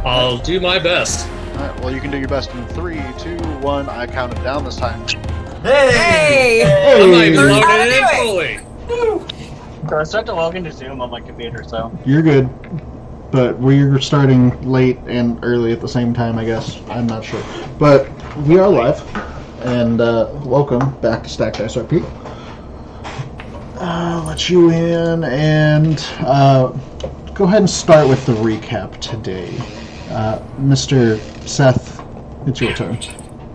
I'll do my best. Alright, well, you can do your best in 3, 2, 1. I counted down this time. Hey! I'm not even Learn how loaded to in do it. fully. So I start to log into Zoom on my computer, so. You're good. But we're starting late and early at the same time, I guess. I'm not sure. But we are live. And welcome back to StackedDiceRP. Let you in and go ahead and start with the recap today. Mr. Seth, it's your turn.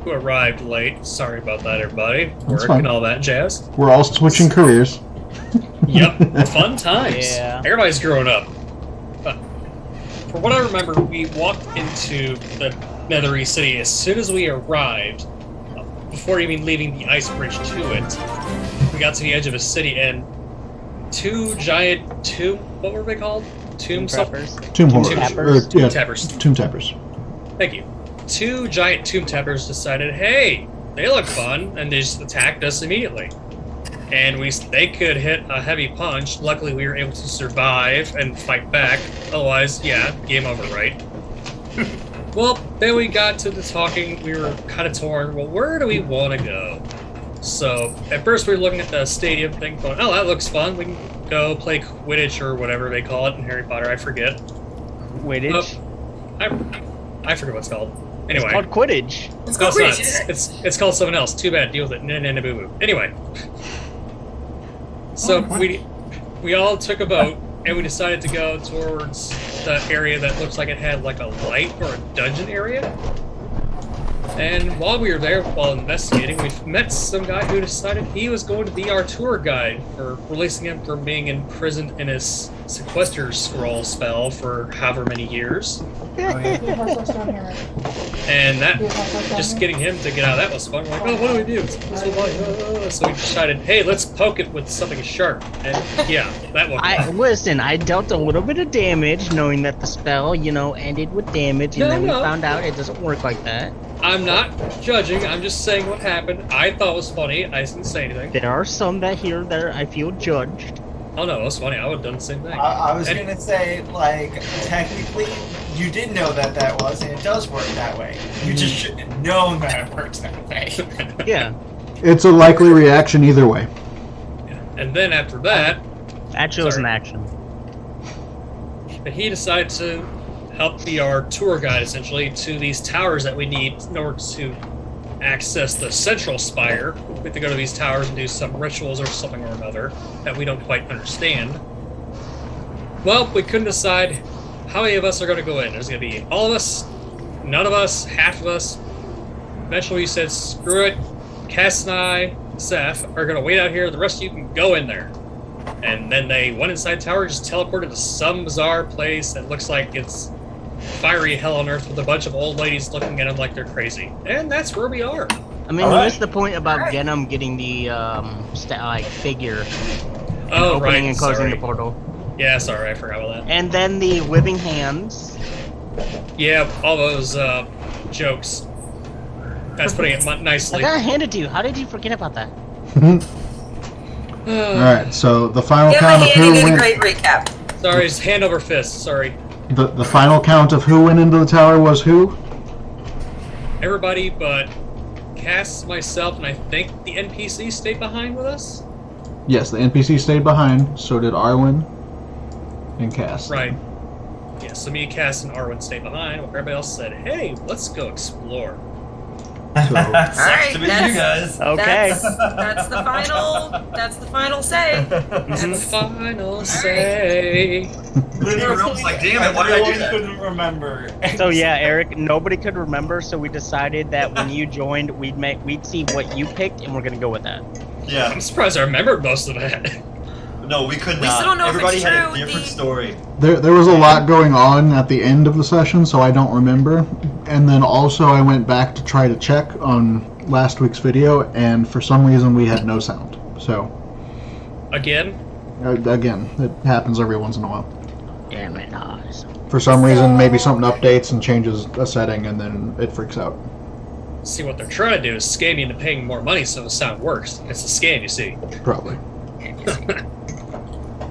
Who arrived late. Sorry about that, everybody. That's Work fine. and all that jazz. We're all switching careers. Yep, fun times. Yeah. Everybody's growing up. But from what I remember, we walked into the Nethery City as soon as we arrived, before even leaving the ice bridge to it. We got to the edge of a city and two giant what were they called? Tomb Trappers. Tomb horrors. Tappers. Tomb tappers. Tomb tappers. Thank you. Two giant tomb tappers decided, hey, they look fun, and they just attacked us immediately. And they could hit a heavy punch. Luckily, we were able to survive and fight back. Otherwise, yeah, game over, right? Well, then we got to the talking. We were kind of torn. Well, where do we want to go? So, at first we were looking at the stadium thing, going, oh, that looks fun. We can go play Quidditch or whatever they call it in Harry Potter. I forget. Quidditch? I forget what it's called. Anyway. It's called Quidditch. Let's No, go it's Quidditch. not. It's called something else. Too bad. Deal with it. Nah, boo boo. Anyway. So we all took a boat and we decided to go towards the area that looks like it had like a light or a dungeon area. And while we were there, while investigating, we met some guy who decided he was going to be our tour guide for releasing him from being imprisoned in his sequester scroll spell for however many years. And that, just getting him to get out of that was fun. We're like, oh, what do we do? So we decided, hey, let's poke it with something sharp. And yeah, that one. I dealt a little bit of damage, knowing that the spell, ended with damage, and then we found out it doesn't work like that. I'm not judging, I'm just saying what happened. I thought it was funny, I didn't say anything. There are some that here that I feel judged. Oh no, it was funny, I would have done the same thing. I was gonna say, like, technically, you did know that was, and it does work that way. You just shouldn't have known that it works that way. Yeah. It's a likely reaction either way. Yeah. And then after that, That shows an action. he decided to help be our tour guide, essentially, to these towers that we need in order to access the central spire. We have to go to these towers and do some rituals or something or another that we don't quite understand. Well, we couldn't decide how many of us are going to go in. There's going to be all of us, none of us, half of us. Eventually we said, screw it. Cass and I, Seth, are going to wait out here. The rest of you can go in there. And then they went inside the tower, just teleported to some bizarre place that looks like it's fiery hell on earth with a bunch of old ladies looking at them like they're crazy. And that's where we are. I mean, you missed the point about Genom getting the figure, Oh, opening right. and closing Sorry. the portal, Yeah, sorry, I forgot about that. and then the living hands. Yeah, all those jokes. That's putting it I nicely. gotta hand it to you. How did you forget about that? Alright, so the final Give count a of hand, who you did a went. great recap. Sorry, it's hand over fist. Sorry. The final count of who went into the tower was who? Everybody but Cass, myself, and I think the NPC stayed behind with us? Yes, the NPC stayed behind, so did Arwen and Cass. Right. Yeah, so me, Cass, and Arwen stayed behind, while everybody else said, hey, let's go explore. So, Alright, to meet you guys. Okay. That's the final say. It's the final say. Realm's like, damn it, why did I do that? Couldn't remember. So yeah, Eric, nobody could remember, so we decided that when you joined, we'd see what you picked, and we're gonna go with that. Yeah. I'm surprised I remembered most of that. No, we could We not. still don't know if Everybody it's had a true, different the- story. there was a lot going on at the end of the session, so I don't remember. And then also I went back to try to check on last week's video, and for some reason we had no sound. So, Again? again, it happens every once in a while. Damn it, Oz. For some reason, maybe something updates and changes a setting, and then it freaks out. See, what they're trying to do is scam you into paying more money so the sound works. It's a scam, you see. Probably.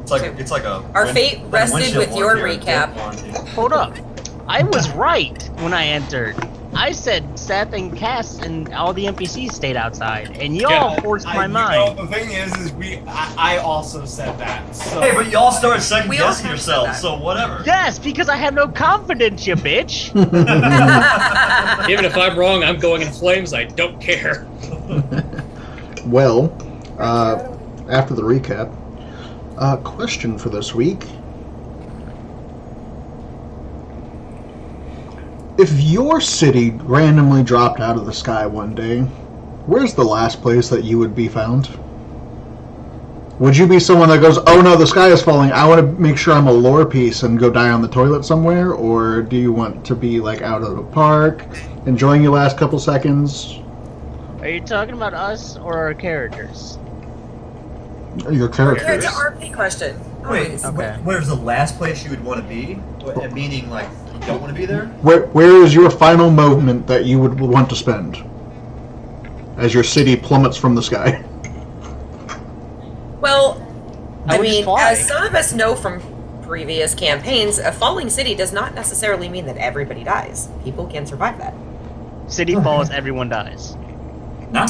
It's it's like a. Our fate rested with your recap. Hold up. I was right when I entered. I said Seth and Cass and all the NPCs stayed outside, and y'all forced my mind. The thing is I also said that. So. Hey, but y'all started second We all guessing have yourselves, said so whatever. Yes, because I have no confidence, you bitch. Even if I'm wrong, I'm going in flames. I don't care. Well, after the recap, question for this week. If your city randomly dropped out of the sky one day, where's the last place that you would be found? Would you be someone that goes, oh no, the sky is falling, I want to make sure I'm a lore piece and go die on the toilet somewhere? Or do you want to be like out at a park, enjoying your last couple seconds? Are you talking about us or our characters? Your characters. It's an RP question. Wait, Always. Okay. where's the last place you would want to be? Meaning, like, you don't want to be there? Where is your final moment that you would want to spend as your city plummets from the sky? Well, I I would just mean, fly. as some of us know from previous campaigns, a falling city does not necessarily mean that everybody dies. People can survive that. City falls, everyone dies.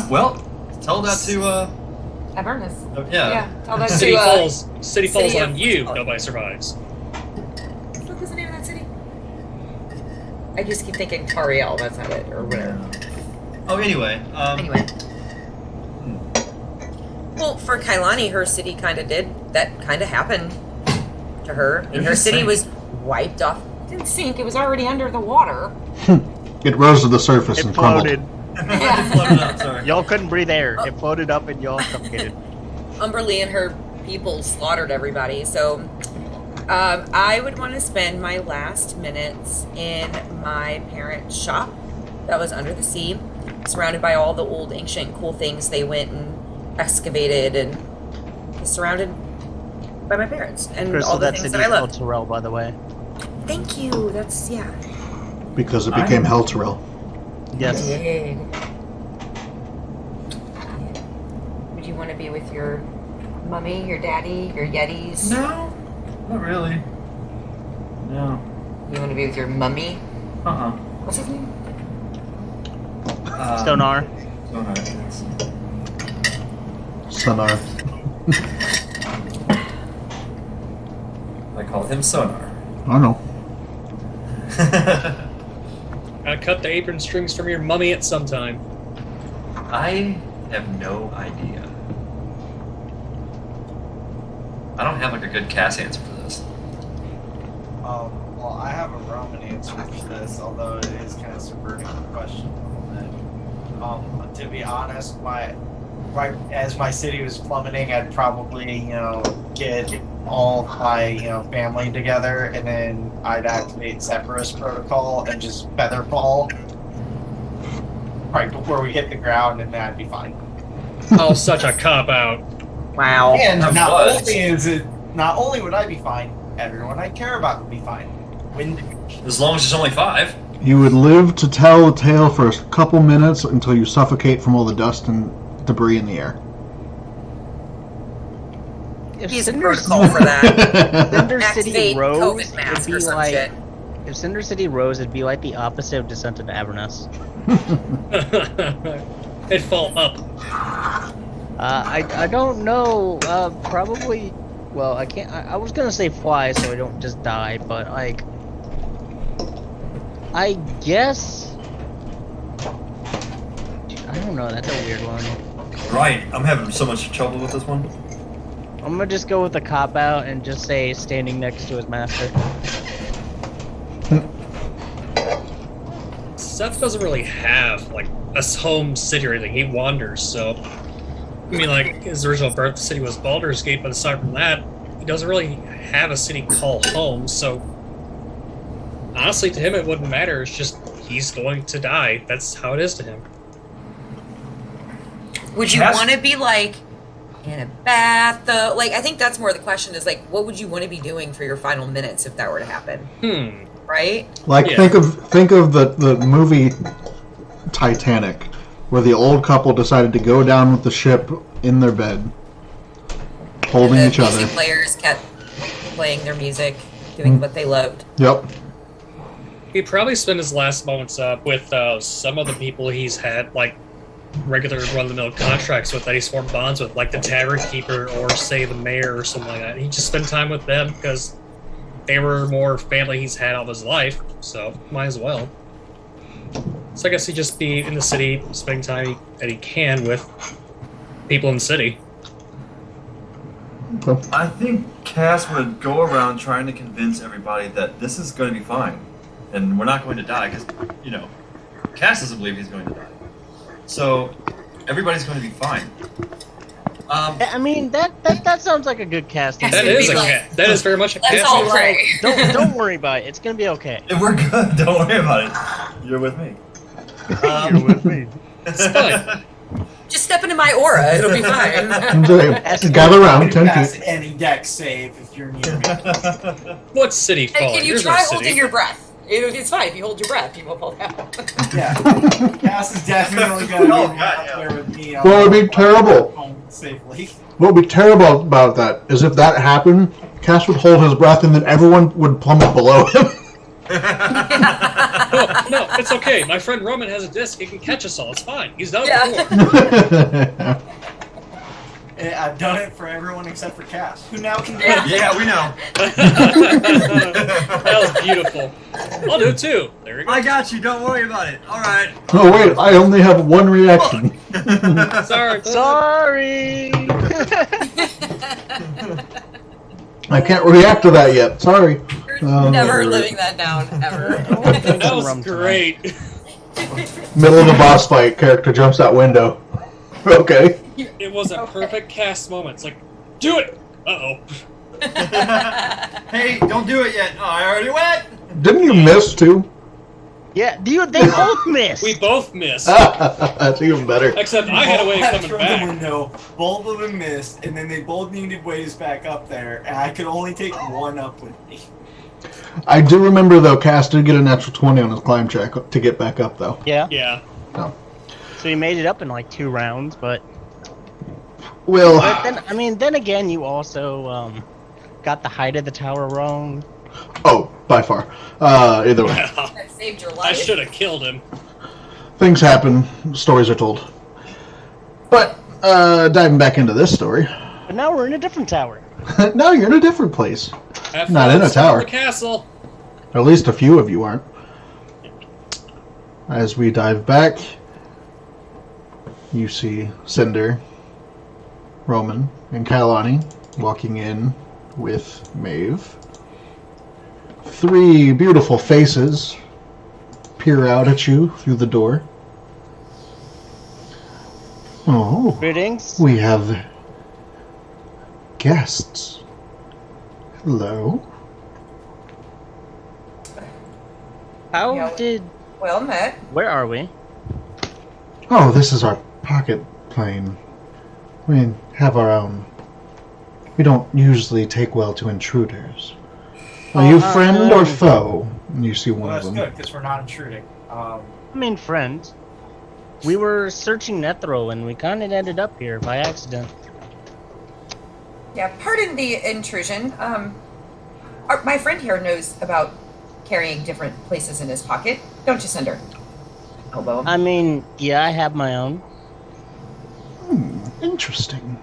Well, tell that to, Avernus. yeah. Tell that City to, falls. City falls City on of- you. Nobody survives. What was the name of that city? I just keep thinking Tariel, that's not it, or whatever. Oh, anyway. Anyway. Well, for Kailani, her city kind of did. That kind of happened to her. And It her just city sank. was wiped off. It didn't sink, it was already under the water. It rose to the surface It and crumbled. floated. It floated up, sorry. Y'all couldn't breathe air. It floated up and y'all suffocated. Umberlee and her people slaughtered everybody. So I would want to spend my last minutes in my parents' shop that was under the sea, surrounded by all the old ancient cool things they went and excavated, and surrounded by my parents and Crystal, all the that things city that I is love. Terrell, by the way. Thank you. That's, yeah. Because it became Helterel. Yes. Did. Would you want to be with your mummy, your daddy, your yetis? No, not really. No. You want to be with your mummy? Uh-uh. What's his name? Stonar. Stonar, yes. Sonar. I call him Sonar. I don't know. Gotta cut the apron strings from your mummy at some time. I have no idea. I don't have like a good cast answer for this. Well, I have a Roman answer for this, although it is kind of subverting the question a little bit. To be honest, as my city was plummeting, I'd probably, get all my, family together, and then I'd activate Separatist Protocol and just feather fall right before we hit the ground, and that'd be fine. Oh, such a cop out. Wow. And That not was. not only would I be fine, everyone I care about would be fine. As long as it's only 5. You would live to tell the tale for a couple minutes until you suffocate from all the dust and debris in the air. If He's a Cinder, protocol for that. Cinder City Activate Rose COVID would mask be or some like shit. if Cinder City Rose, it'd be like the opposite of Descent into Avernus. It'd fall up. I don't know. Probably. Well, I can't. I was gonna say fly, so I don't just die. But like, I guess. I don't know. That's a weird one. Right. I'm having so much trouble with this one. I'm gonna just go with the cop out and just say standing next to his master. Seth doesn't really have like a home city or anything. He wanders, so I mean, like his original birth city was Baldur's Gate, but aside from that, he doesn't really have a city called home. So honestly, to him, it wouldn't matter. It's just he's going to die. That's how it is to him. Would you Yes. want to be like in a bath though? Like, I think that's more the question is like, what would you want to be doing for your final minutes if that were to happen? Right? Like Yeah. think of the movie Titanic, where the old couple decided to go down with the ship in their bed, holding The each other. PC players kept playing their music, doing what they loved. Yep. He'd probably spend his last moments with some of the people he's had, like, regular run-of-the-mill contracts with that he's formed bonds with, like the tavern keeper or, say, the mayor or something like that. He'd just spend time with them because they were more family he's had all of his life, so might as well. So I guess he'd just be in the city, spending time that he can with people in the city. I think Cass would go around trying to convince everybody that this is going to be fine, and we're not going to die, because, you know, Cass doesn't believe he's going to die. So, everybody's going to be fine. I mean, that sounds like a good casting. That is very much a Let's all casting. pray. Don't worry about it. It's gonna be okay. We're good, don't worry about it. You're with me. You're with me. It's fine. Just step into my aura. It'll be fine. Gather around, 10 Pass feet. any deck save if you're near me. What city Hey, falling? can you There's try no city. holding your breath? It's fine. If you hold your breath, you won't fall down. Yeah. Cass is definitely going to be Oh, up God, yeah. there with me. Well, it'd be terrible. Home safely. What would be terrible about that is if that happened, Cass would hold his breath and then everyone would plummet below him. No, it's okay. My friend Roman has a disc. He can catch us all. It's fine. He's done Yeah. it before. I've done it for everyone except for Cass, who now can do Yeah. it. Yeah, we know. That was beautiful. I'll do it too. There we go. I got you, don't worry about it. Alright. Oh wait, I only have one reaction. Sorry. Sorry. I can't react to that yet. Sorry. Never living that down, ever. That was great. Middle of the boss fight, character jumps out window. Okay. It was a perfect cast moment. It's like, do it. Uh-oh. Hey, don't do it yet. Oh, I already went. Didn't you miss too? Yeah, dude, they both missed. We both missed. That's even better. Except I had a way of Both coming from back. the window, both of them missed, and then they both needed ways back up there, and I could only take one up with me. I do remember though, Cass did get a natural 20 on his climb check to get back up though. Yeah. Yeah. So you made it up in like 2 rounds, but Well, then again, you also got the height of the tower wrong. oh, by far. Either way, That saved your I life. should have killed him. things happen. Stories are told. But diving back into this story, But now we're in a different tower. now you're in a different place. Have Not fun in a storming tower. The castle. At least a few of you aren't. As we dive back, you see Cinder, Roman, and Kalani walking in with Maeve. 3 beautiful faces peer out at you through the door. Oh, Greetings. we have guests. Hello. How Yeah. did? Well met. Where are we? Oh, this is our pocket plane. We have our own. We don't usually take well to intruders. Are you friend or foe? And you see one Well, of that's them. good, because we're not intruding. I mean, friend. We were searching Nethro and we kind of ended up here by accident. Yeah, pardon the intrusion. My friend here knows about carrying different places in his pocket. Don't you, Cinder? Elbow him. I mean, yeah, I have my own. Interesting.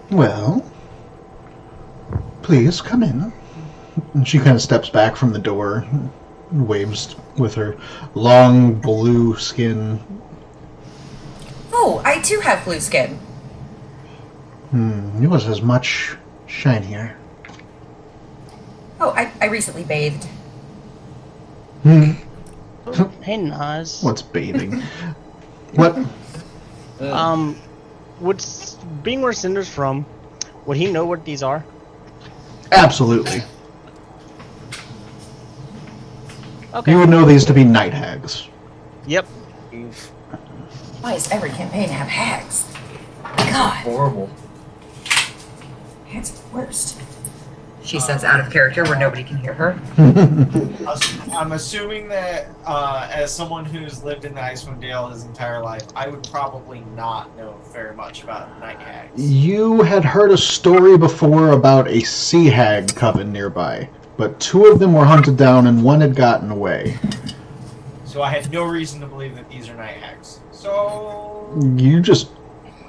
Well, please come in. And she kind of steps back from the door, and waves with her long blue skin. Oh, I too have blue skin. Yours is much shinier. Oh, I recently bathed. Hey, Nas. What's bathing? What? Being where Cinder's from, would he know what these are? Absolutely. Okay. You would know these to be night hags. Yep. Why does every campaign have hags? God, Horrible. hags are the worst. She says out of character where nobody can hear her. I'm assuming that as someone who's lived in the Icewind Dale his entire life, I would probably not know very much about night hags. You had heard a story before about a sea hag coven nearby, but 2 of them were hunted down and 1 had gotten away. So I had no reason to believe that these are night hags. So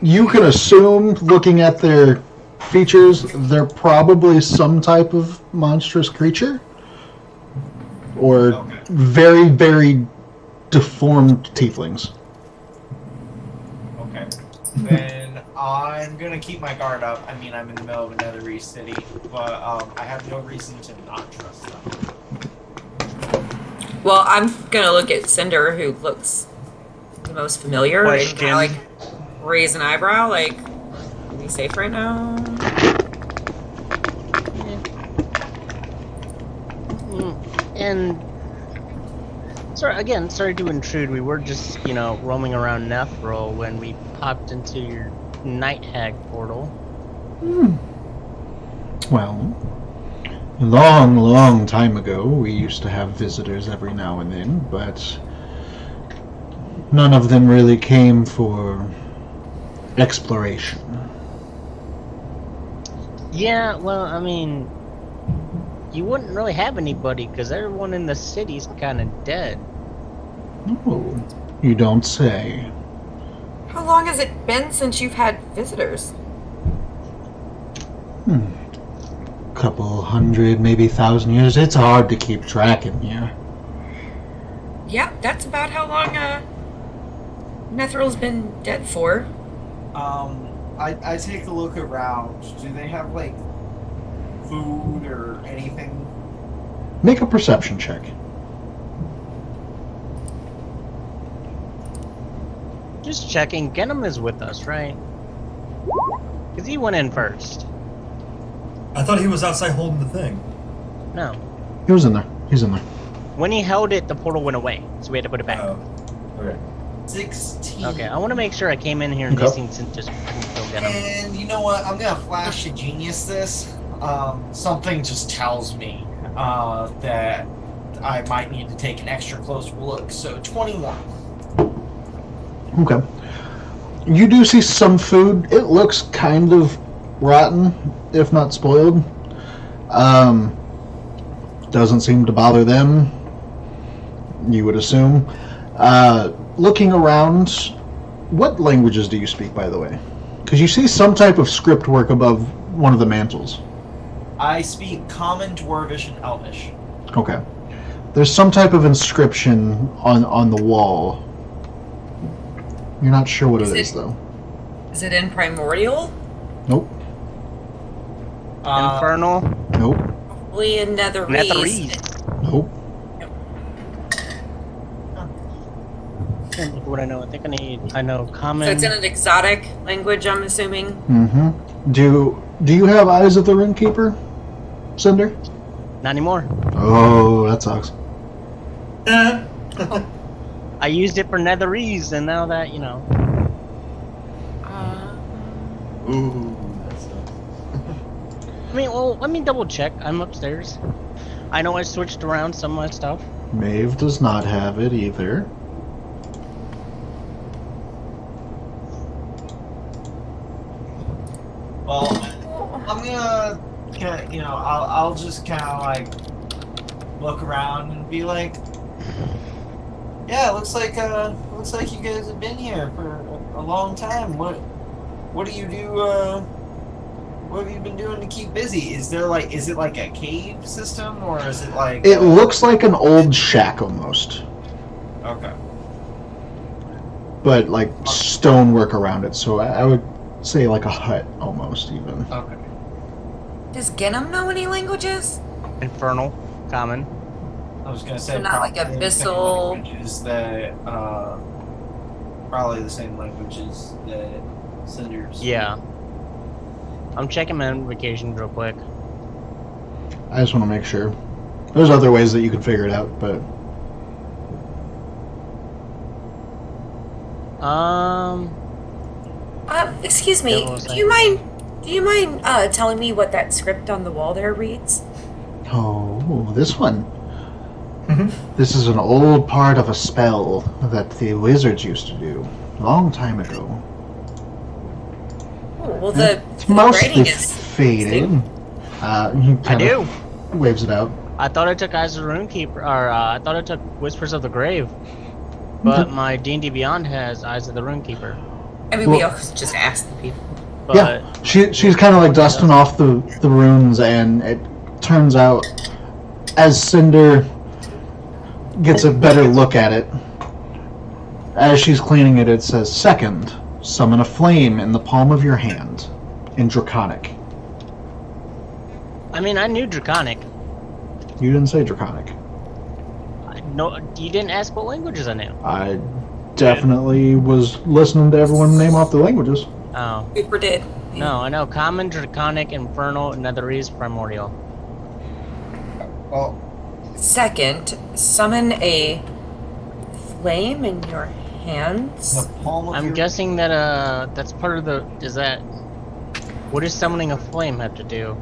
You can assume, looking at their features, they're probably some type of monstrous creature. Or Okay. very, very deformed tieflings. Okay. Then I'm gonna keep my guard up. I mean, I'm in the middle of another East city, but I have no reason to not trust them. Well, I'm gonna look at Cinder, who looks the most familiar, and kind of like raise an eyebrow, like, are we safe right now? And sorry to intrude. We were just, roaming around Nethril when we popped into your night hag portal. Well, a long, long time ago, we used to have visitors every now and then, but none of them really came for exploration. Yeah, well, I mean, you wouldn't really have anybody because everyone in the city's kind of dead. Oh, you don't say. How long has it been since you've had visitors? Couple hundred, maybe 1,000 years. It's hard to keep track in here. Yeah, that's about how long Nethril's been dead for. I take a look around. Do they have like food or anything? Make a perception check. Just checking. Genom is with us, right? Because he went in first. I thought he was outside holding the thing. No. He was in there. He's in there. When he held it, the portal went away, so we had to put it back. Oh, okay. 16. Okay, I want to make sure I came in here and Okay. these things didn't just go get him. And you know what? I'm gonna flash a genius this. Something just tells me that I might need to take an extra close look. So 21. Okay. You do see some food. It looks kind of rotten, if not spoiled. Doesn't seem to bother them, you would assume. Looking around, what languages do you speak, by the way? Because you see some type of script work above one of the mantles. I speak Common, Dwarvish, and Elvish. Okay. There's some type of inscription on the wall. You're not sure what it is, though. Is it in Primordial? Nope. Infernal. Nope. Probably in Netherese. Nope. What I know, I know common. So it's in an exotic language, I'm assuming. Mm-hmm. Do you have Eyes of the Runekeeper, Cinder? Not anymore. Oh, that sucks. I used it for Netherese, and now that, Ooh, that's let me double check. I'm upstairs. I know I switched around some of my stuff. Maeve does not have it either. Well, I'm gonna, I'll just kind of like look around and be like, yeah, looks like you guys have been here for a long time. What do you do? What have you been doing to keep busy? Is it like a cave system, or is it like? It looks like an old shack almost, Okay. but like stonework around it. So I would say like a hut almost, even. Okay. Does Genom know any languages? Infernal, common. I was gonna say So not like probably the same abyssal- languages that probably the same languages that Cinder's. Yeah. I'm checking my notifications real quick. I just want to make sure. There's other ways that you can figure it out, but Excuse me. Double Do you mind Do you mind telling me what that script on the wall there reads? Oh, this one. Mm-hmm. This is an old part of a spell that the wizards used to do a long time ago. Oh, well, the It's the mostly writing is faded. He I kinda do. waves it out. I thought I took Eyes of the Runekeeper, or I thought I took Whispers of the Grave, but my D&D Beyond has Eyes of the Runekeeper. I mean, we Well- always just ask the people. But Yeah, she's kind of like dusting off the runes, and it turns out as Cinder gets a better look at it, as she's cleaning it, it says, "Second, summon a flame in the palm of your hand," in Draconic. I mean, I knew Draconic. You didn't say Draconic. No, you didn't ask what languages I knew. I definitely was listening to everyone name off the languages. Oh. Cooper did. No, I know Common, Draconic, Infernal, Netherese, Primordial. Well, Second, summon a flame in your hands. the palm of I'm your guessing that that's part of the. Is that? What does summoning a flame have to do?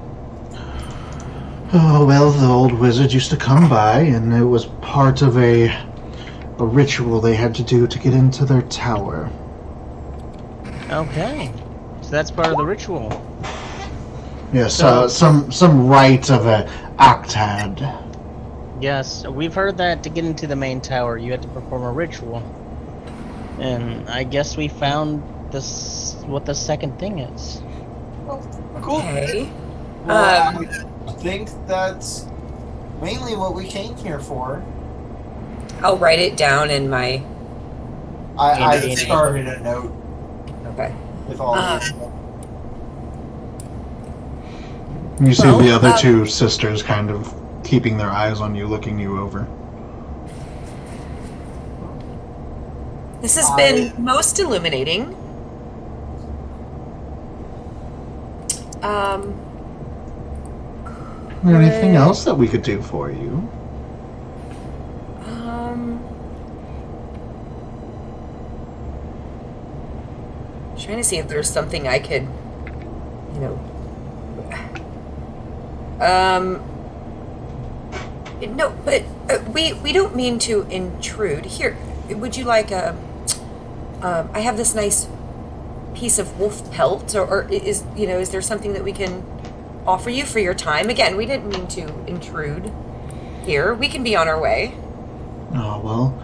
Oh, well, the old wizard used to come by, and it was part of a ritual they had to do to get into their tower. Okay, so that's part of the ritual. Yes, So- some rite of a octad. Yes, we've heard that to get into the main tower, you have to perform a ritual, and I guess we found this what the second thing is. Cool. Okay. Well, I think that's mainly what we came here for. I'll write it down in my. I Indeed. started a note Okay. with all this. You see Well, the other two sisters kind of keeping their eyes on you, looking you over. This has been most illuminating. Is there anything Right. else that we could do for you? Trying to see if there's something I could, you know. No, but we don't mean to intrude. Here, would you like a? I have this nice piece of wolf pelt, or is there something that we can offer you for your time? Again, we didn't mean to intrude. Here, we can be on our way. Oh, well,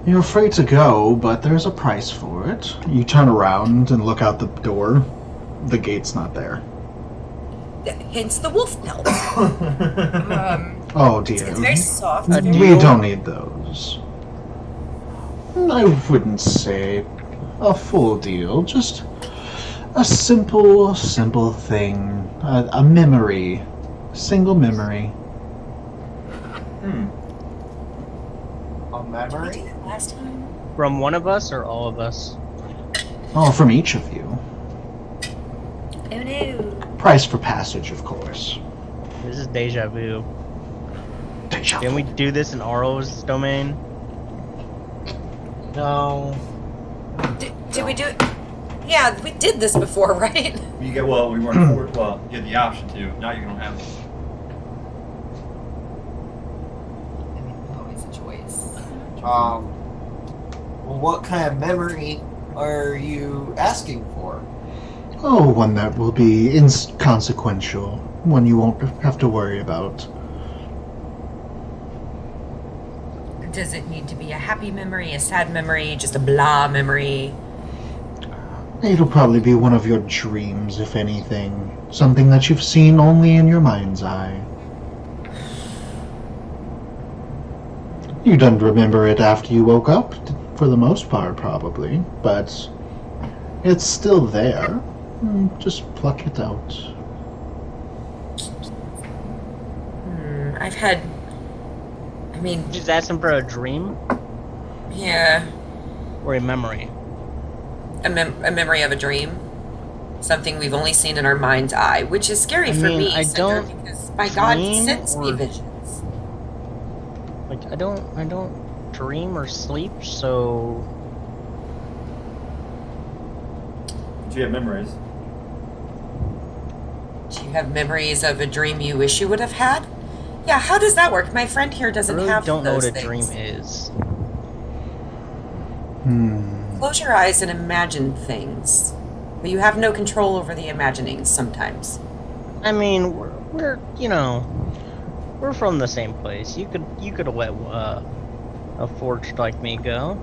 you're free to go, but there's a price for it. You turn around and look out the door. The gate's not there. Hence the wolf pelt. Oh, dear. It's very soft. A very- We deal? don't need those. I wouldn't say a full deal, just a simple thing. A memory. Single memory. A Did we do memory? that last time? From one of us or all of us? Oh, from each of you. Oh no. Price for passage, of course. This is deja vu. Deja Didn't we vu. do this in Auro's domain? No. Did we do it? Yeah, we did this before, right? You get we weren't forced. Well, you had the option to. Now you don't have to. Always a choice. Well, what kind of memory are you asking for? Oh, one that will be inconsequential. One you won't have to worry about. Does it need to be a happy memory, a sad memory, just a blah memory? It'll probably be one of your dreams, if anything. Something that you've seen only in your mind's eye. You don't remember it after you woke up, for the most part, probably. But it's still there. Just pluck it out. I've had. I mean, Just asking for a dream yeah, or a memory. a memory of a dream. Something we've only seen in our mind's eye, which is scary I for mean, me, I Cinder, don't because my God dream sends me or- visions. Like I don't dream or sleep, so Do you have memories? You have memories of a dream you wish you would have had? Yeah, how does that work? My friend here I doesn't really have don't know those what a things. dream is. Close your eyes and imagine things. But you have no control over the imaginings sometimes. I mean, we're we're from the same place. You could let a forged like me go.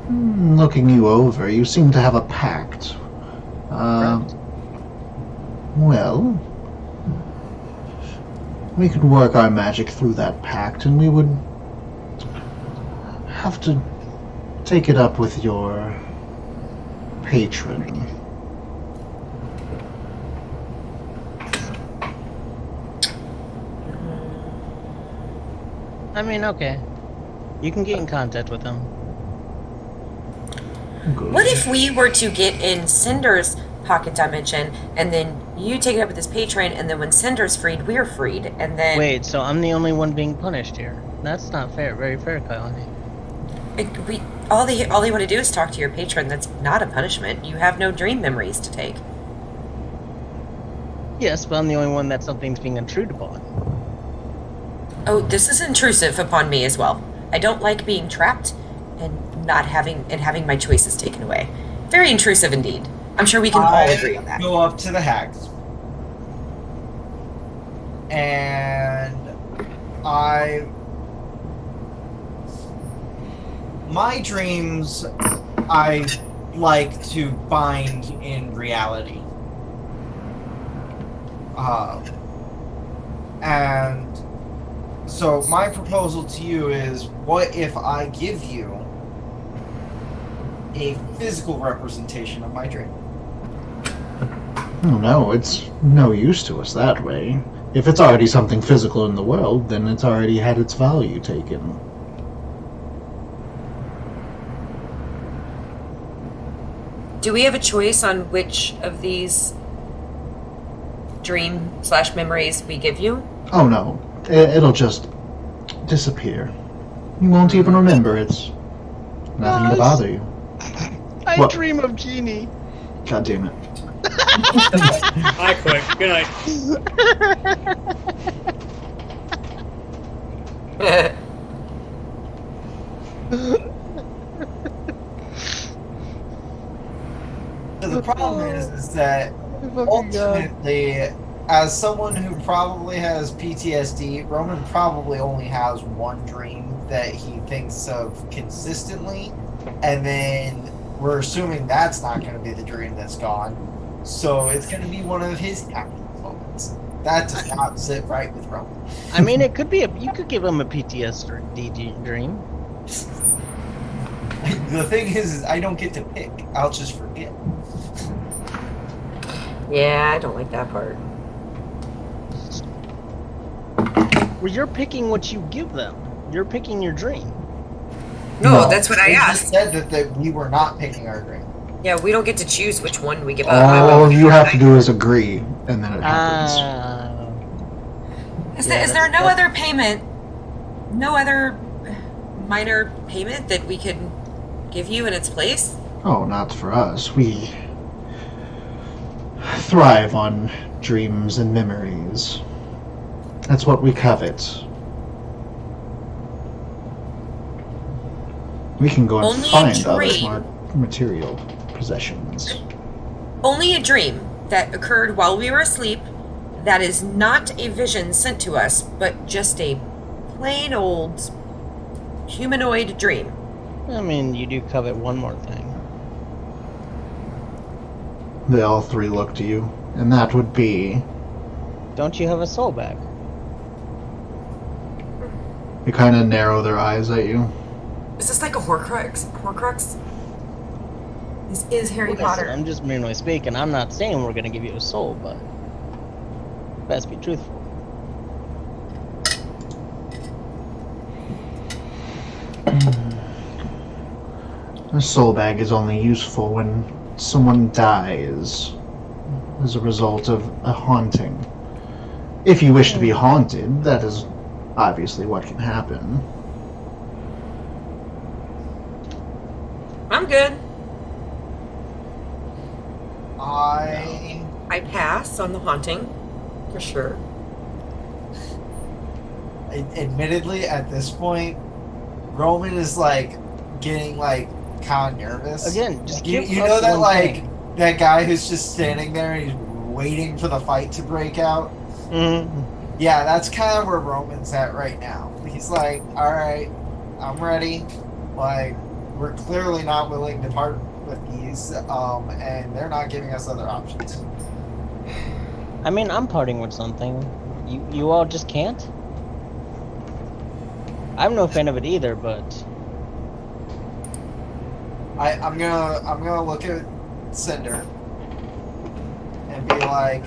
Looking you over, you seem to have a pact. Correct. Well, we could work our magic through that pact, and we would have to take it up with your patron. I mean, okay. You can get in contact with him. Good. What if we were to get in Cinder's pocket dimension, and then you take it up with this patron, and then when Cinder's freed, we're freed, and then... Wait, so I'm the only one being punished here? That's not fair. Very fair, Kylie. All they want to do is talk to your patron. That's not a punishment. You have no dream memories to take. Yes, but I'm the only one that something's being intruded upon. Oh, this is intrusive upon me as well. I don't like being trapped and having my choices taken away. Very intrusive indeed. I'm sure we can all agree on that. Go up to the hags. And my dreams, I like to bind in reality. And so my proposal to you is, what if I give you a physical representation of my dream? Oh no, it's no use to us that way. If it's already something physical in the world, then it's already had its value taken. Do we have a choice on which of these dream/memories we give you? Oh no, it'll just disappear. You won't even remember it. Nothing to bother you. I What? dream of Genie. God damn it. I quit. Good night. So the problem is that ultimately, as someone who probably has PTSD, Roman probably only has one dream that he thinks of consistently, and then we're assuming that's not going to be the dream that's gone. So it's going to be one of his happy moments. That does not sit right with Roman. I mean, it could be you could give him a PTSD dream. The thing is I don't get to pick. I'll just forget. Yeah, I don't like that part. Well, you're picking what you give them. You're picking your dream. No, that's what I They asked. just said that we were not picking our dream. Yeah, we don't get to choose which one we give up. All you have to do is agree, and then it happens. Is Yeah, there no that's- other payment, no other minor payment that we could give you in its place? Oh, not for us. We thrive on dreams and memories. That's what we covet. We can go and Only a find other dream. smart material possessions. Only a dream that occurred while we were asleep, that is not a vision sent to us, but just a plain old humanoid dream. I mean, you do covet one more thing. They all three look to you, and that would be... Don't you have a soul bag? They kind of narrow their eyes at you. Is this like a Horcrux? Horcrux? This is Harry Like I said, Potter. I'm just merely speaking. I'm not saying we're gonna give you a soul, but best be truthful. A soul bag is only useful when someone dies as a result of a haunting. If you wish to be haunted, that is obviously what can happen. I'm good. I I pass on the haunting, for sure. Admittedly, at this point, Roman is like getting like kind of nervous. Again, just You, give you us know that one like thing. that guy who's just standing there and he's waiting for the fight to break out. Mhm. Yeah, that's kind of where Roman's at right now. He's like, all right, I'm ready. Like, we're clearly not willing to part with these, and they're not giving us other options. I mean, I'm parting with something. You all just can't? I'm no fan of it either, but I'm gonna look at Cinder and be like,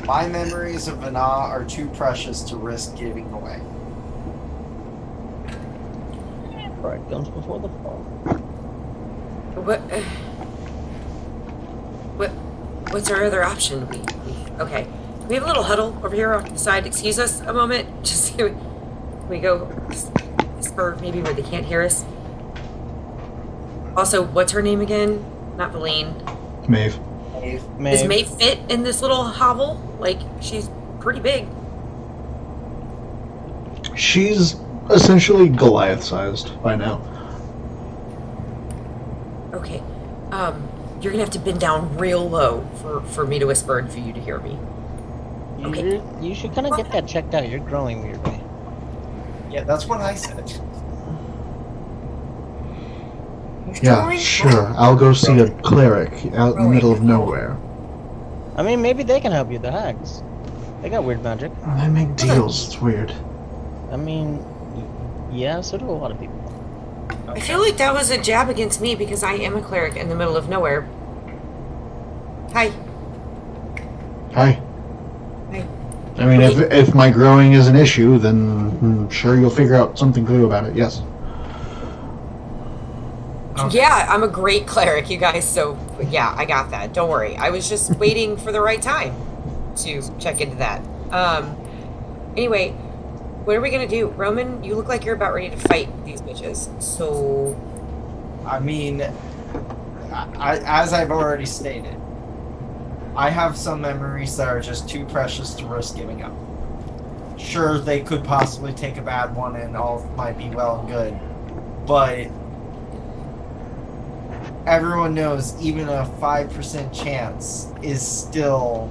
my memories of Vana are too precious to risk giving away. pride comes before the fall. What's our other option? Okay. We have a little huddle over here off to the side. Excuse us a moment. Just we go whisper maybe where they can't hear us. Also, what's her name again? Not Valine. Maeve. Maeve. Does Maeve fit in this little hovel? Like, she's pretty big. She's essentially Goliath-sized by now. Okay. You're gonna have to bend down real low for me to whisper and for you to hear me. Okay. You should kind of get that checked out. You're growing weirdly. Yeah, that's what I said. Yeah, Growing? sure. I'll go see a cleric out in the middle of nowhere. I mean, maybe they can help you. The hags. They got weird magic. They make deals. It's weird. I mean, yeah, so do a lot of people. I feel like that was a jab against me because I am a cleric in the middle of nowhere. Hi. Hi. Hi. I mean, if my growing is an issue, then sure you'll figure out something to do about it. Yes. Okay. Yeah, I'm a great cleric, you guys, so yeah, I got that. Don't worry. I was just waiting for the right time to check into that. Anyway, what are we gonna do? Roman, you look like you're about ready to fight these bitches, so... I mean, as I've already stated, I have some memories that are just too precious to risk giving up. Sure, they could possibly take a bad one and all might be well and good, but everyone knows even a 5% chance is still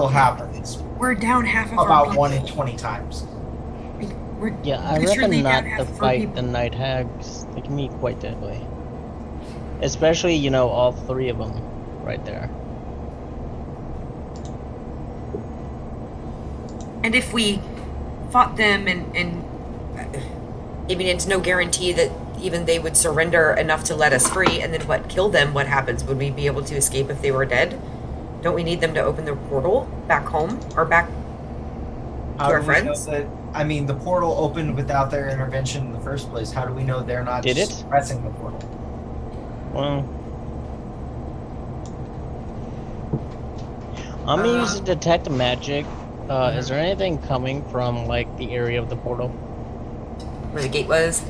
happens. We're down half of About 1 in 20 times. Yeah, I reckon not to fight the night hags. They can be quite deadly. Especially, you know, all three of them right there. And if we fought them and I mean, it's no guarantee that even they would surrender enough to let us free, and then what, kill them, what happens? Would we be able to escape if they were dead? Don't we need them to open the portal back home or back to our friends? I mean, the portal opened without their intervention in the first place. How do we know they're not Did it? suppressing the portal? Well, I'm gonna use the detect magic. Is there anything coming from, like, the area of the portal? Where the gate was?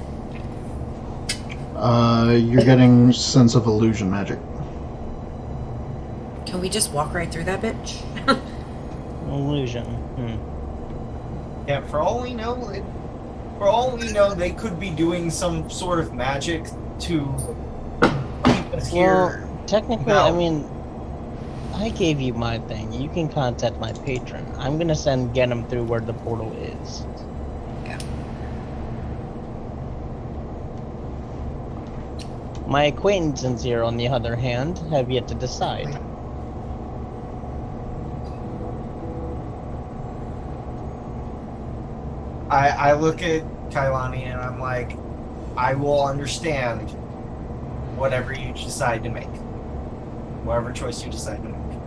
You're getting sense of illusion magic. Can we just walk right through that bitch? Illusion. Yeah, for all we know, they could be doing some sort of magic to keep us here. Well, technically, I mean, I gave you my thing. You can contact my patron. I'm gonna get him through where the portal is. Yeah. My acquaintances here, on the other hand, have yet to decide. I look at Kailani and I'm like, I will understand whatever you decide to make. Whatever choice you decide to make.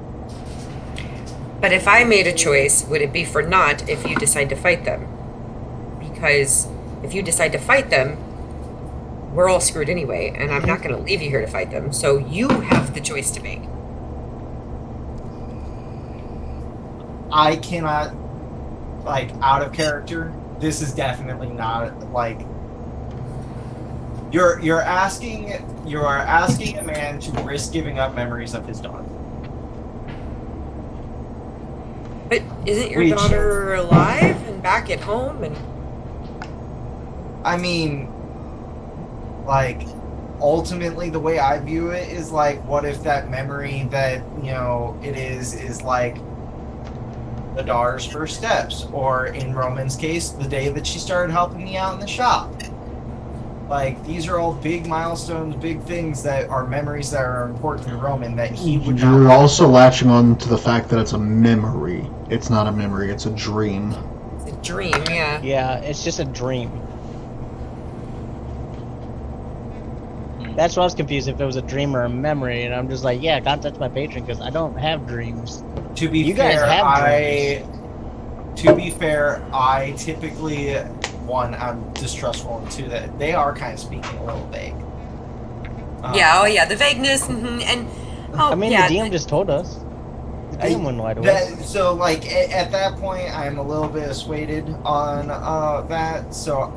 But if I made a choice, would it be for naught if you decide to fight them? Because if you decide to fight them, we're all screwed anyway, and I'm not going to leave you here to fight them. So you have the choice to make. I cannot, like, out of character, this is definitely not, like, You're asking a man to risk giving up memories of his daughter. But isn't your Which- daughter alive and back at home? And I mean, like, ultimately, the way I view it is like, what if that memory that it is like the daughter's first steps, or in Roman's case, the day that she started helping me out in the shop. Like, these are all big milestones, big things that are memories that are important to Roman that he would not. You're also latching on to the fact that it's a memory. It's not a memory, it's a dream. it's a dream, yeah. Yeah, it's just a dream. That's why I was confused if it was a dream or a memory, and I'm just like, yeah, contact my patron because I don't have dreams. To be You guys fair, have to be fair, I typically, one, I'm distrustful, and two, that they are kind of speaking a little vague. Yeah, oh yeah, the vagueness, and I mean, yeah, the DM just told us. The DM wouldn't lie to us. So, like, at that point, I'm a little bit swayed on that. So,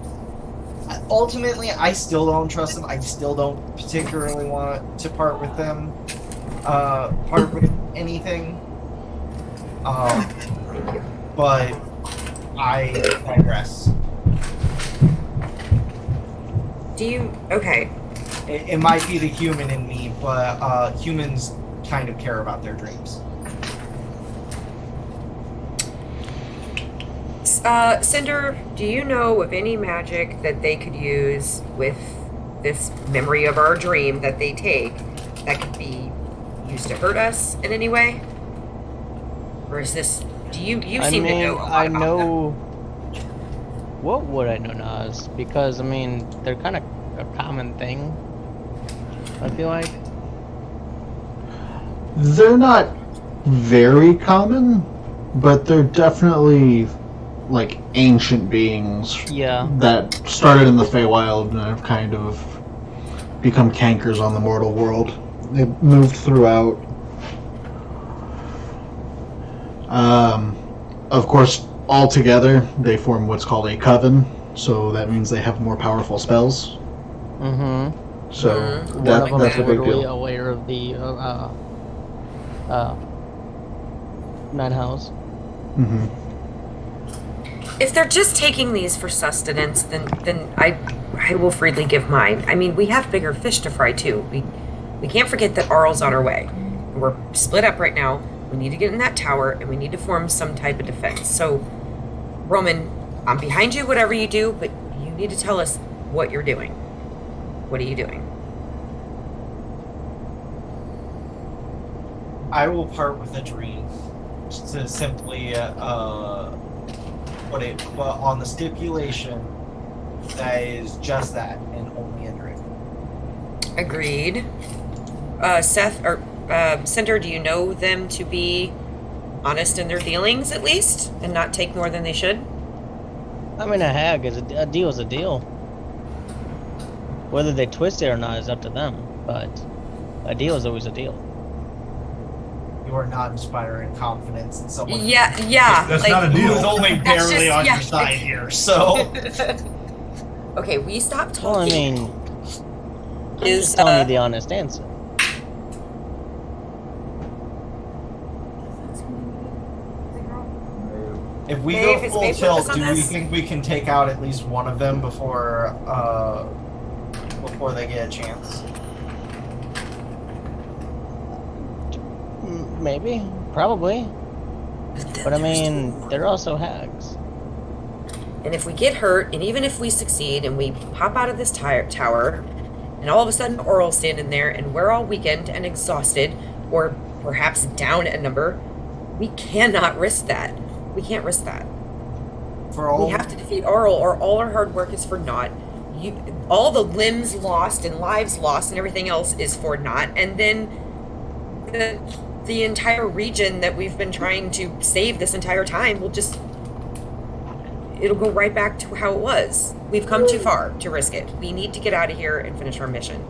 ultimately, I still don't trust them. I still don't particularly want to part with them. Part with anything. But I digress. do you? Okay, It might be the human in me, but humans kind of care about their dreams. Cinder, do you know of any magic that they could use with this memory of our dream that they take that could be used to hurt us in any way? Or is this? Do you seem to know a lot I about know. What would I know, Nas? Because I mean, they're kind of a common thing. I feel like. They're not very common, but they're definitely like ancient beings Yeah. that started in the Feywild and have kind of become cankers on the mortal world. They've moved throughout. Of course, all together, they form what's called a coven, so that means they have more powerful spells. Mm-hmm. So Mhm. that, One of them that's is a big literally deal. aware of the Night House. Hmm. If they're just taking these for sustenance, then I will freely give mine. I mean, we have bigger fish to fry too. We can't forget that Arl's on our way. We're split up right now. We need to get in that tower, and we need to form some type of defense. So, Roman, I'm behind you, whatever you do, but you need to tell us what you're doing. What are you doing? I will part with a dream to simply put it, but on the stipulation that is just that and only a dream. Agreed. Seth or Cinder, do you know them to be honest in their dealings at least, and not take more than they should? I mean, a hag is a deal is a deal. Whether they twist it or not is up to them, but a deal is always a deal. You are not inspiring confidence in someone Yeah. That's like, not a who deal. is only That's barely just- on yeah. your side here. So, Okay, we stopped Well, I talking. mean, I'm Is, just telling you the honest answer. if we Dave, go is full Dave with tilt, us on do we this? think we can take out at least one of them before they get a chance? Maybe, probably, but I mean, they're also hags. And if we get hurt, and even if we succeed, and we pop out of this tower, and all of a sudden Oral's standing there, and we're all weakened and exhausted, or perhaps down a number, we cannot risk that. We can't risk that. For all We have to defeat Oral, or all our hard work is for naught. All the limbs lost and lives lost and everything else is for naught. And then the entire region that we've been trying to save this entire time will just... It'll go right back to how it was. We've come too far to risk it. We need to get out of here and finish our mission.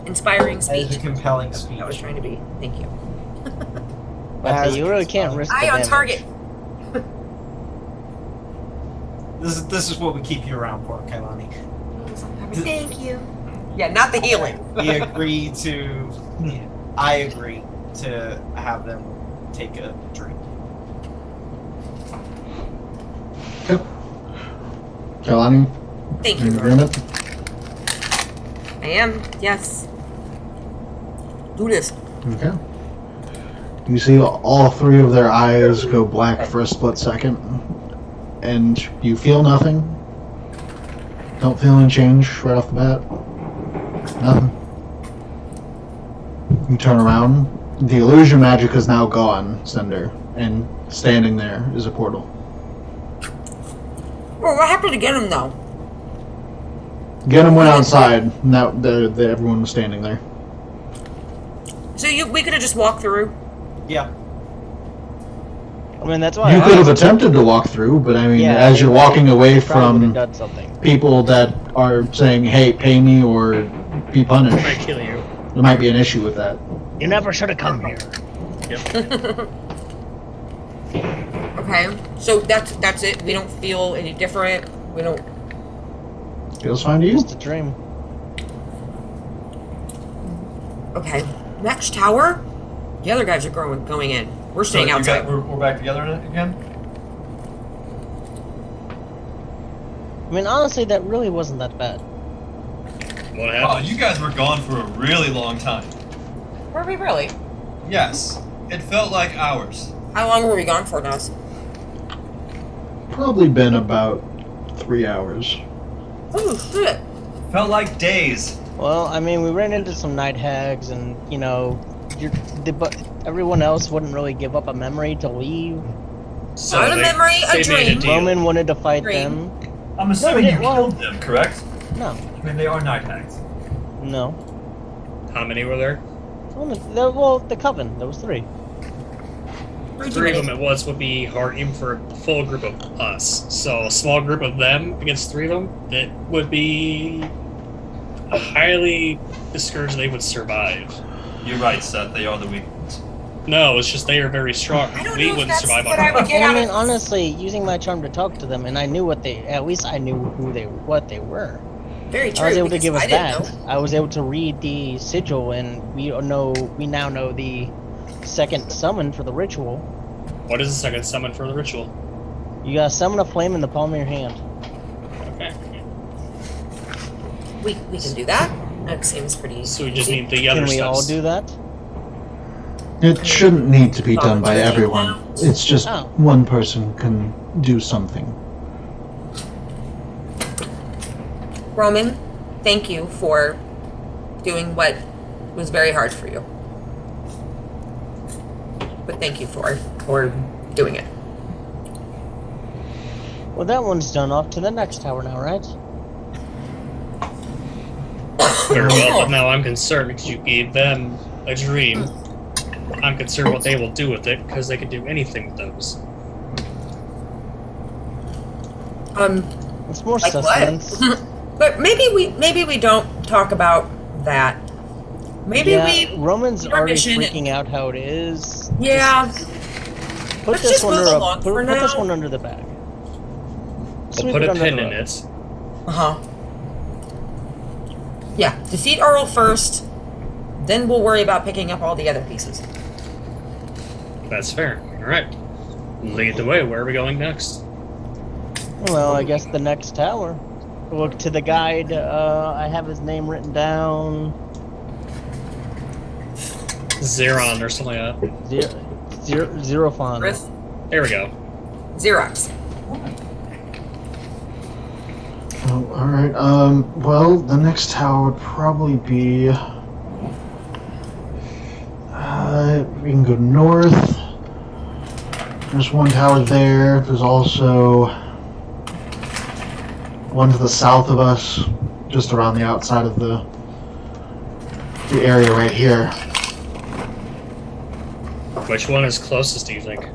Inspiring that is speech. a compelling speech. I was trying to be. Thank you. But you really can't risk the Eye on damage. target. This is what we keep you around for, Kailani. Thank you. Yeah, not the healing. I agree to have them take a drink. Kalani, Thank in you. agreement? I am. Yes. Do this. Okay. You see all three of their eyes go black for a split second, and you feel nothing. Don't feel any change right off the bat. Nothing. You turn around. The illusion magic is now gone, Cinder, and standing there is a portal. Well, what happened to get him though? Get him went outside. Now everyone was standing there. So we could have just walked through. Yeah. I mean, that's why You could have attempted to walk through, but I mean, Yeah, as you're walking away probably from would've done something. people that are saying, "Hey, pay me or be I punished," might kill you. there might be an issue with that. You never should have come here. Okay. So that's it. We don't feel any different. We don't. Feels fine to you? Just a dream. Okay. Next tower. The other guys are going in. We're staying outside. We're back together again? I mean, honestly, that really wasn't that bad. What Oh, happened? you guys were gone for a really long time. Were we really? Yes. It felt like hours. How long were we gone for, Nas? Probably been about 3 hours. Oh shit. Felt like days. Well, I mean, we ran into some night hags, and but everyone else wouldn't really give up a memory to leave. So Not a memory, a they made dream. deal. Roman wanted to fight Dream. them. I'm assuming No, you well- killed them, correct? No, I mean, they are night hags. no. How many were there? Well, the coven. There was 3. Three of them at once would be hard even for a full group of us. So a small group of them against 3 of them, it would be highly discouraged they would survive. You're right, Seth. They are the weak ones. No, it's just they are very strong. I don't We know if wouldn't that's survive what on I our would own. get Well, I out mean, of this. honestly, using my charm to talk to them, and I knew at least I knew what they were. Very true. I was able to because give us I didn't that. know. I was able to read the sigil, and we now know the second summon for the ritual. What is the second summon for the ritual? You gotta summon a flame in the palm of your hand. Okay. We can do that. That seems pretty. So we just easy. need the other Can we steps. all do that? It shouldn't need to be done by Volunteering everyone. now? It's just Oh. one person can do something. Roman, thank you for doing what was very hard for you. But thank you for doing it. Well, that one's done. Off to the next tower now, right? Very well, but now I'm concerned because you gave them a dream. I'm concerned what they will do with it because they could do anything with those. It's more Like sustenance. what? But maybe we don't talk about that. Maybe Yeah, Roman's our already mission- freaking out how it is. yeah. Put Let's this just one move under along for put this now. one under the bag. We'll Sweep put it a under pin the in rug. it. Uh-huh. Yeah, defeat Earl first, then we'll worry about picking up all the other pieces. That's fair. All right. Lead the way. Where are we going next? Well, I guess the next tower. Look to the guide. I have his name written down. Zeron or something like that. Zerophon. Griff, There we go. Xerox. Oh, all right. Well, the next tower would probably be. We can go north. There's one tower there. There's also one to the south of us, just around the outside of the area right here. Which one is closest, do you think?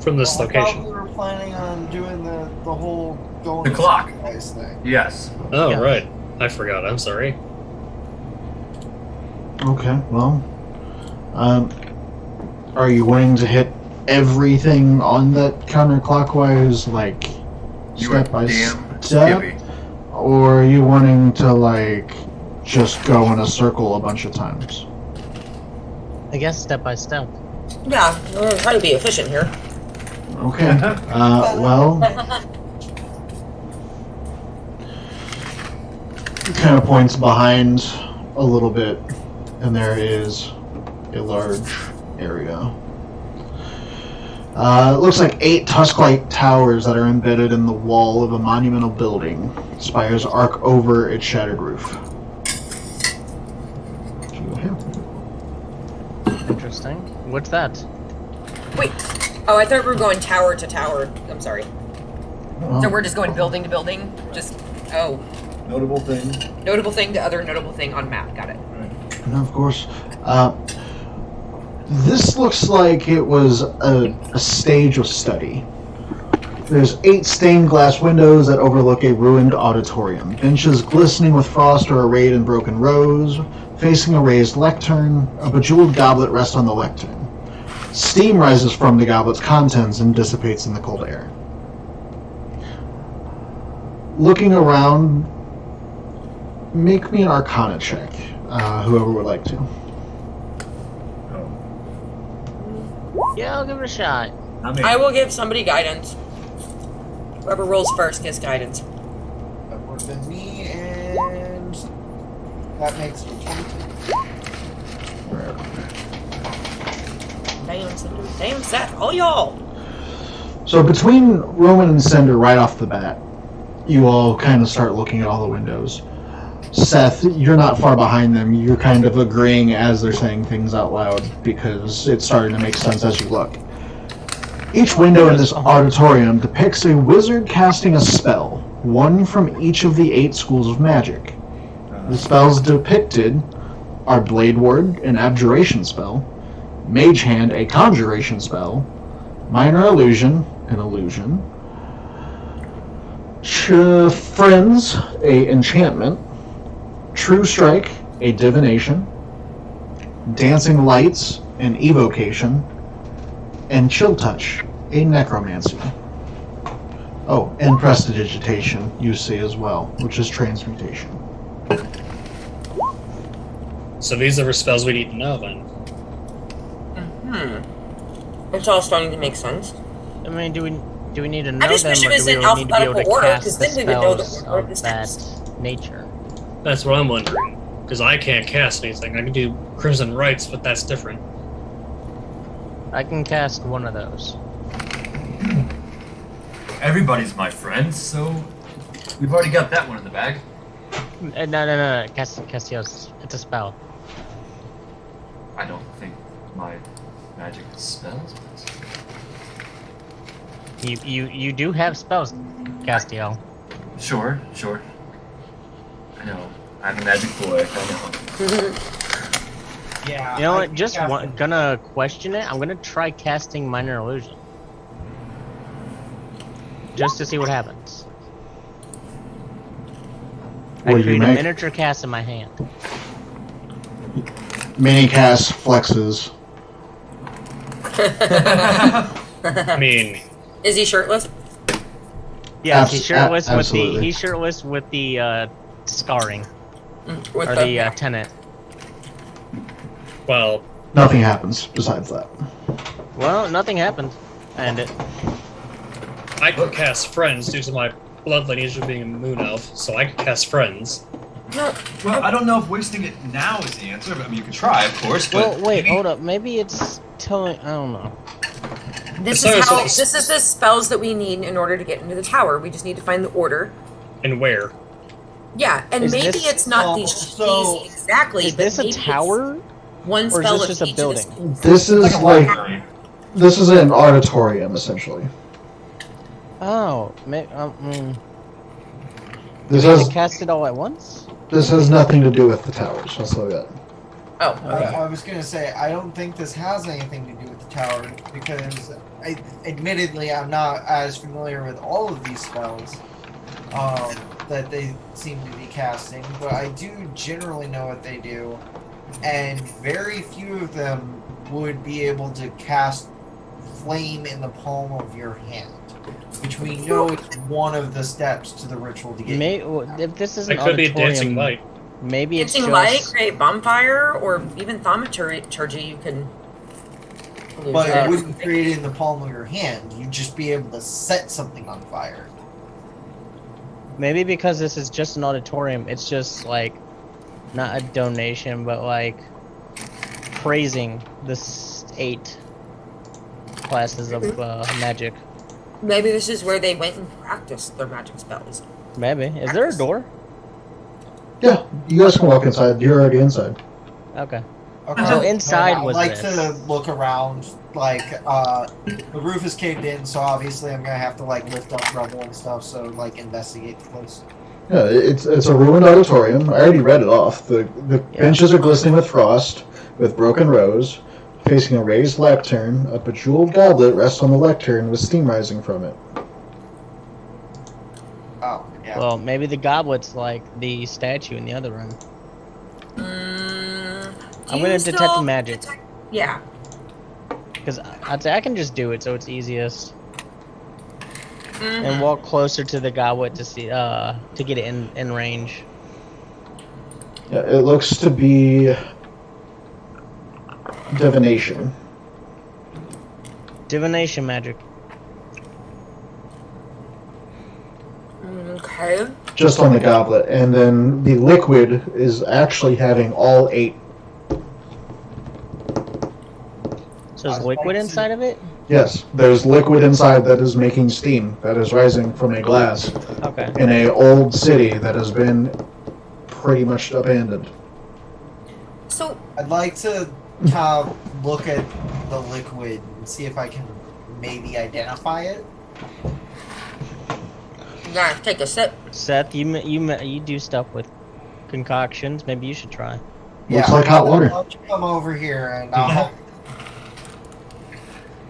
From this Well, I thought location. we were planning on doing the whole going The clock. guys thing. Yes. Oh, Yeah. right. I forgot. I'm sorry. Okay, well, are you wanting to hit everything on that counterclockwise, like You are Step by damn step? skippy. Or are you wanting to, like, just go in a circle a bunch of times? I guess step by step. Yeah, we're gonna try to be efficient here. Okay. Well, kind of points behind a little bit, and there is a large area. It looks like 8 tusk-like towers that are embedded in the wall of a monumental building. Spires arc over its shattered roof. Interesting. What's that? Wait. Oh, I thought we were going tower to tower. I'm sorry. Oh. So we're just going building to building? Just, oh. Notable thing. Notable thing to other notable thing on map. Got it. And of course, this looks like it was a stage of study. There's 8 stained glass windows that overlook a ruined auditorium. Benches glistening with frost are arrayed in broken rows. Facing a raised lectern, a bejeweled goblet rests on the lectern. Steam rises from the goblet's contents and dissipates in the cold air. Looking around, make me an Arcana check, whoever would like to. Yeah, I'll give it a shot. I will give somebody guidance. Whoever rolls first gets guidance. That would have been me, and that makes me 22. Damn, Seth. All y'all. So between Roman and Cinder, right off the bat, you all kind of start looking at all the windows. Seth, you're not far behind them. You're kind of agreeing as they're saying things out loud because it's starting to make sense as you look. Each window in this auditorium depicts a wizard casting a spell, one from each of the 8 schools of magic. The spells depicted are Blade Ward, an abjuration spell, Mage Hand, a conjuration spell, Minor Illusion, an illusion, Friends, a enchantment, True Strike, a divination, Dancing Lights, an evocation, and Chill Touch, a necromancy. Oh, and Prestidigitation you see as well, which is transmutation. So these are the spells we need to know then. It's all starting to make sense. I mean, do we need to know I just them, wish it or was do we in need to be able alphabetical to order, cast because the then we would know the spells order of the of steps. that nature? That's what I'm wondering. Because I can't cast anything. I can do Crimson Rites, but that's different. I can cast one of those. Everybody's my friend, so we've already got that one in the bag. No. Castios. It's a spell. I don't think my magic is spells. You do have spells, Castiel. Sure. I know. I'm a magic boy. I know. Yeah. You know I what? think Just after- gonna question it. I'm gonna try casting Minor Illusion. Just to see what happens. What I do you create a make? miniature cast in my hand. Mini cast flexes. I mean, Is he shirtless? Yeah, Abs- he's shirtless with absolutely. he's shirtless with the scarring With or the tenet. well, Nothing happens besides that. Well, nothing happened. And it. I can cast Friends due to my blood lineage of being a moon elf, so I can cast Friends. No. Well, I don't know if wasting it now is the answer. But, I mean, you could try, of course. But Well, wait, maybe- hold up. Maybe it's telling. I don't know. This So- is so- how. This is the spells that we need in order to get into the tower. We just need to find the order. And where? Yeah, and Is maybe this- it's not Oh, these so- these exactly. Is but this a maybe it's tower? One Or is spell this of just a each building? Of the schools. This is like a like library. this is an auditorium essentially. Oh, This I has cast it all at once? nothing to do with the towers. Let's look at. Oh, okay. I was gonna say I don't think this has anything to do with the tower because, admittedly, I'm not as familiar with all of these spells that they seem to be casting, but I do generally know what they do, and very few of them would be able to cast flame in the palm of your hand. which we know is one of the steps to the ritual to get. If this is an It could be a auditorium, dancing light. maybe it's Dancing just light, create bonfire, or even thaumaturgy. You can. But it wouldn't create it in the palm of your hand. You'd just be able to set something on fire. maybe because this is just an auditorium. It's just like not a donation, but like praising the 8 classes of magic. Maybe this is where they went and practiced their magic spells. Maybe. Is there a door? Yeah, you guys can walk inside. You're already inside. Okay. Okay. So inside was I'd like this. to look around. Like, the roof is caved in, so obviously I'm gonna have to like lift up rubble and stuff. So like investigate the place. Yeah, it's a ruined auditorium. I already read it off. The benches are glistening with frost, with broken rows. Facing a raised lectern, a bejeweled goblet rests on the lectern with steam rising from it. Oh, yeah. Well, maybe the goblet's like the statue in the other room. I'm gonna detect the magic. Yeah. Because I'd say I can just do it, so it's easiest. And walk closer to the goblet to see, to get it in range. Yeah, it looks to be divination. Divination magic. Okay. Just on the goblet, and then the liquid is actually having all 8. So there's liquid inside of it? Yes, there's liquid inside that is making steam that is rising from a glass Okay. in a old city that has been pretty much abandoned. So, I'd like to kind of look at the liquid and see if I can maybe identify it. you gotta take a sip. Seth, you do stuff with concoctions. Maybe you should try. Looks like hot water. Why don't you come over here and I'll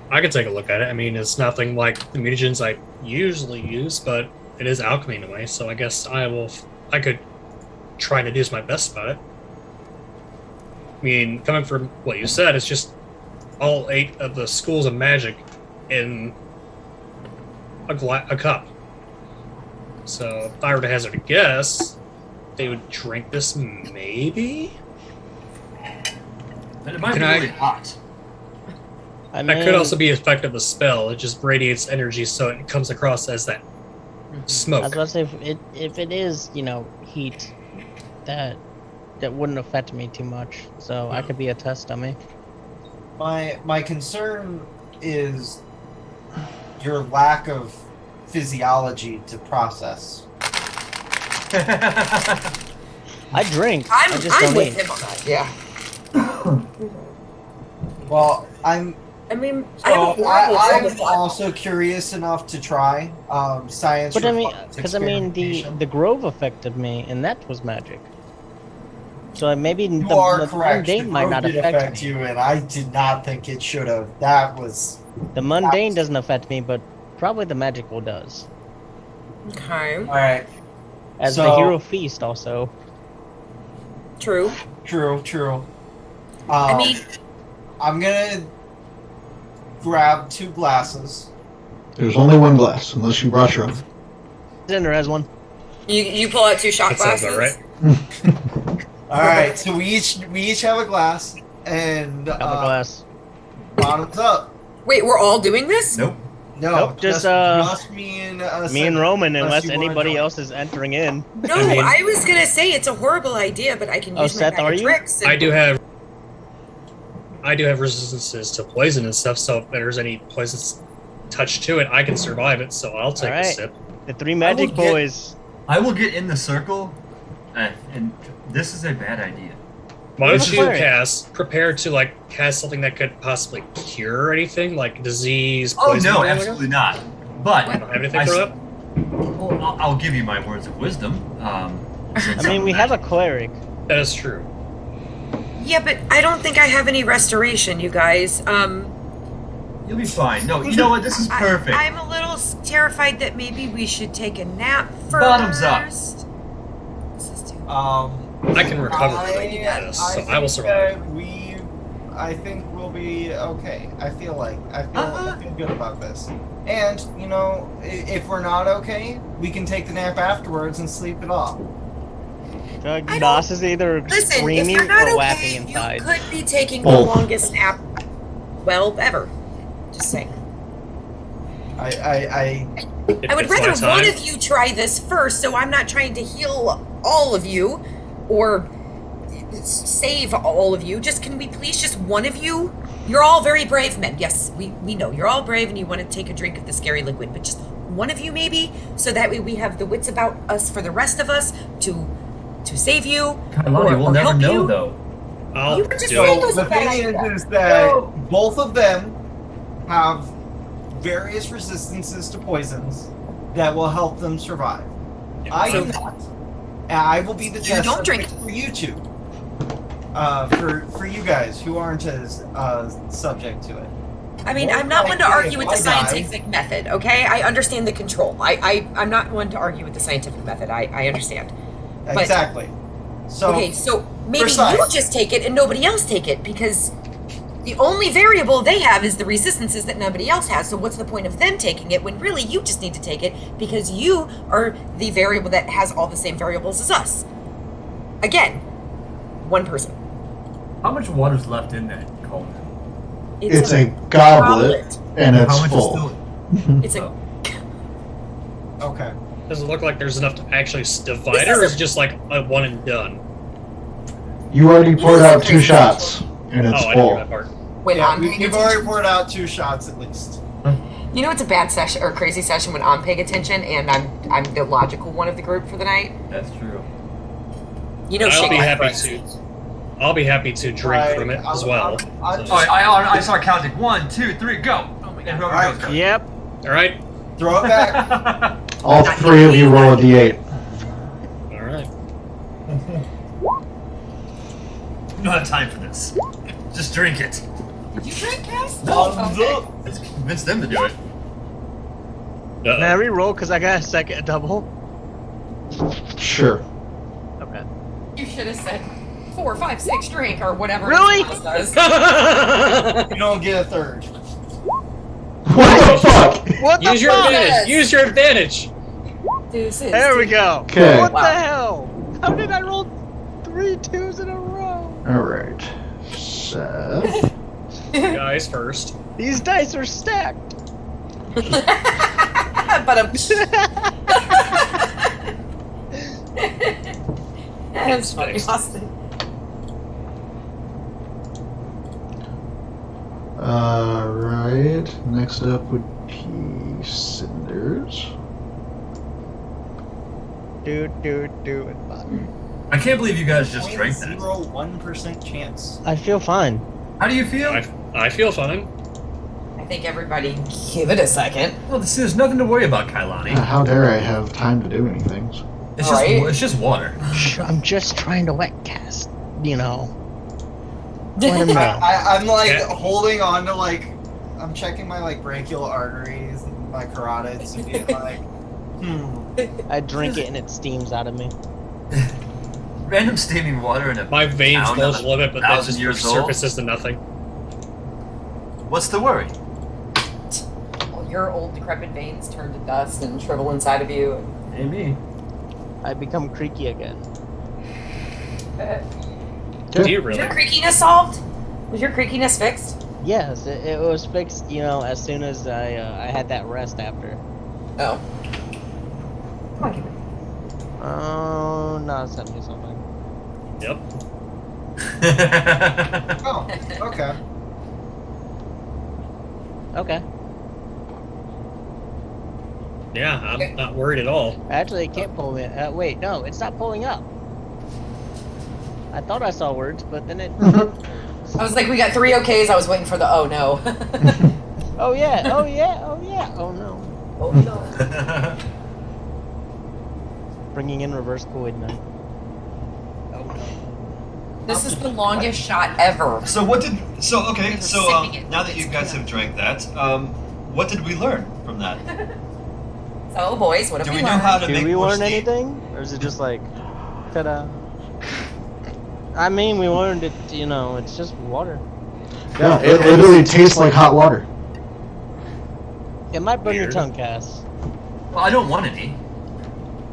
I could take a look at it. I mean, it's nothing like the mutagens I usually use, but it is alchemy in a way, so I guess I could try to do my best about it. I mean, coming from what you said, it's just all 8 of the schools of magic in a cup. So if I were to hazard a guess, they would drink this maybe? And it might be Can I- really hot. I mean, That could also be effect of the spell. It just radiates energy so it comes across as that I was smoke. about to say if it is, heat, that wouldn't affect me too much. So I could be a test dummy. My concern is your lack of physiology to process. I drink. I I'm just don't with eat. him on that. Yeah. Well, I mean, so I'm also curious enough to try science. But I mean, requires because I mean, experimentation. the grove affected me, and that was magic. So maybe You the are correct. The mundane might grove not did affect me. you, and I did not think it should have. That was The mundane doesn't affect me, but probably the magical does. Okay. all right. As the So- hero feast also. True. True. I mean, I'm gonna grab 2 glasses. There's only one glass, unless you brought your own. Cinder has one. you pull out 2 shot That sounds glasses. about right. All right, so we each have a glass, and Have a glass. bottoms up. Wait, we're all doing this? Nope. No, Nope, just, me and Me and Roman, unless you wanna anybody join. else is entering in. No, I mean- I was gonna say it's a horrible idea, but I can Oh, use my Seth, bag are of you? tricks. And... I do have resistances to poison and stuff, so if there's any poison touch to it, I can survive it, so I'll take a Alright. sip. The 3 magic get- boys. I will get in the circle, and this is a bad idea. Why Where's don't the you cleric? prepare to cast something that could possibly cure anything, like disease, Oh poison? no, anything like that? absolutely not. But I don't have anything I for s- that. well, I'll give you my words of wisdom. I mean, we have a cleric. That is true. Yeah, but I don't think I have any restoration, you guys. You'll be fine. No, you know what? This is perfect. I'm a little terrified that maybe we should take a nap first. Bottoms up. This is too... I can recover from this, so I will survive. I think we'll be okay. I feel good about this. And you know, if we're not okay, we can take the nap afterwards and sleep it off. Nos is either Listen, if screaming you're not or okay, laughing inside. you could be taking Both. the longest nap, well, ever. Just saying. I I would rather one of you try this first, so I'm not trying to heal all of you or save all of you. Just can we please just one of you? You're all very brave men. Yes, we know you're all brave and you want to take a drink of the scary liquid, but just one of you maybe, so that way we have the wits about us for the rest of us to save you. Kailani, we'll or never help know you. though. I'll You were just do saying it. it was the a bad thing idea. is that both of them have various resistances to poisons that will help them survive. I do not. And I will be the You test don't drink. subject for you two. For you guys who aren't as subject to it. I mean, More I'm not one to likely argue with if the I die- scientific method, okay? I understand the control. I'm not one to argue with the scientific method. I understand. But- Exactly. So Okay, so maybe precise. you just take it and nobody else take it, because the only variable they have is the resistances that nobody else has. So what's the point of them taking it when really you just need to take it because you are the variable that has all the same variables as us? Again, one person. How much water's left in that cauldron? It's a goblet, and How it's much full. is still? It's a okay. Does it look like there's enough to actually divide it, or is it just like a one and done? You already poured This is out a 2 crazy shots, and it's Oh, I didn't hear full. that part. when Yeah, I'm paying you've attention. already poured out 2 shots at least. You know, it's a bad session or crazy session when I'm paying attention and I'm the logical one of the group for the night. That's true. You know, I'll shit be like happy that. to. I'll be happy to drink from it as well. I'll So- All right, I start counting. 1, 2, 3, go. Oh my And god. whoever Alright. goes. Yep. All right, throw it back. All 3 of you roll a d8. all right. We don't have time for this. Just drink it. Did you drink, Cass? Thumbs up. Let's convince them to do it. Can I re-roll because I got a double? Sure. Okay. You should have said 4, 5, 6 drink or whatever. Really? it does. You don't get a third. What the fuck? What the Use your fuck? advantage. Use your advantage. Deuces. There we go. Okay. What Wow. the hell? How did I roll 3 2s in a row? Alright. Seth. Guys first. These dice are stacked. But that's funny, Thanks. Austin. Alright. Next up would be Cinders. Do it, button. I can't believe you guys just drank that. 0.01% chance. I feel fine. How do you feel? I feel fine. I think everybody give it a second. Well, there's nothing to worry about, Kailani. How dare I have time to do anything? It's Right? just it's just water. I'm just trying to wet cast, you know. Let him know. I'm like Yeah. holding on to like, I'm checking my like brachial arteries and my carotids and being like, I drink it and it steams out of me. Random steaming water in a My veins town bulge that's a little bit, but that 1,000 just years old. surfaces to nothing. What's the worry? Well, your old decrepit veins turn to dust and shrivel inside of you. Maybe. I become creaky again. Do you Was really? your creakiness solved? Was your creakiness fixed? Yes, it was fixed, you know, as soon as I had that rest after. Oh. Come on, give it. Oh, no, send me something. Yep. oh, okay. Okay. Yeah, I'm not worried at all. Actually, it can't pull me. Wait, no, it's not pulling up. I thought I saw words, but then it. I was like, we got 3 okays. I was waiting for the oh no. Oh yeah, oh yeah, oh yeah, oh no. Oh no. Bringing in reverse Koid-Man. Oh no. This is the longest shot ever. So what did? So okay. It's So sipping it. now that you It's guys good. have drank that, what did we learn from that? So, boys, what have Do we we know learned? how to Do make we more learn steam? anything? Or is it just like, ta-da? I mean, we learned it, you know, it's just water. Yeah, it literally tastes like hot water. It might burn your Weird. tongue, Cass. Well, I don't want any.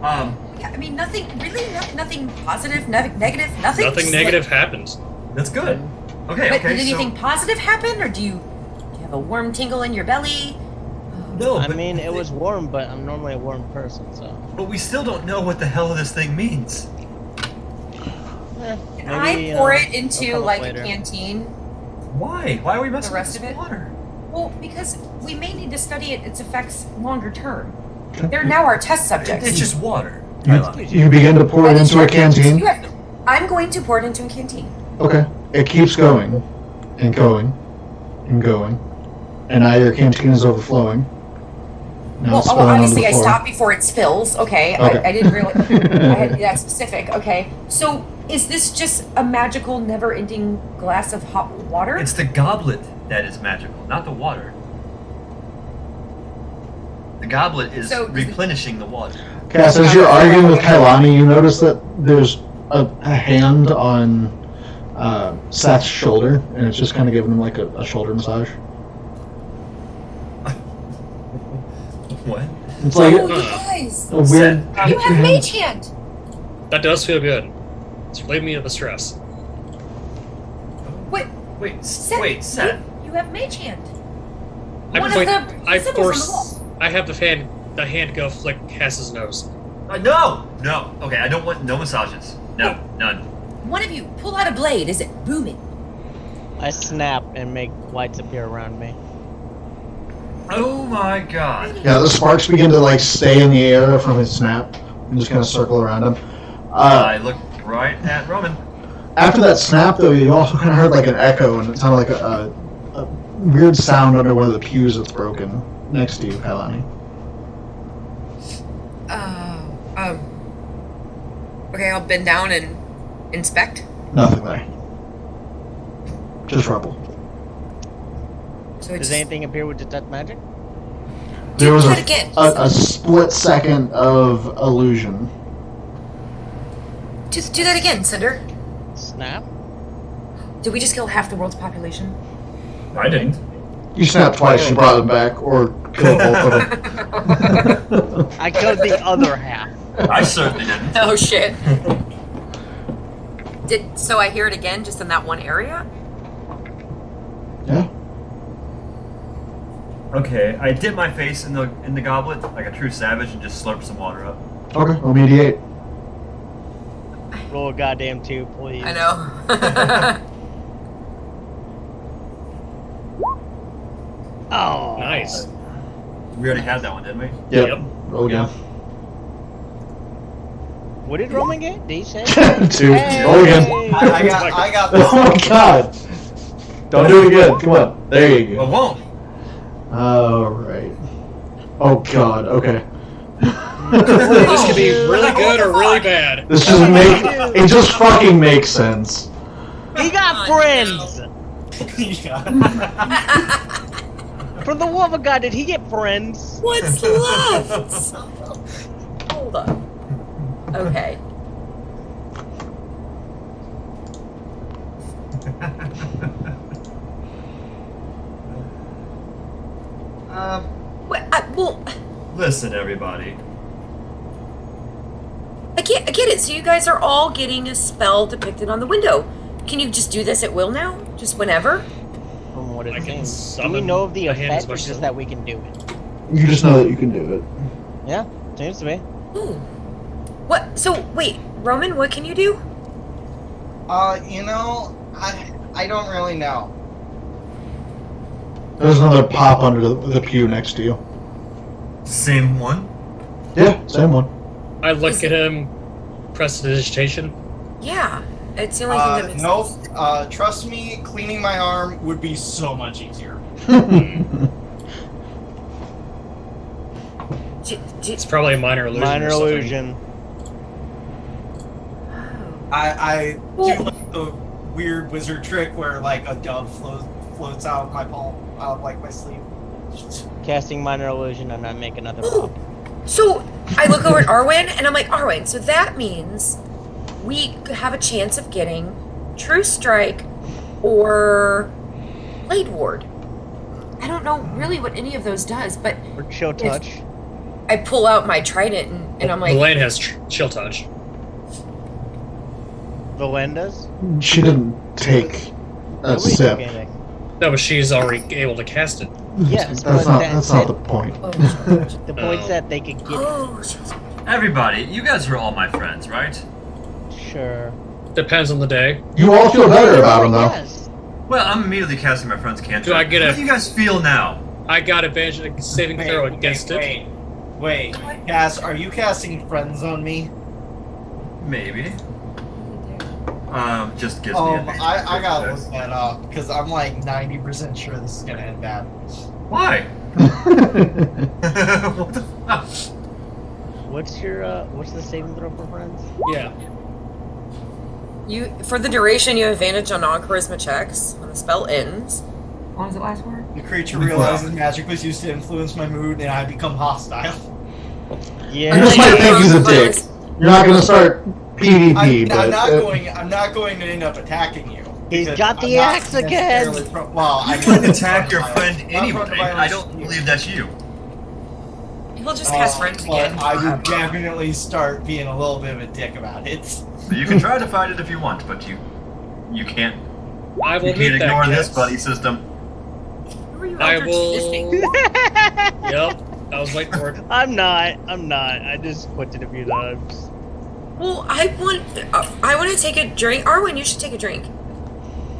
Yeah, I mean, nothing really, nothing positive, negative, nothing. Nothing Just negative happens. That's good. Okay, But okay. did anything So, positive happen, or do you have a warm tingle in your belly? no, I but mean, it was warm, but I'm normally a warm person, so. But we still don't know what the hell this thing means. Maybe, I pour it it'll into come up like later. a canteen. Why? Why are we messing The rest with of this it? water? Well, because we may need to study its effects longer term. They're now our test subjects. It's just water. You begin to pour it into a canteen. I'm going to pour it into a canteen. Okay. It keeps going, and going, and going, and now your canteen is overflowing. Now Well, it's spilling obviously I onto the floor. stopped before it spills. Okay, Okay. I didn't realize I had that specific. Okay, so is this just a magical, never-ending glass of hot water? It's the goblet that is magical, not the water. The goblet is So, does it- replenishing the water. Cass, as you're arguing with Kailani, you notice that there's a hand on Seth's shoulder, and it's just kind of giving him like a shoulder massage. What? It's like Oh, you guys! a weird. You have mage hand! That does feel good. It's relieving me of the stress. Wait, Wait, Seth, wait, Seth. You have mage hand. I One point- of the I symbols on the force. wall. I have the hand go flick Cass's nose. No! No. Okay, I don't want no massages. No, none. One of you, pull out a blade. Is it booming? I snap and make lights appear around me. Oh my god. Yeah, the sparks begin to like stay in the air from his snap and just kind of circle around him. I look right at Roman. After that snap, though, you also kind of heard like an echo, and it sounded like a weird sound under one of the pews that's broken next to you, Kailani. Okay, I'll bend down and inspect. Nothing there. Just rubble. So Does anything appear with detect magic? There was that again. a split second of illusion. Just do that again, Cinder. Snap? Did we just kill half the world's population? I didn't. You snapped twice, you brought them back, or killed both of them. I killed the other half. I certainly didn't. Oh shit. So I hear it again just in that one area? Yeah. Okay, I dip my face in the goblet like a true savage and just slurp some water up. Okay, I'll mediate. Roll a goddamn 2, please. I know. Oh. Nice. We already had that one, didn't we? Yep. Yep. Roll again. What did Roman get? Did he say? 2. Hey. Roll again. I got this. Oh my god! Don't do it again. Come on. There you I go. won't. Alright. Oh god, okay. This could be really good or really bad. This just it just fucking makes sense. He got friends! From the Wolf God, did he get friends? What's left? Hold on. Okay. Well, Listen, everybody. I get it. So you guys are all getting a spell depicted on the window. Can you just do this at will now? Just whenever? From what I it can seems. Do we summon know of the a hand as effect or much just as- that we can do it? You just know that you can do it. Yeah, seems to be. Ooh. What? So, wait, Roman, what can you do? I don't really know. There's another pop under the pew next to you. Same one. Yeah, same one. I look at him, prestidigitation. Yeah. It's the only thing that makes Nope. Trust me, cleaning my arm would be so much easier. It's probably a minor illusion. Minor or something. illusion. I Well- do like the weird wizard trick where like a dove floats out of my palm, out of like my sleeve. Casting minor illusion and I make another pop. So I look over at Arwen and I'm like, Arwen, so that means we have a chance of getting True Strike or Blade Ward. I don't know really what any of those does, but Or chill touch. I pull out my trident and I'm like, Elaine has chill touch. Valenda's? She didn't take a Nobody's sip. doing anything. No, but she's already able to cast it. Yes, that's but not that's not it. the point. oh, The point's that they could get oh, shit. Everybody, you guys are all my friends, right? Sure. Depends on the day. You all feel better about him though. Yes. Well, I'm immediately casting my friend's cantrip. Do I get How a- do you guys feel now? I got advantage of the saving throw against it. Wait, Cass, are you casting friends on me? Maybe. Just gives me a I gotta look that up, because I'm like 90% sure this is gonna end bad. Why? What the fuck? What's the saving throw for friends? Yeah. For the duration, you have advantage on non-charisma checks when the spell ends. What was the last word? The creature realizes magic was used to influence my mood, and I become hostile. Yeah. You just might think he's a dick. You're not gonna start PvP, but I'm not going to end up attacking you. He's because got the I'm not axe again! necessarily well, You I can attack your friend Not anyway. from the violence. I don't believe that's you. He'll just cast friends but again. I would definitely start being a little bit of a dick about it. So you can try to fight it if you want, but you can't. I will You meet can't that ignore this guess. buddy system. Who are you I out there will- fisting? Yep. I was waiting for it. I'm not. I just quit it a few times. Well, I want to take a drink. Arwen, you should take a drink.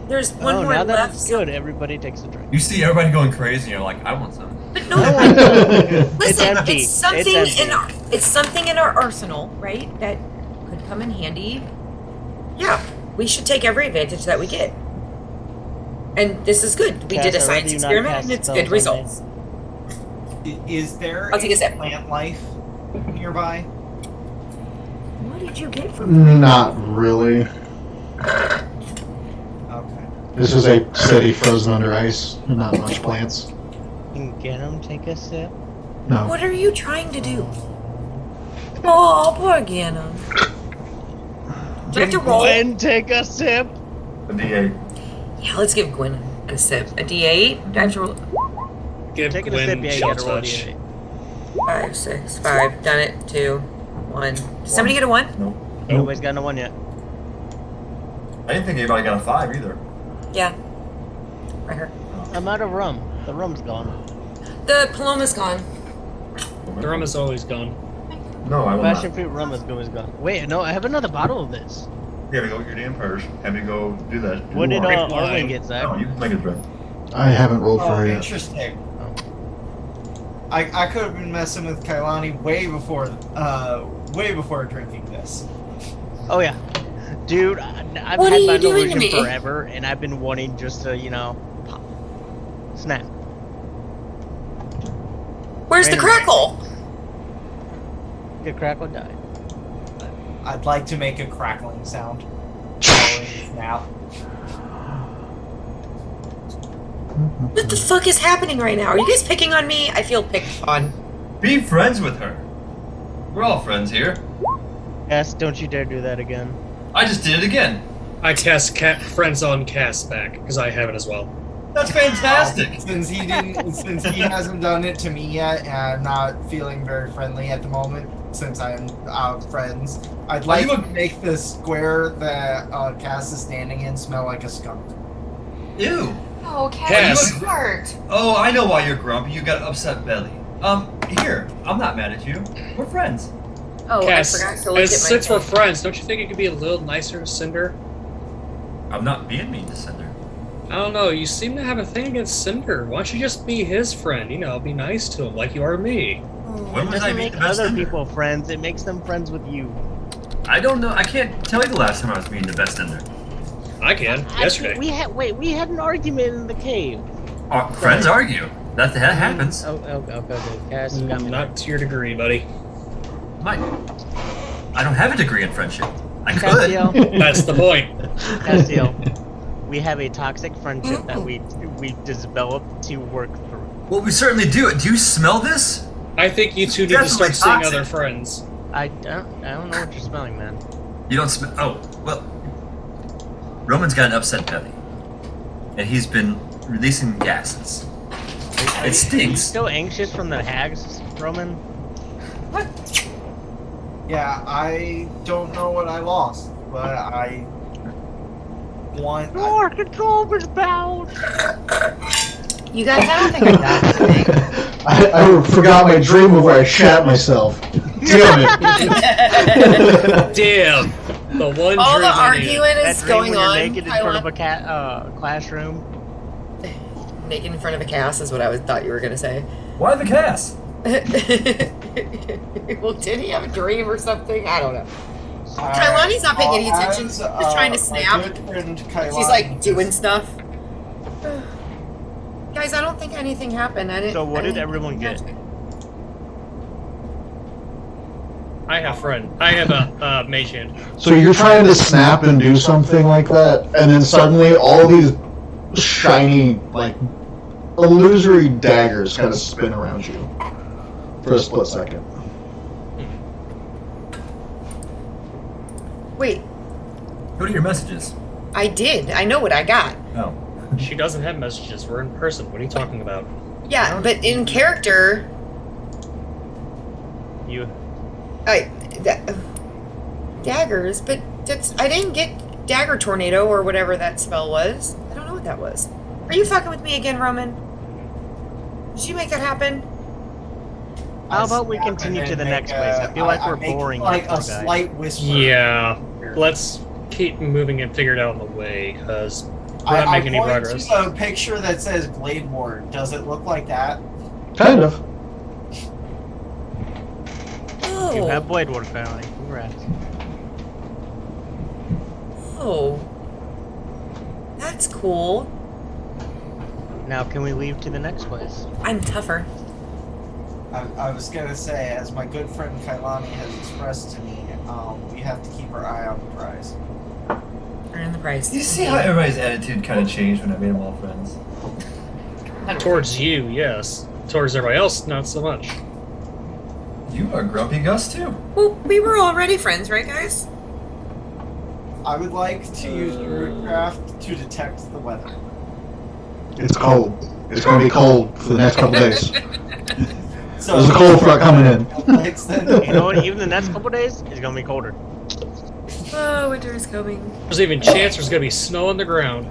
There's one more now that left. it's good, everybody takes a drink. You see everybody going crazy, and you're like, I want some. But no, It's listen, empty. it's something It's in it's something in our arsenal, right? That could come in handy. Yeah, we should take every advantage that we get. And this is good. We Cass, did a I'd science rather you not experiment, cast and it's spells good on results. Is there I'll take a sip. plant life nearby? What did you get from? not really. Okay. This is a city frozen under ice. Not much plants. Can get him take a sip. No. What are you trying to do? Oh, poor Ganon. Do I have to roll? Gwen take a sip. A D8. Yeah, let's give Gwen a sip. A D8. Do I have to roll? Give Taking a Gwen sip, yeah, you chill gotta roll touch. D8. 5, 6, 5. Done it. 2, 1. Did somebody get a 1? Nobody's gotten a one yet. I didn't think anybody got a 5 either. Yeah. Right here. I'm out of rum. The rum's gone. The Paloma's gone. The rum is always gone. No, I will Passion not. fruit rum is gone. Wait, no, I have another bottle of this. You gotta go get your damn purse. Have me go do that. What did Right Arwen line. get, Zach? No, you can make a drink. I haven't rolled for Oh, her yet. interesting. I could have been messing with Kailani way before drinking this. Oh yeah, dude, I've What are had you my doing to illusion me? forever, and I've been wanting just to, pop, snap. Where's the Random. crackle? Good crackle died. I'd like to make a crackling sound. Following this now. What the fuck is happening right now? Are you guys picking on me? I feel picked on. Be friends with her. We're all friends here. Yes, don't you dare do that again. I just did it again. I cast friends on Cass back because I have it as well. That's fantastic. Since he hasn't done it to me yet, and I'm not feeling very friendly at the moment, since I'm out of friends, I'd like to make the square that Cass is standing in smell like a skunk. Ew. Oh, Cass. heart. Oh, I know why you're grumpy. You got an upset belly. Here. I'm not mad at you. We're friends. Oh, Cass, I forgot to look at my since we're thing. friends, don't you think it could be a little nicer to Cinder? I'm not being mean to Cinder. I don't know. You seem to have a thing against Cinder. Why don't you just be his friend? Be nice to him like you are to me. When It was I doesn't being make the best other Cinder? people friends. It makes them friends with you. I don't know. I can't tell you the last time I was being the best Cinder. I can. Yesterday. We had an argument in the cave. Friends argue. That happens. Okay. Cass, you got me. Not to your degree, buddy. Mike, I don't have a degree in friendship. I could. Castiel, That's the point. Castiel, we have a toxic friendship that we developed to work through. Well, we certainly do. Do you smell this? I think you two need to start Definitely seeing toxic. other friends. I don't know what you're smelling, man. You don't smell. Oh, well. Roman's got an upset belly. And he's been releasing gases. It Are you stinks. still anxious from the hags, Roman? What? Yeah, I don't know what I lost, but I want. Your control was bound. You guys, I don't think I got anything. I forgot my dream of where I shat myself. Damn it. Damn. The one All dream the I needed. arguing That is dream going when you're on. naked in front of a classroom. Naked in front of a cast is what I thought you were gonna say. Why the cast? Well, did he have a dream or something? I don't know. Kailani's not paying any attention. She's trying to snap. She's like doing stuff. Guys, I don't think anything happened. So what did everyone get? I have a mage hand. So you're trying to snap and do something like that, and then suddenly all these shiny, like, illusory daggers kind of spin around you for a split second. Wait, Go to your messages. I did. I know what I got. Oh. She doesn't have messages. We're in person. What are you talking about? Yeah, but in character, You. daggers. But I didn't get dagger tornado or whatever that spell was. I don't know what that was. Are you fucking with me again, Roman? Did you make that happen? How about we continue to the next place? I feel like we're boring. Like you a guys. slight whisper. Yeah. Let's keep moving and figure it out on the way, because we're not making any progress. To a picture that says Blade Ward. Does it look like that? Kind of. Oh. You have Blade Ward finally. Congrats. Oh. That's cool. Now can we leave to the next place? I'm tougher. I was gonna say, as my good friend Kailani has expressed to me, we have to keep our eye on the prize. Earn the price. You see how everybody's attitude kind of changed when I made them all friends? Towards you, yes. Towards everybody else, not so much. You are Grumpy Gus too. Well, we were already friends, right, guys? I would like to use Rootcraft to detect the weather. It's cold. It's going to be cold for the next couple days. So There's a cold front coming in. You know what? Even the next couple days, it's gonna be colder. Oh, winter is coming. There's even chance there's going to be snow on the ground.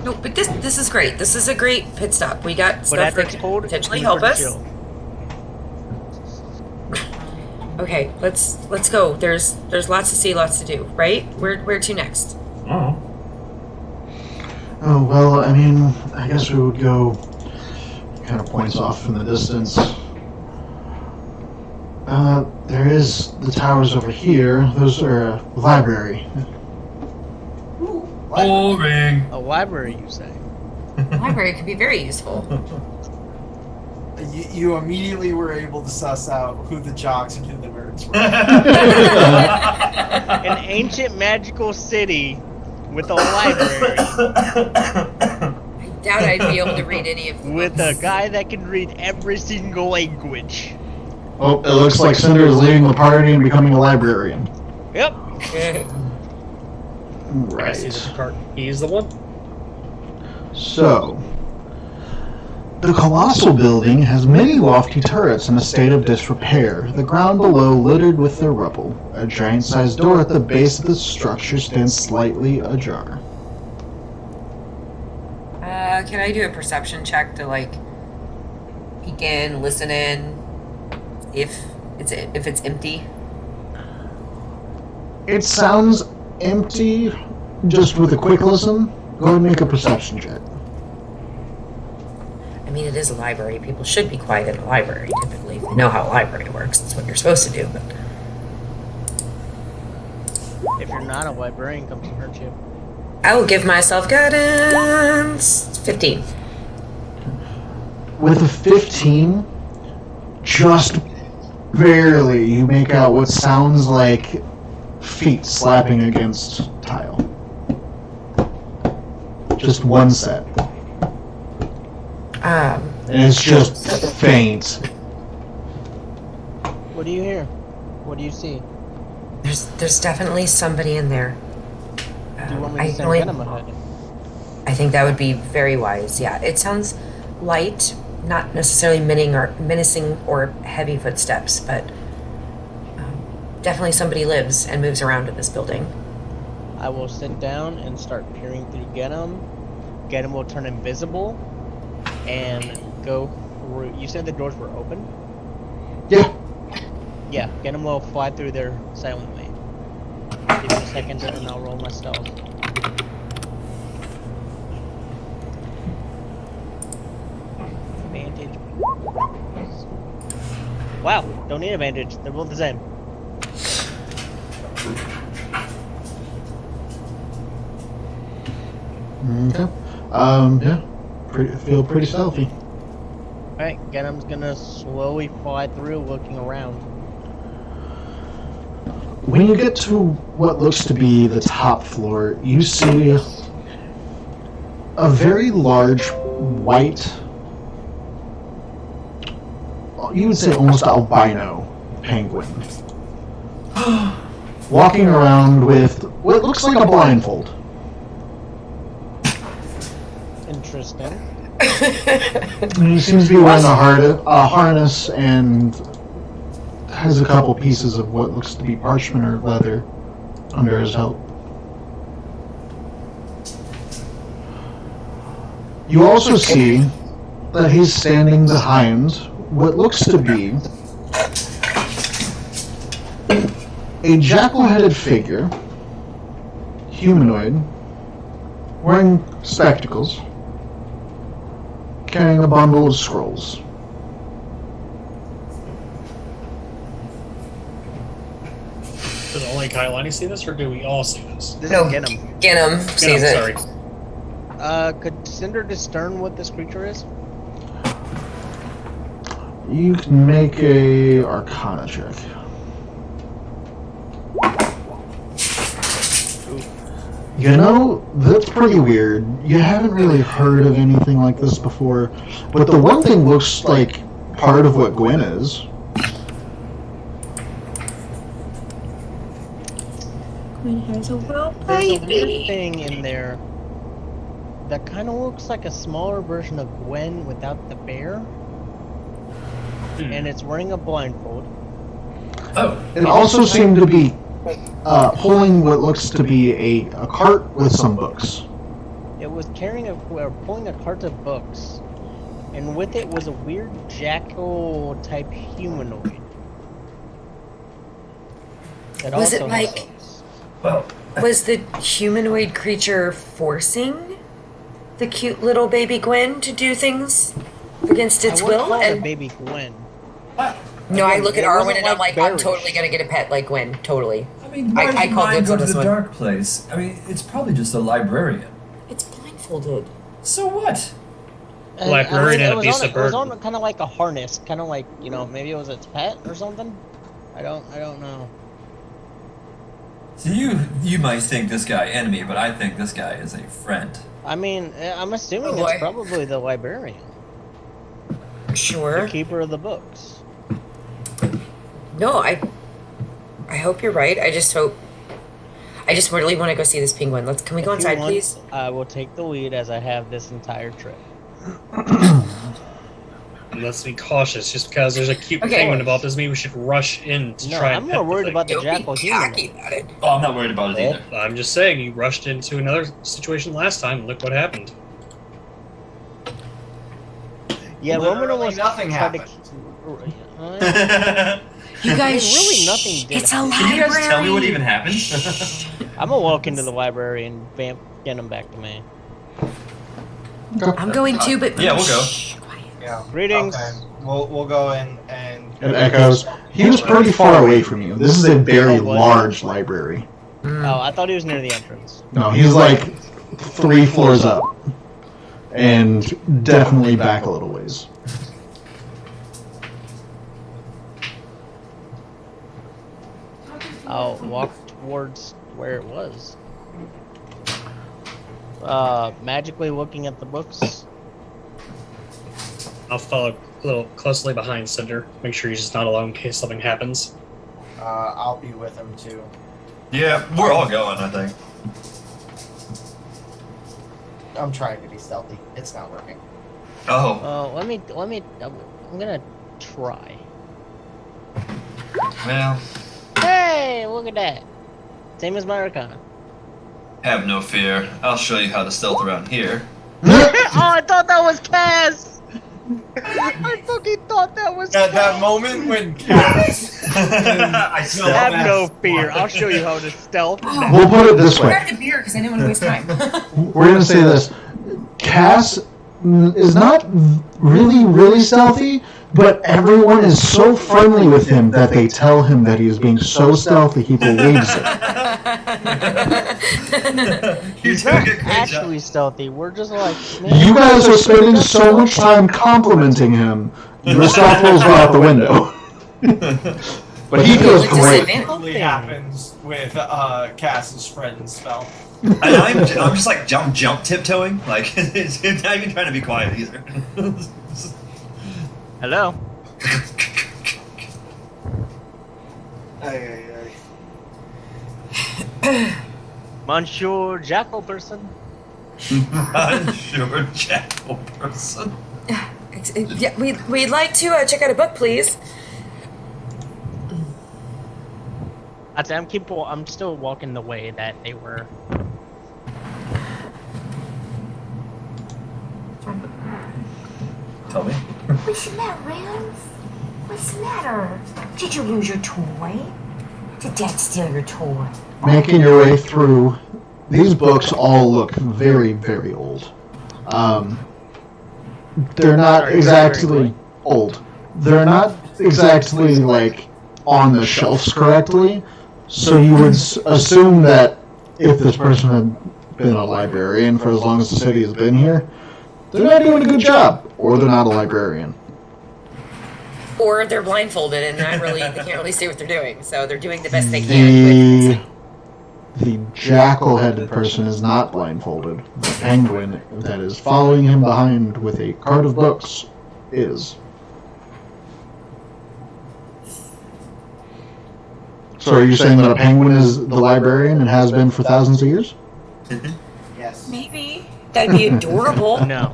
No, but this is great. This is a great pit stop. We got But stuff after that it's could cold, potentially it's help pretty us. chill. Okay, let's go. There's lots to see, lots to do. Right? Where to next? Oh. Oh, well, I mean, I guess we would go... Kind of points off in the distance. There is the towers over here. Those are a library. Boring. A library, you say? Library could be very useful. You immediately were able to suss out who the jocks and who the nerds were. An ancient magical city with a library I doubt I'd be able to read any of the with a books. guy that can read every single language. Oh, it looks like Cinder is leaving the party and becoming a librarian. Yep. I see the Right. cart. He's the one. So, the colossal building has many lofty turrets in a state of disrepair, the ground below littered with their rubble. A giant-sized door at the base of the structure stands slightly ajar. Can I do a perception check to like peek in, listen in, if it's empty? It sounds empty, just with a quick listen. Go ahead and make a perception check. I mean, it is a library. People should be quiet in a library, typically. If they know how a library works, that's what you're supposed to do. But If you're not a librarian, comes to hurt you. I will give myself guidance. 15. With a 15, just barely you make out what sounds like feet slapping against tile. Just one set. And it's just faint. What do you hear? What do you see? There's definitely somebody in there. Do you want me to I send only- Venom ahead? I think that would be very wise. Yeah, it sounds light, not necessarily menacing or heavy footsteps, but definitely somebody lives and moves around in this building. I will sit down and start peering through Genom. Genom will turn invisible and go through. You said the doors were open? Yeah. Yeah, Genom will fly through there silently. Give me a second and I'll roll my stealth. Advantage. Wow, don't need advantage. They're both the same. Okay. Yeah. Feel pretty stealthy. Alright, Genom's gonna slowly fly through looking around. When you get to what looks to be the top floor, you see a very large white, you would say almost albino penguin, walking around with what looks like a blindfold. Interesting. He seems to be wearing a harness and has a couple pieces of what looks to be parchment or leather under his belt. You also see that he's standing behind what looks to be a jackal-headed figure, humanoid, wearing spectacles, carrying a bundle of scrolls. Does only Kailani see this, or do we all see this? This No, is Genom. Genom sees it. Sorry. Could Cinder discern what this creature is? You can make a Arcana check. You know, that's pretty weird. You haven't really heard of anything like this before, but the one thing looks like part of what Gwen is. Gwen has a little There's a weird baby. thing in there that kind of looks like a smaller version of Gwen without the bear, and it's wearing a blindfold. Oh, It also seemed to be pulling what looks to be a cart with some books. It was carrying or pulling a cart of books, and with it was a weird jackal type humanoid. That Was it also like- has books. well, Was the humanoid creature forcing the cute little baby Gwen to do things against its I wouldn't will? call it a And baby Gwen. no, I look at It Arwen wasn't and I'm like like, I'm bearish. totally gonna get a pet like Gwen. Totally. I mean, I why does call mine dibs go on to this the one. dark place? I mean, it's probably just a librarian. It's blindfolded. So what? And Librarian and a it was beast on, of it was burden. on kind of like a harness, kind of like, you know, maybe it was its pet or something. I don't know. So you might think this guy enemy, but I think this guy is a friend. I mean, I'm assuming Oh, it's boy. probably the librarian, Sure. the keeper of the books. No, I hope you're right. I just really want to go see this penguin. Can we go If you inside, want, please? I will take the lead as I have this entire trip. Let's be cautious. Just because there's a cute Okay. penguin involved doesn't mean we should rush in to No, try I'm and more pet the worried thing. about the Don't jackal be human. cocky about it. Oh, I'm not worried about it either. I'm just saying, you rushed into another situation last time. Look what happened. Yeah, Roman Literally almost nothing tried to. happened. You I mean, guys, really nothing did. it's a Can library. you guys tell me what even happened? I'm gonna walk into the library and vamp, get him back to me. I'm going too, but Yeah, we'll go. Shh, quiet. Yeah. Greetings. Okay. We'll go in and. It echoes. He was pretty far away from you. This is a very Oh, was he? large library. Oh, I thought he was near the entrance. No, he's like 3 floors up. And definitely back a little ways. I'll walk towards where it was. Magically looking at the books. I'll follow a little closely behind Cinder. Make sure he's just not alone in case something happens. I'll be with him too. Yeah, we're all going, I think. I'm trying to be stealthy. It's not working. Oh, Let me. I'm gonna try. well, Hey, look at that. Same as my Arcana. have no fear. I'll show you how to stealth around here. Oh, I thought that was Cass. I fucking thought that was That Cass. moment when Cass I stealth. Have no fear. I'll show you how to stealth. We'll put it this way. Grab the beer because I didn't want to waste time. We're gonna say this. Cass is not really stealthy, but everyone is so friendly with him that they tell him that he is being so stealthy he believes it. You're He's doing not a great actually job. stealthy. We're just like, man, You guys are spending so much time complimenting him, your stealth rolls go out the window. But he feels great. usually happens with Cass's friend spell. I'm just like jump tiptoeing. Like it's not even trying to be quiet either. hello. Monsieur Jackal person. Unsure jackal person. Yeah, we'd like to check out a book, please. I'm still walking the way that they were. Tell me. What's the matter, Rams? What's the matter? Did you lose your toy? Did Dad steal your toy? Making your way through, these books all look very old. They're not exactly old. They're not exactly like on the shelves correctly. So you would assume that if this person had been a librarian for as long as the city has been here, they're not doing a good job, or they're not a librarian. Or they're blindfolded and they can't really see what they're doing, so they're doing the best they can. The jackal-headed person is not blindfolded. The penguin that is following him behind with a cart of books is. So are you saying that a penguin is the librarian and has been for thousands of years? Yes. Maybe that'd be adorable. No.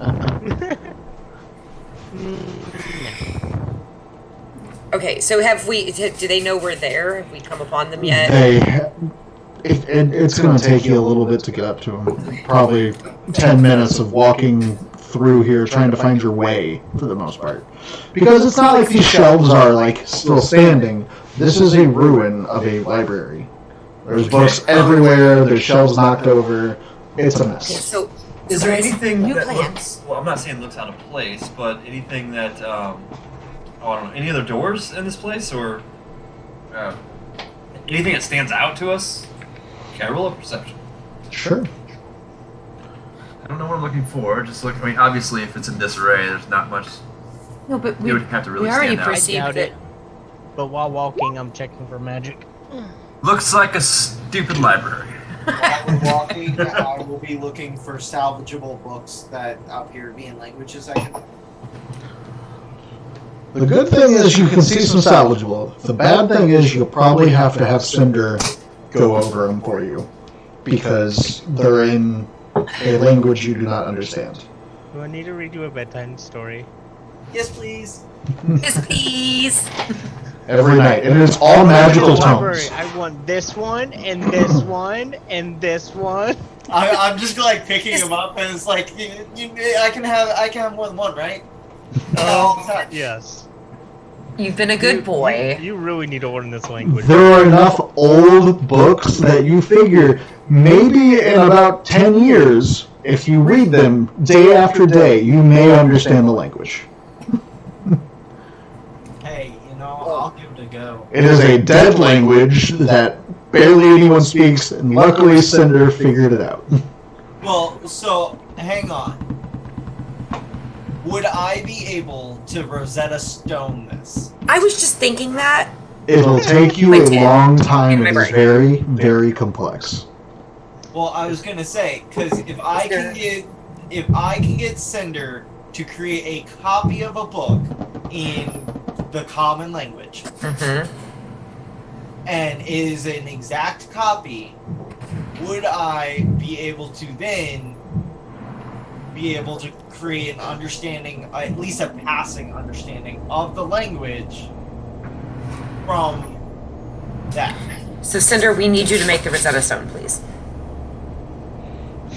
Okay, so have we? Do they know we're there? Have we come upon them yet? It's going to take you a little bit to get up to them. Probably 10 minutes of walking through here trying to find your way, for the most part. Because it's not like these shelves are, like, still standing. This is a ruin of a library. There's books everywhere, there's shelves knocked over. It's a Okay, mess. so Is there anything New that plan. looks? Well, I'm not saying looks out of place, but anything that I don't know. Any other doors in this place, or anything that stands out to us? Can I roll a perception? Sure. I don't know what I'm looking for. Just look. I mean, obviously, if it's in disarray, there's not much. no, but You would have to really we already stand out. I perceived doubt it. it. But while walking, I'm checking for magic. Looks like a stupid library. While we're walking, I will be looking for salvageable books that appear to be in languages I can. The good thing is you can see some salvageable. The bad thing is you'll probably have to have Cinder go over them for you. Because they're in a language you do not understand. Do I need to read you a bedtime story? Yes, please. Yes, please. Every night. And it's all magical Library, tones. I want this one, and this one, and this one. I'm just like picking them up, and it's like I can have more than one, right? All the time. Yes. You've been a good boy. You really need to learn this language. There are enough old books that you figure maybe in about 10 years, if you read them day after day, you may understand the language. Hey, I'll give it a go. It is a dead language that barely anyone speaks, and luckily Cinder figured it out. Well, so hang on. Would I be able to Rosetta Stone this? I was just thinking that. It'll take you Wait, a Tim. long time. In It my is brain. very, very complex. Well, I was gonna say, because if I can get Cinder to create a copy of a book in the common language, Mm-hmm. and it is an exact copy, would I be able to then be able to create an understanding, at least a passing understanding of the language from that. So, Cinder, we need you to make the Rosetta Stone, please.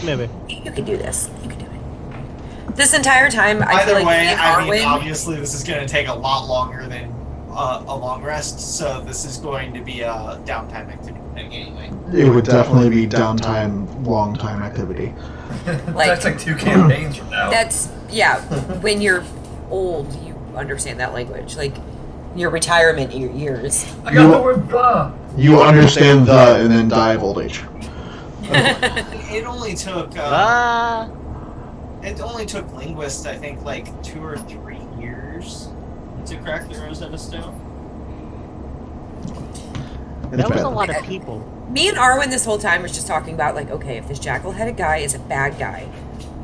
Maybe. You can do this. You can do it. This entire time, I feel Either like way, me and I mean, Arwen- obviously this is going to take a lot longer than a long rest, so this is going to be a downtime activity anyway. It would definitely be downtime, long time activity. That's like 2 campaigns from now. That's, yeah, when you're old, you understand that language. Like, your retirement years. I got the word blah. You understand the and then die of old age. It only took Ah. it only took linguists, I think, like 2 or 3 years to crack the Rosetta Stone. That was a lot of people. Me and Arwen this whole time was just talking about, like, okay, if this jackal-headed guy is a bad guy,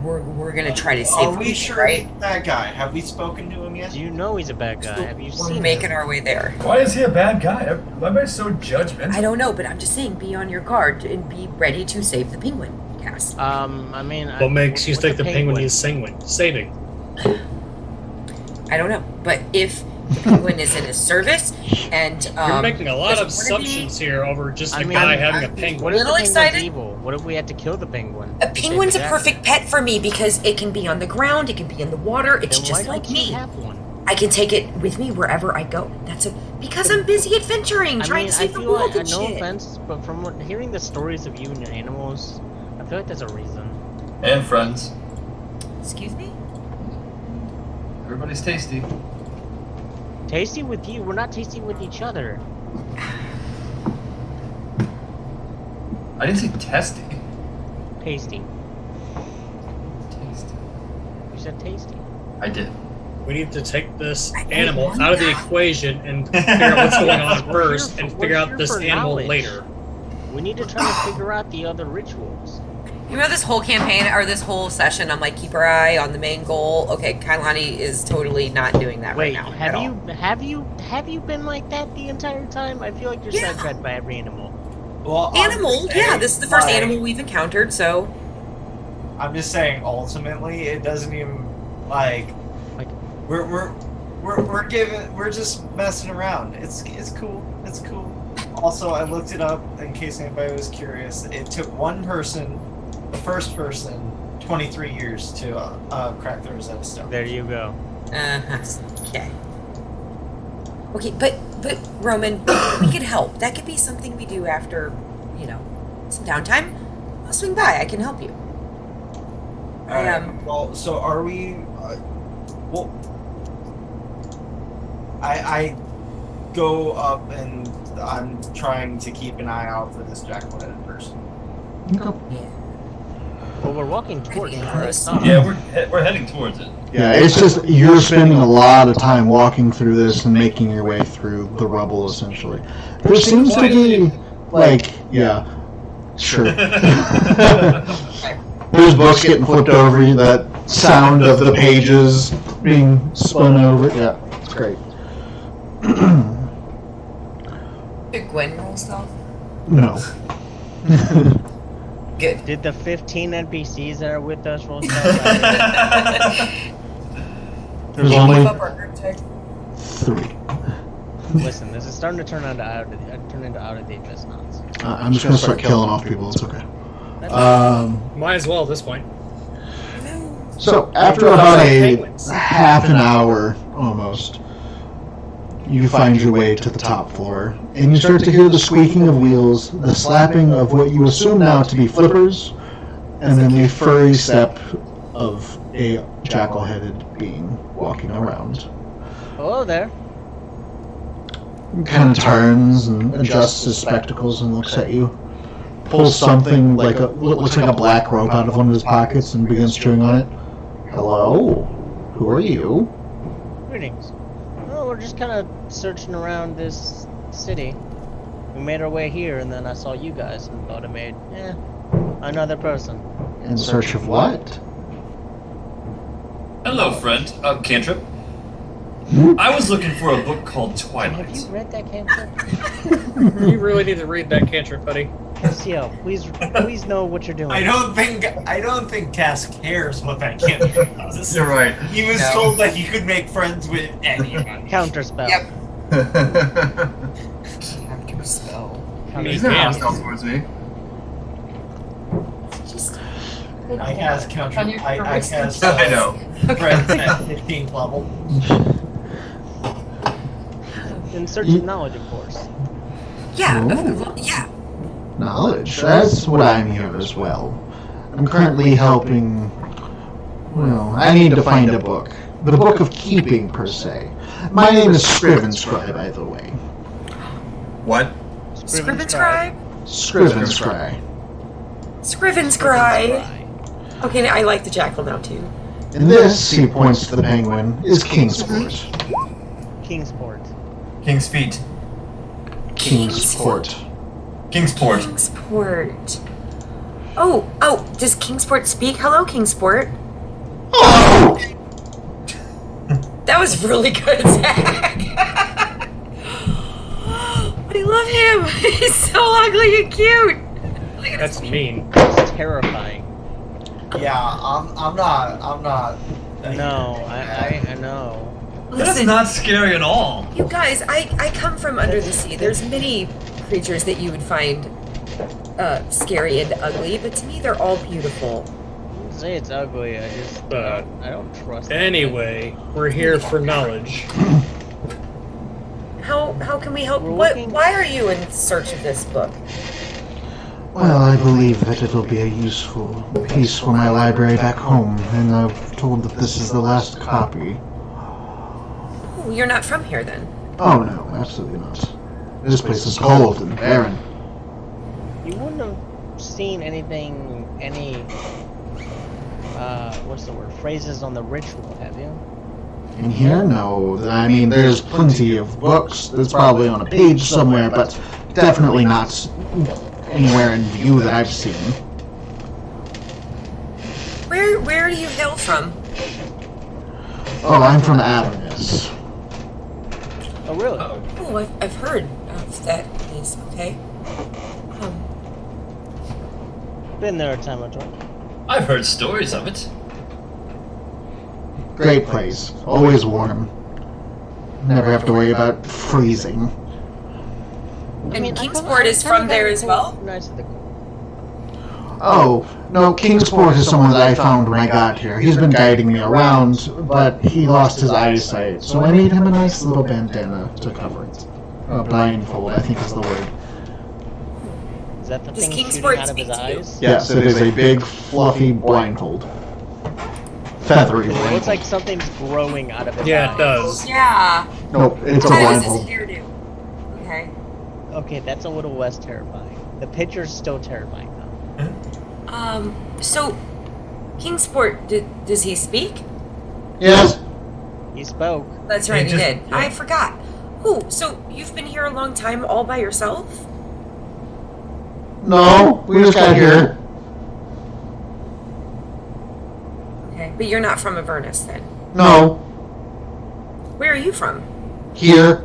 we're gonna try to save Are him, we sure right? he's that guy? Have we spoken to him yet? You know he's a bad guy. Have you We're seen making him? our way there. Why is he a bad guy? Why am I so judgmental? I don't know, but I'm just saying, be on your guard and be ready to save the penguin, Cass. I mean, What makes you what's think a the penguin is saving? I don't know, but if the penguin is in his service, and You're making a lot of doesn't wanna be- assumptions here over just I a mean, guy I'm- having a I'm- penguin. What if the Little penguin's excited. evil? What if we had to kill the penguin? A to save penguin's the a jackal? perfect pet for me because it can be on the ground, it can be in the water. It's Then just why like don't you me. have one? I can take it with me wherever I go. Because I'm busy adventuring, I trying mean, to I save the feel world like, and no shit. offense, but from hearing the stories of you and your animals, I feel like there's a reason. And friends. Excuse me? Everybody's tasty. Tasty with you, we're not tasty with each other. I didn't say testy. Tasty. Tasty. You said tasty. I did. We need to take this I ate animal one out of the guy. equation and figure out what's going on We're first here and for- figure we're out here this for animal knowledge. later. We need to try to figure out the other rituals. You know, this whole campaign or this whole session, I'm like, keep our eye on the main goal. Okay, Kailani is totally not doing that Wait, right now. have at you all. have you been like that the entire time? I feel like you're Yeah. sidetracked by every animal. Well, Animal? Yeah, this is the first animal we've encountered, so. I'm just saying, ultimately, it doesn't even like we're just messing around. It's cool. It's cool. Also, I looked it up in case anybody was curious. It took one person, the first person, 23 years to crack the Rosetta Stone. There you go. Okay. Okay, but Roman, we could help. That could be something we do after, some downtime. I'll swing by. I can help you. Well, so are we? Well, I go up and I'm trying to keep an eye out for this jackal-headed person. Well, we're walking towards it. Yeah, Right? Yeah, we're heading towards it. Yeah, it's just you're spending a lot of time walking through this and making your way through the rubble, essentially. There seems to be, sure. There's books getting flipped over, that sound of the pages being spun over. Yeah, it's great. Did Gwen roll stealth? No. Good. Did the 15 NPCs that are with us roll There's Keep only up our group check. 3. Listen, this is starting to turn into out of date nonsense. I'm just gonna start killing off people. It's okay. Might as well at this point. So after about a half an hour almost, you find your way to the top floor, and you start to hear the squeaking of wheels, the slapping of what you assume now to be flippers, and then the furry step of a jackal-headed being walking around. Hello there. Kind of turns and adjusts his spectacles and looks at you. Pulls something like looks like a black rope out of one of his pockets and begins chewing on it. Hello? Who are you? Greetings. Oh, we're just kind of searching around this city. We made our way here, and then I saw you guys and thought I made, another person. In search of what? Hello, friend. Cantrip. I was looking for a book called Have Twilight. you read that cantrip? You really need to read that cantrip, buddy. CL, please know what you're doing. I don't think Cass cares what that kid does. You're right. He was No. told that he could make friends with anyone. Counterspell. Yep. Counter spell. He's not hostile towards me. Just. I cast counter. On your I wrist. cast. I know. Friends at 15th level. In search of knowledge, of course. Yeah. Ooh. Yeah. Knowledge. That's what I'm here as well. I'm currently helping. Well, I need to find a book. The Book of Keeping, per se. My name is Scrivenscry, by the way. What? Scrivenscribe? Scrivenscry. Scrivenscribe. Okay, I like the jackal now too. And this, he points to the penguin, is Kingsport. Kingsport. King's Feet. Kingsport. Kingsport. Kingsport. Oh, does Kingsport speak? Hello, Kingsport. Oh! That was really good, Zach. I love him. He's so ugly and cute. Look at That's his mean. It's terrifying. Yeah, I'm not. No, I know. That's Listen, not scary at all. you guys, I come from under the sea. There's many creatures that you would find scary and ugly, but to me, they're all beautiful. Say it's ugly. I just I don't trust it. Anyway, we're here for knowledge. How can we help? We're What? looking- Why are you in search of this book? Well, I believe that it'll be a useful piece for my library back home, and I've told that this is the last copy. Oh, you're not from here then. Oh no, absolutely not. This place is cold and barren. You wouldn't have seen anything, any what's the word? Phrases on the ritual, have you? In here, no. I mean, there's plenty of books. That's probably on a page somewhere, but definitely not anywhere in view that I've seen. Where do you hail from? Oh, I'm from Avernus. Oh, really? Oh, I've heard of that place. Okay. Been there a time or two. I've heard stories of it. Great place. Always warm. Never have to worry about freezing. And Kingsport is from there as well? Nice of the cool. Oh, no, Kingsport is someone that I found when I got here. He's been guiding me around, but he lost his eyesight, so I made him a nice little bandana to cover it. Blindfold, I think is the word. Is that the Does thing Kingsport shooting out of his speak to you? eyes? Yes, it is a big, fluffy blindfold. Feathery It looks blindfold. like something's growing out of his Yeah, eyes. it does. Yeah. Nope, it's a That was his blindfold. hairdo. Okay. Okay, that's a little less terrifying. The picture's still terrifying, though. So, Kingsport, does he speak? Yes? He spoke. That's right, he just- did. yeah. I forgot. Oh, so you've been here a long time all by yourself? No, we just got here. Okay, but you're not from Avernus then. No, Where are you from? here.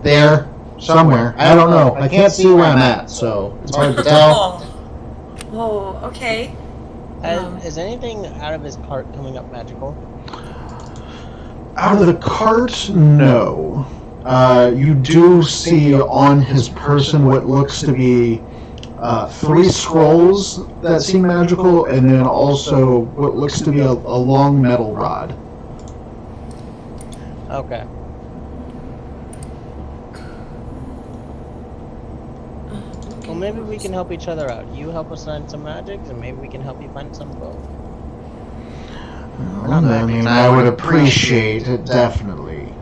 There. Somewhere. I don't know. I can't see where I'm at, so it's hard to tell. Oh, okay. Is anything out of his cart coming up magical? Out of the cart, no. You do see on his person what looks to be 3 scrolls that seem magical, and then also what looks to be a long metal rod. Okay. Well, maybe we can help each other out. You help us find some magics, and maybe we can help you find some both. Well, I mean, I would appreciate it, definitely.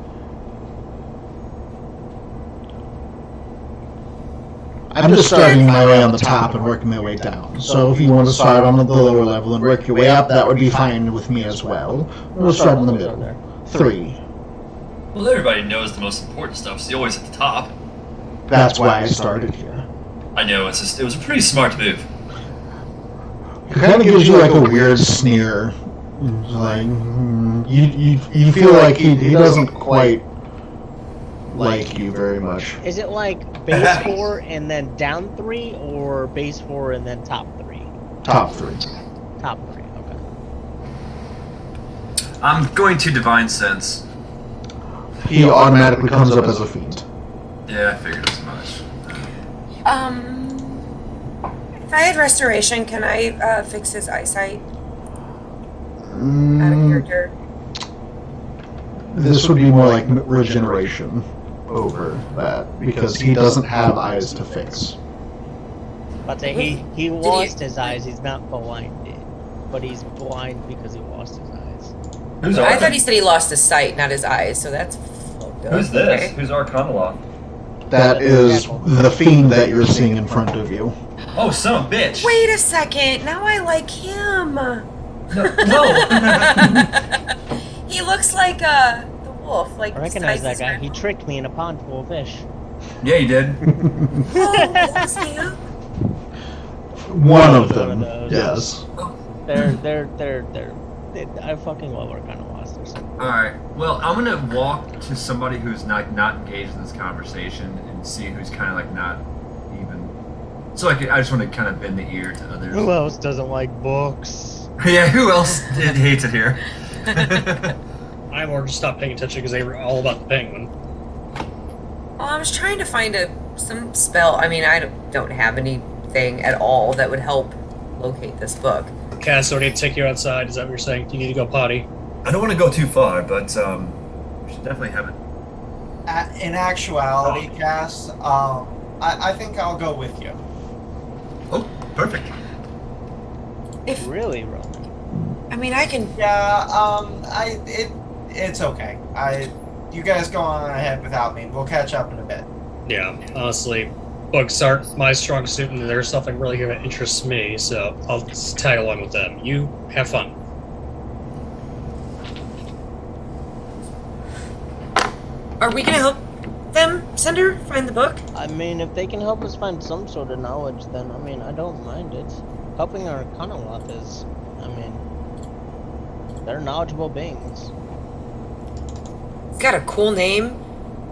I'm just starting my way on the top and working my way down. So if you want to start on the lower level and work your way up, that would be fine with me as well. We'll start in the middle. 3. Well, everybody knows the most important stuff, so you're always at the top. That's why I started here. I know, it was a pretty smart move. It kind of gives you like a weird sneer. It's like, you feel like he doesn't quite like you very much. Is it like base 4 and then down 3, or base 4 and then top 3? Top 3. Top 3. Okay. I'm going to Divine Sense. He automatically comes up as a fiend. Yeah, I figured as much. If I had restoration, can I fix his eyesight out of Mm, character? this would be more like regeneration over that, because he doesn't have eyes to fix. But he he- lost his eyes. He's not blinded, but he's blind because he lost his eyes. Who's I Arcana? thought he said he lost his sight, not his eyes. So that's fucked up. Who's this? Okay. Who's Arcana? That is the fiend that you're seeing in front of you. Oh, son of a bitch! Wait a second. Now I like him. No. He looks like the wolf. Like I recognize that besides guy. his He tricked me in a pond full of fish. Yeah, you did. Oh, that was him. One of them, those. yes. They're I fucking love Arcana Lost. They're so cool. Alright, well, I'm gonna walk to somebody who's not engaged in this conversation and see who's kind of like not even. So I just want to kind of bend the ear to others. Who else doesn't like books? Yeah, who else hates it here? I more just stopped paying attention because they were all about the penguin. Well, I was trying to find some spell. I mean, I don't have anything at all that would help locate this book. Cass, do I need to take you outside? Is that what you're saying? You need to go potty? I don't want to go too far, but we should definitely have it. In actuality, Cass, I think I'll go with you. Oh, perfect. If Really, Roman? I mean, I can. Yeah, it's okay. You guys go on ahead without me. We'll catch up in a bit. Yeah, honestly, books aren't my strong suit, and there's nothing really that interests me, so I'll just tag along with them. You have fun. Are we gonna help them, Cinder, find the book? I mean, if they can help us find some sort of knowledge, then I mean, I don't mind it. Helping our Arcana Lost is, I mean, they're knowledgeable beings. It's got a cool name,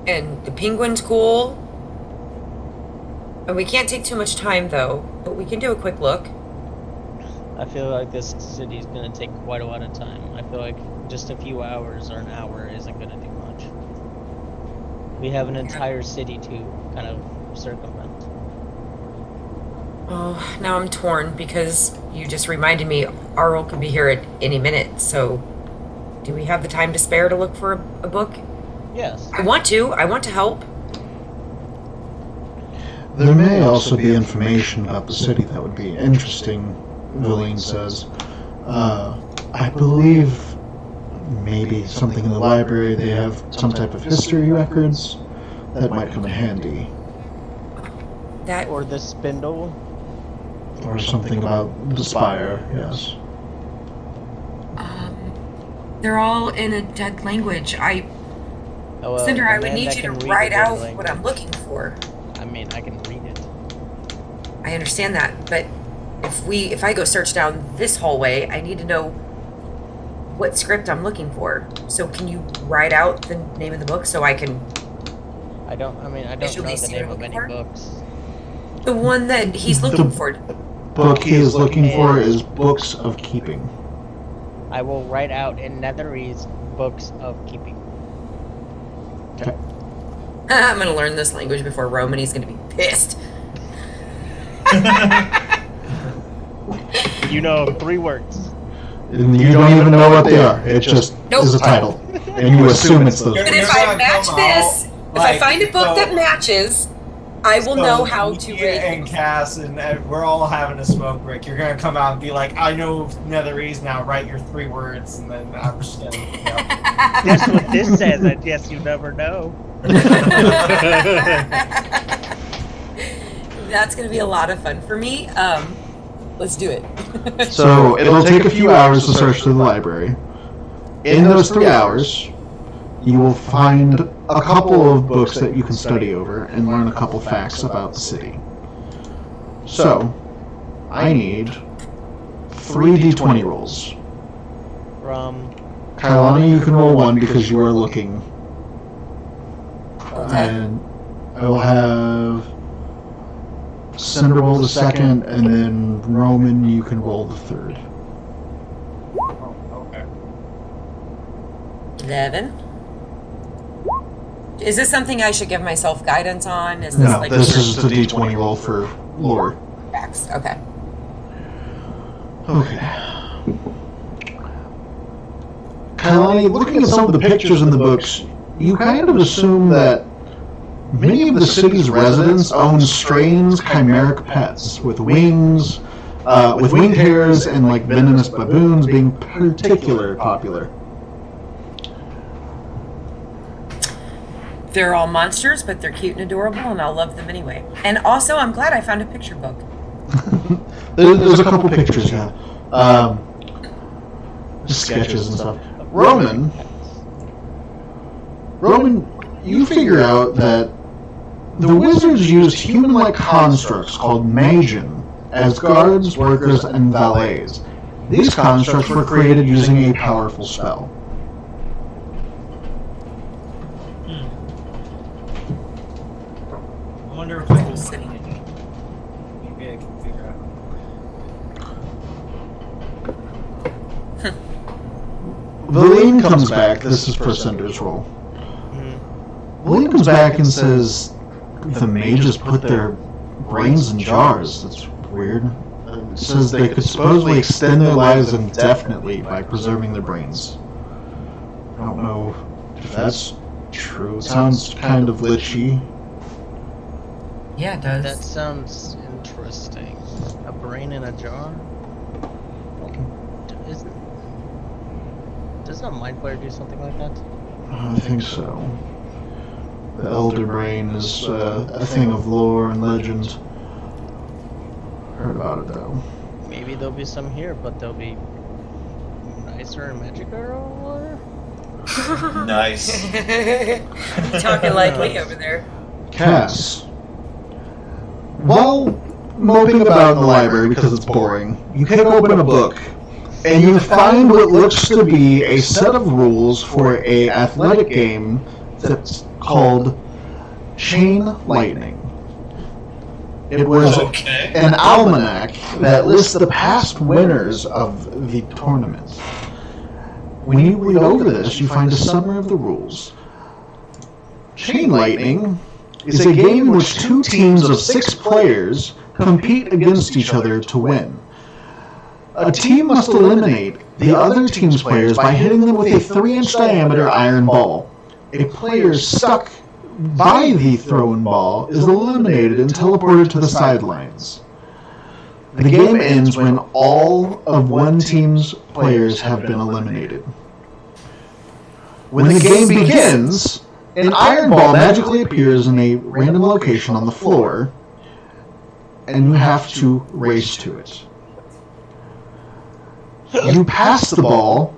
and the penguin's cool. And we can't take too much time, though, but we can do a quick look. I feel like this city is gonna take quite a lot of time. I feel like just a few hours or an hour isn't gonna do much. We have an entire city to kind of circumvent. Oh, now I'm torn because you just reminded me Arl could be here at any minute, so do we have the time to spare to look for a book? Yes. I want to help. There may also be information about the city that would be interesting, Valine says. I believe maybe something in the library, they have some type of history records that might come in handy. That Or the spindle. Or something about the spire, yes. they're all in a dead language. Oh, Cinder, the I would man need that you to can read write the dead out language. what I'm looking for. I mean, I can read it. I understand that, but if I go search down this hallway, I need to know what script I'm looking for. So can you write out the name of the book so I can I don't know Visually the see name what of I'm any looking for? books. the one that he's looking for? Book he is looking for is Books of Keeping. I will write out in Netherese books of keeping. I'm gonna learn this language before Rome, and he's gonna be pissed. You know 3 words. And you don't even know what they are. It just Nope. is a title. And you assume it's those. But You're if I gonna match come this, out, if I like, find a book so- that matches, I will know how to you read. and Cass and we're all having a smoke break. You're gonna come out and be like, "I know Netherese now. Write your 3 words," and then I'm just gonna. You know. That's what this says. I guess you never know. That's gonna be a lot of fun for me. Let's do it. So it'll take a few hours to search through the library. In those 3 hours, you will find a couple of books that you can study over and learn a couple facts about the city. So, I need 3 d20 rolls. From Kailani, you can roll 1 because you are looking. Okay. And I will have Cinderbolt the second, and then Roman, you can roll the third. Oh, okay. 11. Is this something I should give myself guidance on? Is this No, like this is the D20 roll for lore. X? Okay. Okay. Kailani, looking at some of the pictures in the books, you kind of assume that many of the city's residents own strange chimeric pets with wings, with winged hares and like venomous baboons being particularly popular. They're all monsters, but they're cute and adorable, and I'll love them anyway. And also, I'm glad I found a picture book. There's a couple pictures, yeah. Just sketches and stuff. Roman, you figure out that the wizards used human-like constructs called Magian as guards, workers, and valets. These constructs were created using a powerful spell. I wonder if I was sitting in it. Maybe I can figure out. Valine comes back. This is for Cinder's roll. Valine comes back and says the mages put their brains in jars. That's weird. It says they could supposedly extend their lives indefinitely by preserving their brains. I don't know if that's true. It sounds kind of lichy. Yeah, it does. That sounds interesting. A brain in a jar? Doesn't a mind player do something like that? I think so. The Elder Brain is a thing of lore and legend. Heard about it though. Maybe there'll be some here, but they'll be nicer and magical or? Nice. Talking lightly over there. Cass. While moping about in the library because it's boring, you pick open a book and you find what looks to be a set of rules for a athletic game that's called Chain Lightning. It was an almanac that lists the past winners of the tournament. When you read over this, you find a summary of the rules. Chain Lightning is a game in which two teams of 6 players compete against each other to win. A team must eliminate the other team's players by hitting them with a 3-inch diameter iron ball. A player stuck by the thrown ball is eliminated and teleported to the sidelines. The game ends when all of one team's players have been eliminated. When the game begins, an iron ball magically appears in a random location on the floor, and you have to race to it. You pass the ball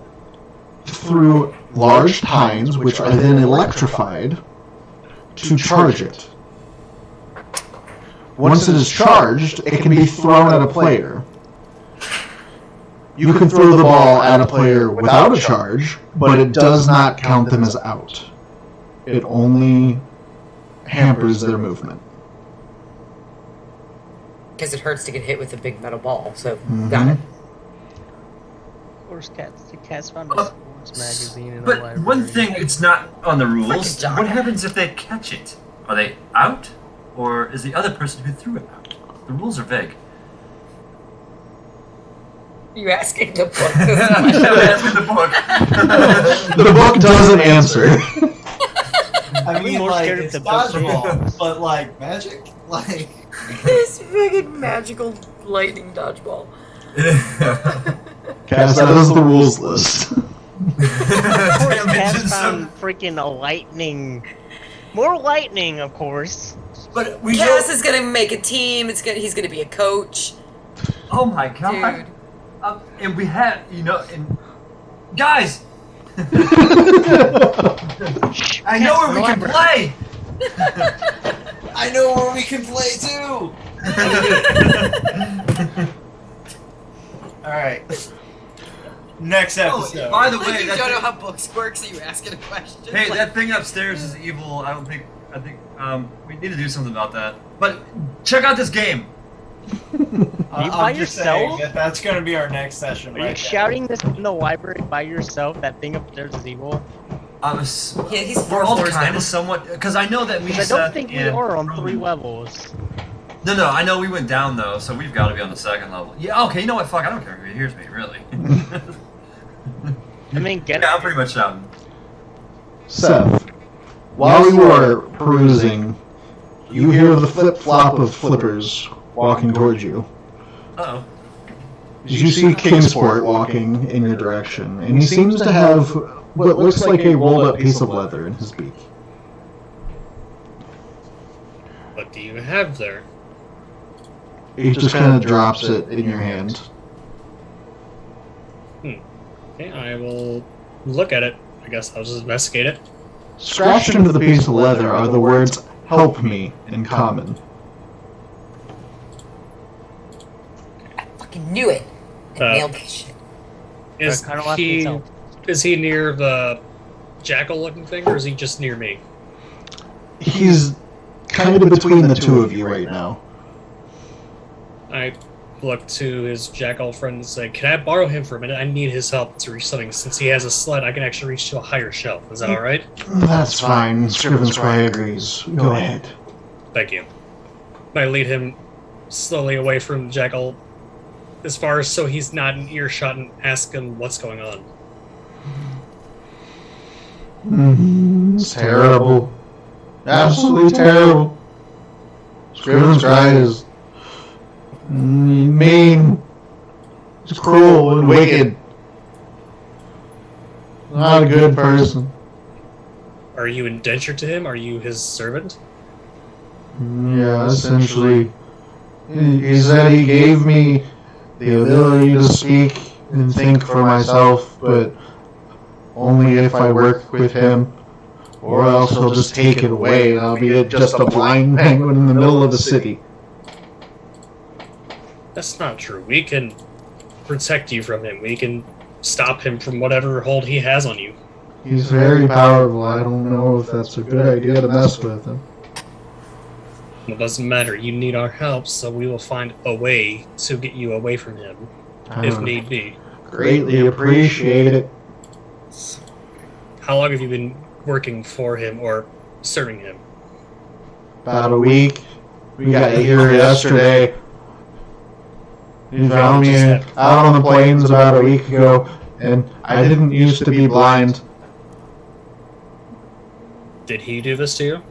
through large tines, which are then electrified, to charge it. Once it is charged, it can be thrown at a player. You can throw the ball at a player without a charge, but it does not count them as out. It only hampers their movement. Because it hurts to get hit with a big metal ball, so got it. Of course, Cats found a sports magazine in the But library. one thing, it's not on the rules. Fucking jock. What happens if they catch it? Are they out? Or is the other person who threw it out? The rules are vague. You asking the book? That's in the book. The book doesn't answer. I mean, more like, scared it's of the book. dodgeball, but like magic? Like. This friggin' magical lightning dodgeball. Cass, that is the rules list. Of course, Cats found freaking a lightning. More lightning, of course. But we Cass know. is gonna make a team. He's gonna be a coach. Oh my god. Dude. And we have, and guys, I know where we can play. I know where we can play too! Alright. Next episode. Oh, by the way, Like you that don't know thing, how books work, so you asking a question. hey, Like, that thing upstairs is evil. I think we need to do something about that. But check out this game. I'm by just saying yourself? that's going to be our next session. Are you shouting this in the library by yourself? That thing upstairs is evil. he's We're 4 all floors kind down. of somewhat, because I know that me, Because I don't Seth, think we and are on Roman- 3 levels. No, I know we went down though, so we've got to be on the 2nd level. Yeah, okay, you know what? Fuck, I don't care if he hears me, really. I mean, get Yeah, I'm pretty much shouting. Seth, while you are perusing, you hear the flip-flop of flippers walking towards you. Uh-oh. You see Kingsport walking in your direction, and he seems to have what looks like a rolled-up piece of leather in his beak. What do you have there? He just kind of drops it in your hand. Okay, I will look at it. I guess I'll just investigate it. Scratched into the piece of leather are the words, "Help me," in common. I fucking knew it. I Uh, nailed that shit. Is kinda left he himself. is he near the jackal-looking thing, or is he just near me? He's kind of between the two of you right now. I look to his jackal friend and say, "Can I borrow him for a minute? I need his help to reach something. Since he has a sled, I can actually reach to a higher shelf. Is that all right?" That's fine. Scriven Scry agrees. Go ahead. Thank you. I lead him slowly away from Jackal, as far as so he's not in earshot, and ask him what's going on. It's terrible. Absolutely terrible. Scriven Scry is mean. He's cruel and wicked. Not a good person. Are you indentured to him? Are you his servant? Yeah, essentially. He said he gave me the ability to speak and think for myself, but only if I work with him, or else he'll just take it away and I'll be just a blind penguin in the middle of the city. That's not true. We can protect you from him. We can stop him from whatever hold he has on you. He's very powerful. I don't know if that's a good idea to mess with him. It doesn't matter. You need our help, so we will find a way to get you away from him, if need be. Greatly appreciate it. How long have you been working for him or serving him? About a week. We got here yesterday. He found me out on the plains about a week ago, and I didn't used to be blind. Did he do this to you?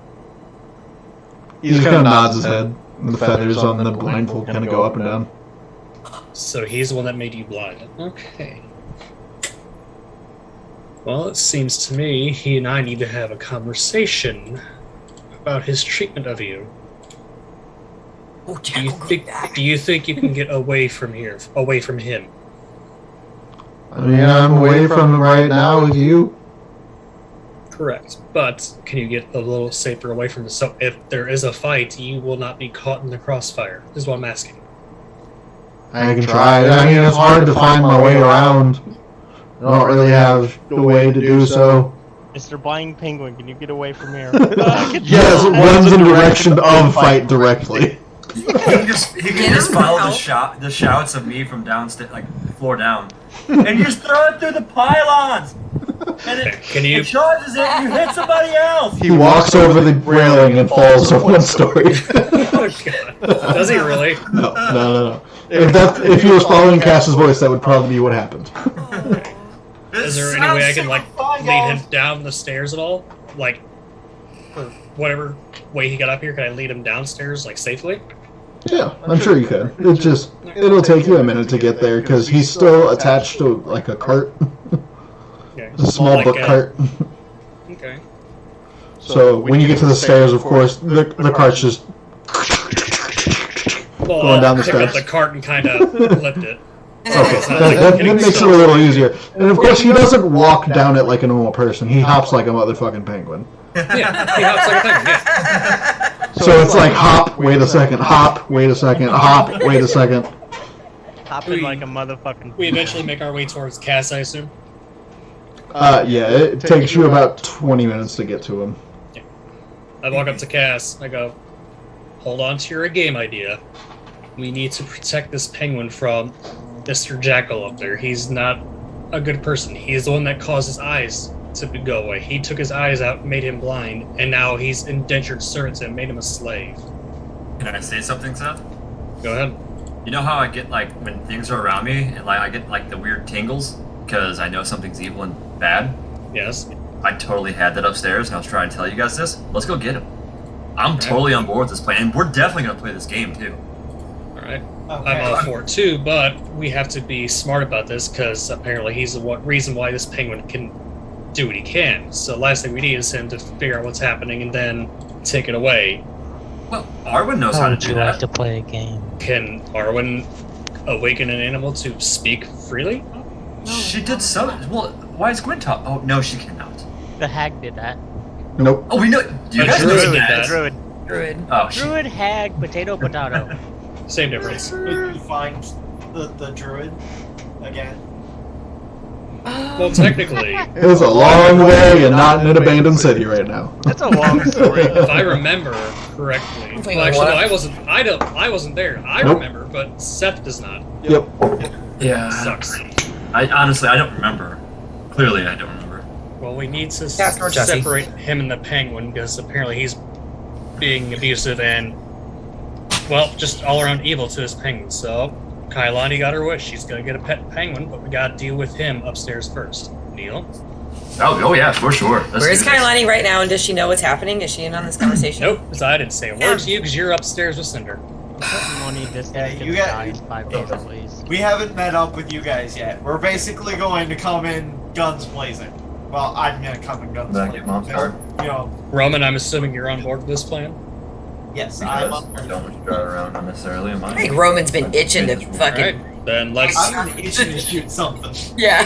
He just kind of nods his head, and the feathers on the blindfold kind of go up and down. So he's the one that made you blind. Okay. Well, it seems to me he and I need to have a conversation about his treatment of you. Oh, Do you Jackal, think? go back. Do you think you can get away from here, away from him? I mean, I'm away from him right now with you. Correct. But can you get a little safer away from him? So if there is a fight, you will not be caught in the crossfire. Is what I'm asking. I can try. I mean, it's hard to find my way around. I don't really have a way to do so. Mr. Blind Penguin, can you get away from here? Yes, it runs in direction of fight directly. He can just follow Help. the shouts of me from downstairs, like floor down, and you just throw it through the pylons, and it charges it, and you hit somebody else. He walks over the railing and falls from one story. Oh God! Does he really? No. If he was following Cass's voice, that would probably be what happened. Is there any way I can lead him down the stairs at all? Like, for whatever way he got up here, can I lead him downstairs safely? Yeah, I'm sure you could. It'll take you a minute to get there because he's still attached to a cart, Okay. a small book cart. Okay. So when you get to the stairs, of course, the cart's just Well, going down the I'll pick up steps. the cart and kind of lift it. Okay, It's not that getting makes it a stuck. little easier. And of course, he doesn't walk down it like a normal person. He hops like a motherfucking penguin. Yeah, he hops like a thing. Yeah. So it's like hop, wait a second, hop, wait a second, hop, wait a second. Hopping like a motherfucking. We eventually make our way towards Cass, I assume. Yeah, it takes you about 20 minutes to get to him. I walk up to Cass. I go, hold on to your game idea. We need to protect this penguin from Mr. Jackal up there. He's not a good person. He's the one that caused his eyes to go away. He took his eyes out, made him blind, and now he's indentured servants and made him a slave. Can I say something, Seth? Go ahead. You know how I get like when things are around me and like I get like the weird tingles because I know something's evil and bad? Yes. I totally had that upstairs and I was trying to tell you guys this. Let's go get him. I'm totally on board with this plan, and we're definitely going to play this game too. Alright. Okay. I'm all for it too, but we have to be smart about this because apparently he's the reason why this penguin can do what he can. So last thing we need is him to figure out what's happening and then take it away. Well, Arwen knows how How to would do you like that. to play a game? Can Arwen awaken an animal to speak freely? She did so. Well, why is Gwen talk? Oh no, she cannot. The hag did that. Nope. Oh, we know. Do you A guys druid know did that? that. Druid. Druid. Oh, she, Druid, hag, potato, potato. Same difference. Would you find the druid again? Well, technically, It's a long way and not in an abandoned city right now. That's a long story. if I remember correctly, Wait, well, actually, no, what? I wasn't there. I Nope. remember, but Seth does not. Yep. yeah. Sucks. I honestly, I don't remember. Clearly, I don't remember. Well, we need to Ask her, Jesse. separate him and the penguin because apparently he's being abusive and, well, just all around evil to his penguin. So, Kailani got her wish. She's gonna get a pet penguin, but we gotta deal with him upstairs first. Neil? Oh yeah, for sure. Let's Where's do this. Kailani right now, and does she know what's happening? Is she in on this conversation? Nope, because I didn't say a word to you because you're upstairs with Cinder. Money this Yeah, thing you can got- die in 5 days at least. We haven't met up with you guys yet. We're basically going to come in guns blazing. Well, I'm gonna come in guns Back blazing. at Mom's car. You know, Roman, I'm assuming you're on board with this plan? yes, I'm Because on. I don't want to drive around unnecessarily in I mine. think Roman's been itching to fucking. Alright, then let's. I'm itching to shoot something. Yeah,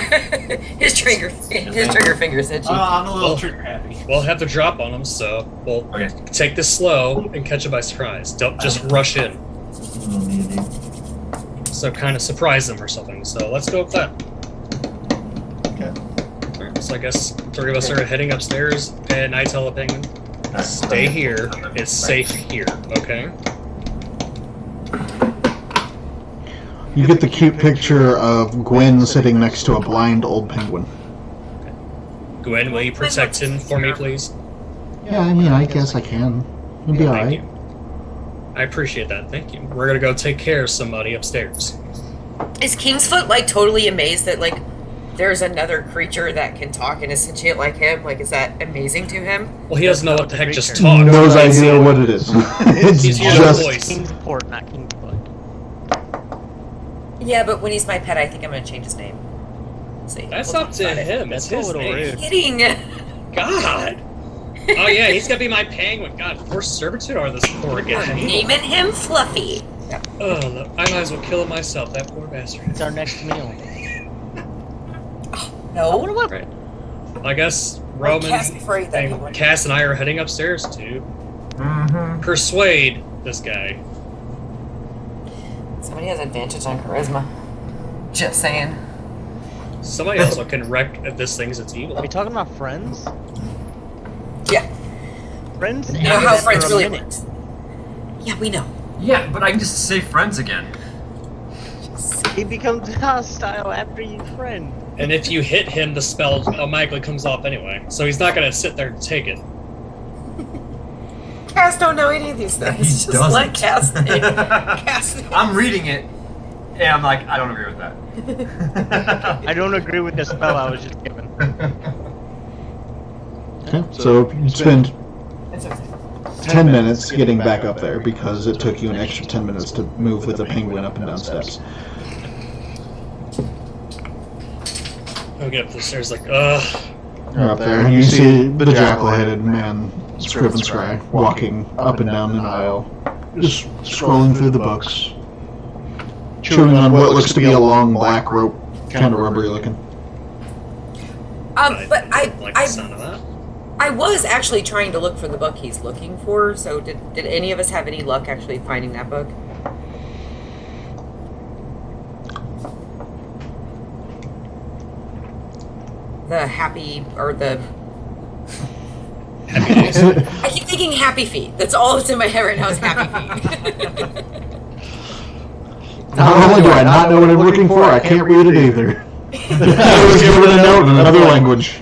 his trigger finger's itchy. I'm a little Well- trigger happy. We'll have to drop on him, so we'll Okay. take this slow and catch it by surprise. Don't just rush in. So kind of surprise them or something. So let's go with that. Okay. Alright, so I guess 3 of us are heading upstairs, and I tell the penguin, stay here. It's safe here, okay? You get the cute picture of Gwen sitting next to a blind old penguin. Gwen, will you protect him for me, please? Yeah, I mean, I guess I can. You'll be Thank alright. you. I appreciate that. Thank you. We're gonna go take care of somebody upstairs. Is Kingsfoot like totally amazed that like there's another creature that can talk and is sentient like him? Like, is that amazing to him? Well, he doesn't know what the heck just creature. talks. Knows right? idea what it is. It's He's hearing just a voice. Kingsport, not Kingsfoot. Yeah, but when he's my pet, I think I'm gonna change his name. See, That's we'll up talk to about it. him. It's That's a his little name. rude. Kidding. God. Oh yeah, he's gonna be my penguin. God, forced servitude or this poor guy. Naming him Fluffy. Oh, look, I might as well kill him myself. That poor bastard. It's our next meal. No. Right. I guess Roman Cass before that and one. Cass and I are heading upstairs to persuade this guy. Somebody has advantage on charisma. Just saying. Somebody also can wreck this thing as it's Are evil. we talking about friends? Yeah. Friends? You know how ended friends after a really minute. works. Yeah, we know. Yeah, but I can just say friends again. He becomes hostile after you friend. And if you hit him, the spell automatically comes off anyway. So he's not gonna sit there and take it. Cass don't know any of these things. He Just let doesn't. Cass. I'm reading it, and I'm like, I don't agree with that. I don't agree with the spell I was just given. Okay, so you spend It's okay. 10 minutes getting back up there because it took you an extra 10 minutes to move with the penguin up and down steps. I'll get up the stairs like, ugh. You're up there and you see the jackal-headed man, Scriven Scry, walking up and down an aisle, just scrolling through the books, chewing on what looks to be a long black rope, kind of rubbery looking. But like the sound of that. I was actually trying to look for the book he's looking for. So did any of us have any luck actually finding that book? the happy or the. Happy days. I keep thinking happy feet. That's all that's in my head right now is happy feet. Not only do I not know what I'm looking for, I can't read it either. I was given a note in another language.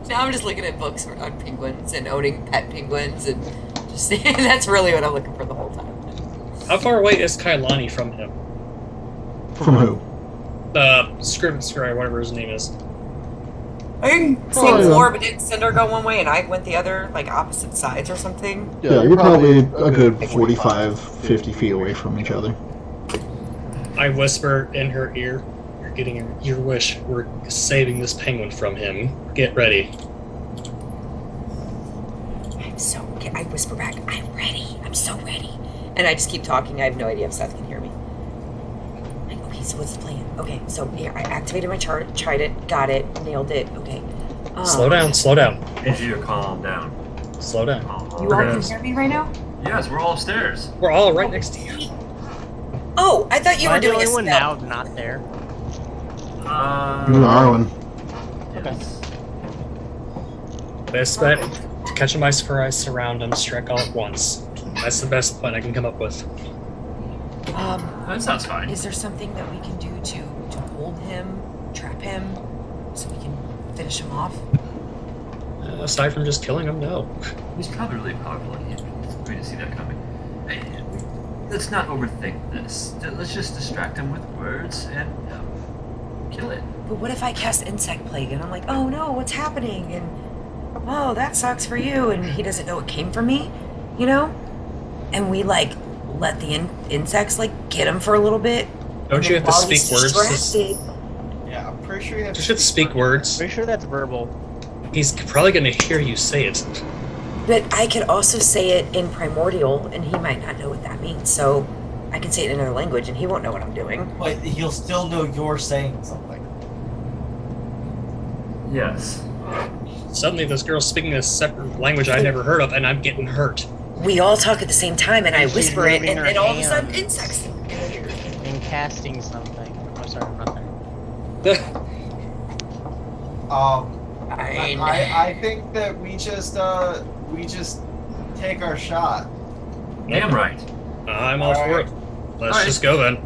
Now I'm just looking at books on penguins and owning pet penguins and just that's really what I'm looking for the whole time. How far away is Kailani from him? From who? Scrivener, whatever his name is. I think same floor, but didn't Cinder go one way and I went the other, like opposite sides or something? Yeah, you're probably a good 45, 50 feet away from each other. I whisper in her ear, "You're getting your wish. We're saving this penguin from him. Get ready." I whisper back, I'm ready. I'm so ready. And I just keep talking. I have no idea if Seth can hear me. Like, okay, so what's the plan? Okay, so here, I activated my chart, tried it, got it, nailed it. Okay. Slow down, slow down. I need you to calm down. Slow down. You all can hear me right now? Yes, we're all upstairs. We're all right next to you. Oh, I thought you Am were I the doing a only one spell. now not there? You are one. Yes. Best bet, catch them by surprise, surround them, strike all at once. That's the best plan I can come up with. That sounds fine. Is there something that we can do to hold him, trap him, so we can finish him off? Aside from just killing him, no. He's probably really powerful, and it's great to see that coming. Hey, let's not overthink this. Let's just distract him with words and kill it. But what if I cast Insect Plague and I'm like, oh no, what's happening? And oh, that sucks for you. And he doesn't know it came from me, you know? And we like let the insects like get him for a little bit. Don't you have to speak words? Yeah, I'm pretty sure you have You should speak words. Pretty sure that's verbal. He's probably going to hear you say it. But I could also say it in Primordial and he might not know what that means. So I can say it in another language and he won't know what I'm doing. But he'll still know you're saying something. Yes. Suddenly, this girl's speaking a separate language I never heard of, and I'm getting hurt. We all talk at the same time and I She's whisper it moving and her then all of a hand. sudden insects. And casting something. I'm sorry, nothing. I think that we just take our shot. Damn right. I'm all for it. Let's Alright. just go then.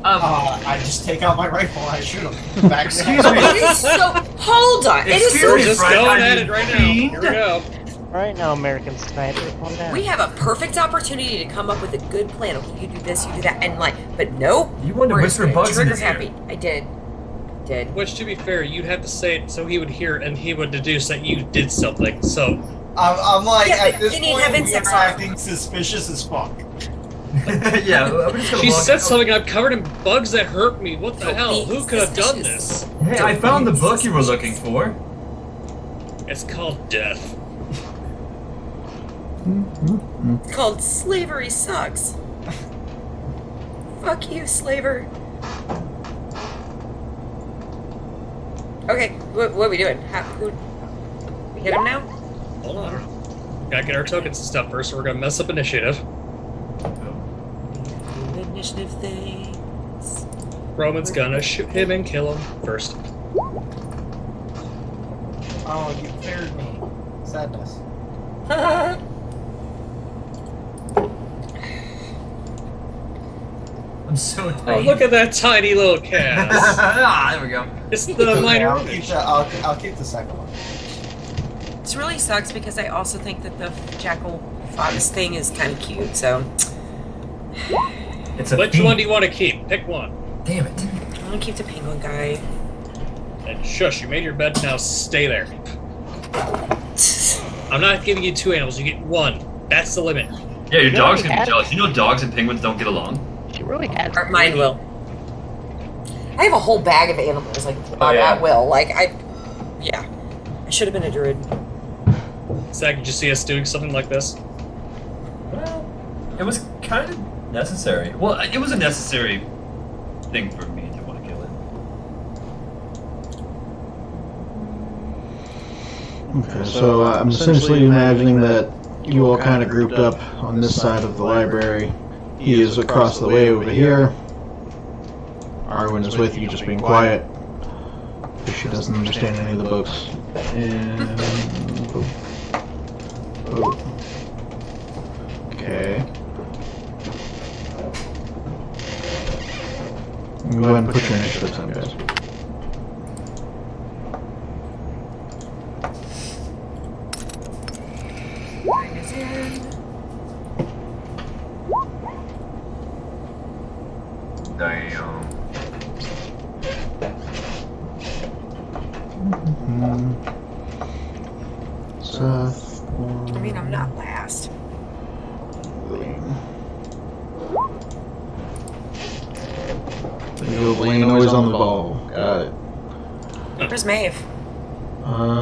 I just take out my rifle and I shoot him. Back Excuse me. It is so hold on. It is Excuse so We're me, just Frank, going are at you it right now. fiend? Here we go. Right now, American Sniper, calm down. we have a perfect opportunity to come up with a good plan. Okay, you do this, you do that, and like, but nope. You wanted to we're whisper just bugs in trigger his ear. happy. I did. Which, to be fair, you'd have to say it so he would hear, and he would deduce that you did something. So, I'm like, Yeah, at but this then he'd point, have we insects are on. acting suspicious as fuck. Yeah, I'm just gonna she walk said out. something. I'm covered in bugs that hurt me. What the Don't hell? be Who could have done suspicious. this? Hey, I found the book you were looking for. It's called death. It's called Slavery Sucks. Fuck you, slaver. Okay, what are we doing? We hit him now? Hold on. Gotta get our tokens and stuff first, so we're gonna mess up initiative. Initiative things. Roman's gonna shoot him and kill him first. Oh, you cleared me. Sadness. I'm so Oh, tired. look at that tiny little cast. There we go. It's the minor I'll keep image. I'll keep the second one. This really sucks because I also think that the Jackal Fox thing is kind of cute, so It's a Which fiend. one do you want to keep? Pick one. Damn it. I'm gonna keep the penguin guy. And shush, you made your bed, now stay there. I'm not giving you two animals, you get one. That's the limit. Yeah, your You dog's already gonna be had jealous. You know dogs and penguins don't get along? She really had. Or mine will. I have a whole bag of animals, like Oh, yeah. at will. Like I should have been a druid. Zach, did you see us doing something like this? Well, it was kind of necessary. Well, it was a necessary thing for me to want to kill it. Okay, so I'm essentially imagining that you all kind of grouped up on this side of the library. He is across the way over here. Arwen is with you, just being quiet. Because she doesn't understand any of the books. And... oh. Okay. Go ahead and put your initiatives on, guys. Damn. Seth. I mean, I'm not last. Lane always on the ball. Got it. Where's Maeve?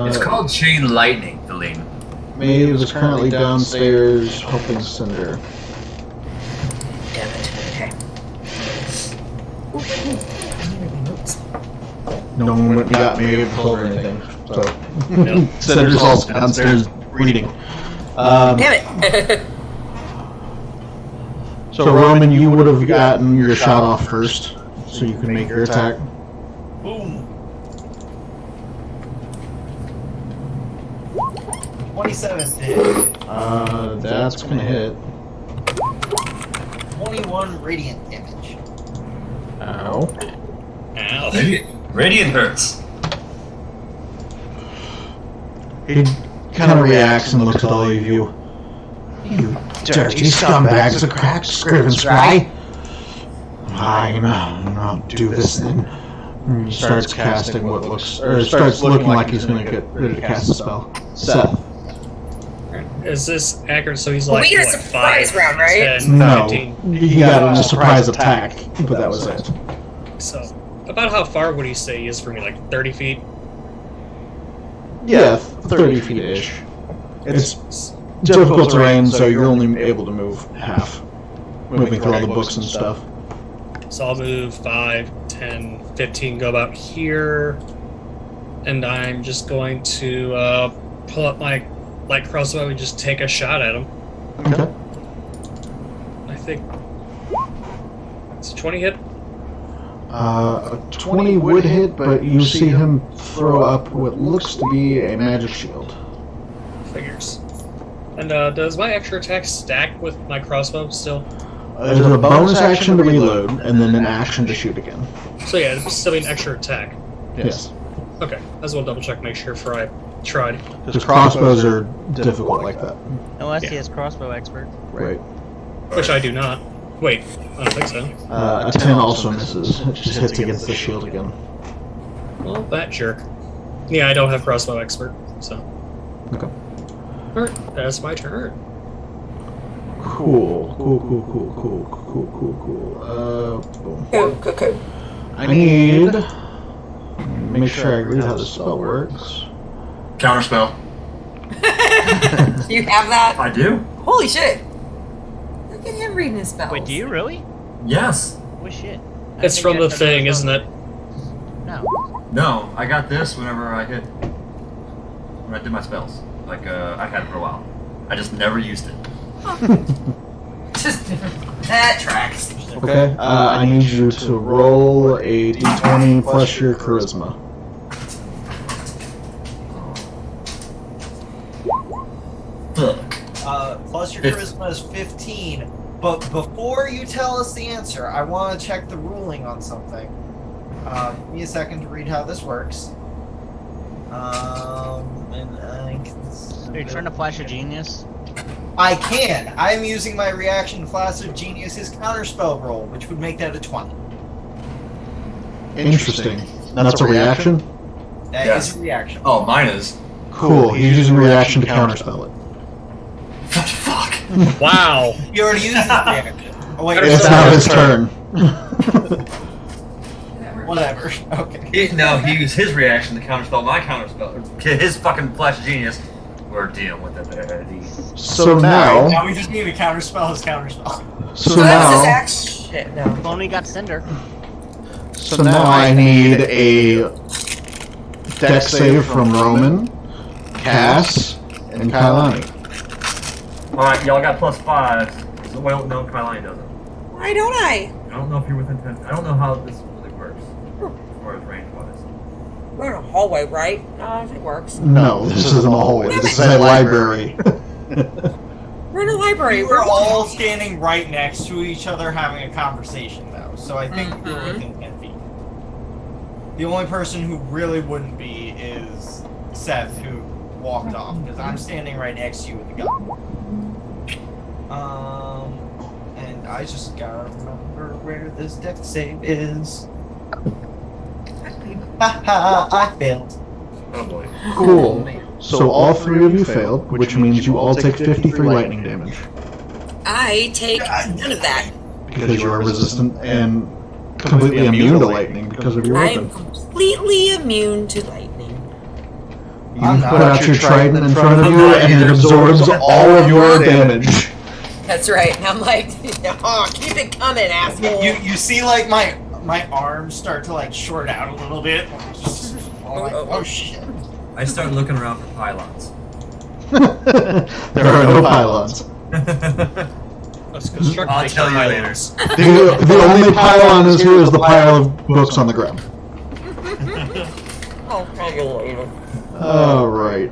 It's called chain lightning, Deline. Maeve is currently downstairs helping Cinder. Damn it. Okay. No one got Maeve told her anything. So No. Cinder's also downstairs reading. Damn it. So Roman, you would have gotten your shot off first, so you can make your attack. Boom. 27 hit. That's gonna hit. 21 radiant damage. Ow. Ow. Radiant hurts. He kind of reacts and looks at all of you. You dirty scumbags of cracked Scriven Scry! Fine, I'll do this then. He starts casting what looks, or starts looking like he's gonna get ready to cast a spell. Seth. Is this accurate? So he's Well, like, we get a what, surprise 5, round, right? 10, No, 15? he got a surprise attack, but that was it. So, about how far would he say he is from me? Like 30 feet? Yeah, 30 feet-ish. It's difficult terrain, so you're only able to move half. Moving through all the books and stuff. So I'll move 5, 10, 15, go about here. And I'm just going to pull up my light crossbow and just take a shot at him. Okay. I think it's a 20 hit. A 20 would hit, but you see him throw up what looks to be a magic shield. Figures. And does my extra attack stack with my crossbow still? There's a bonus action to reload, and then an action to shoot again. So yeah, it's still be an extra attack. Yes. Okay, as well double check, make sure before I tried. Because crossbows are difficult like that. Unless he Yeah. is crossbow expert. Right. Which I do not. Wait, I don't think so. A 10 also misses. It just hits against the shield again. Well, that jerk. Yeah, I don't have crossbow expert, so. Okay. Alright, that's my turn. Cool. Boom. Cool. I need... Make sure I read how the spell works. Counterspell. You have that? I do. Holy shit. Look at him reading his spells. Wait, do you really? Yes. Oh shit. It's from the thing, isn't it? No. No, I got this whenever I hit. When I did my spells. Like, I had it for a while. I just never used it. Just that tracks. Okay. I need you to roll a d20 plus your charisma. Plus your charisma is 15. But before you tell us the answer, I want to check the ruling on something. Give me a second to read how this works. And Are you trying to flash a genius? I can. I'm using my reaction class of Genius's counterspell roll, which would make that a 20. Interesting. That's a reaction? That Yes. is a reaction. Oh, mine is. Cool. He's using reaction to counterspell it. Fuck. Wow. You already used his reaction. Oh, wait, It's now his turn. Whatever. Okay. He used his reaction to counterspell my counterspell. His fucking flash genius. We're dealing with it. So now... Now we just need to counterspell his counterspell. So that's his now... action. Shit, no. I've only got Cinder. So now I need a dex save from Roman, Cass, and Kailani. Alright, y'all got +5. So, well, no, Kailani doesn't. Why don't I? I don't know if you're within 10. I don't know how this really works. far as range wise? We're in a hallway, right? No, if it works. No, this isn't a hallway. This is a library. We're in a library. We were all standing right next to each other having a conversation, though, so I think we were within 10 feet. The only person who really wouldn't be is Seth, who walked off, because I'm standing right next to you with the gun. And I just gotta remember where this deck save is. Haha, I failed. Oh boy. Cool. So all three of you failed, which means you all take 53 lightning damage. I take none of that. Because you are resistant and completely immune to lightning because of your I'm weapon. completely immune to lightning. You put out your trident in front of you and it absorbs all of your damage. That's right. And I'm like, oh, keep it coming, asshole. You see, like, my arms start to, like, short out a little bit. Oh shit. I start looking around for pylons. There are no pylons. Let's construct I'll the tell you later. pylons. The only pylon is here is the pile of books on the ground. Alright,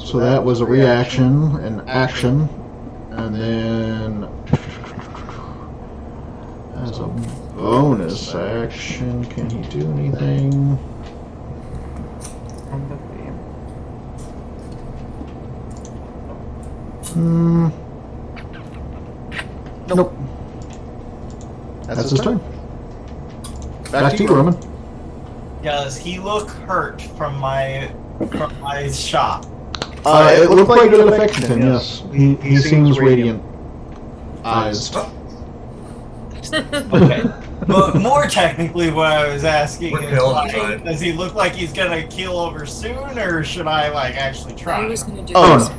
so that was a reaction, an action, and then as a bonus action, can he do anything? Nope. That's his turn. Back to you, Roman. Does he look hurt from my shot? It looked like it affected him, yes. He seems radiant eyes. Okay. But more technically, what I was asking We're is, killed, like, right? does he look like he's gonna keel over soon, or should I, like, actually try? I was gonna do Oh, this. no.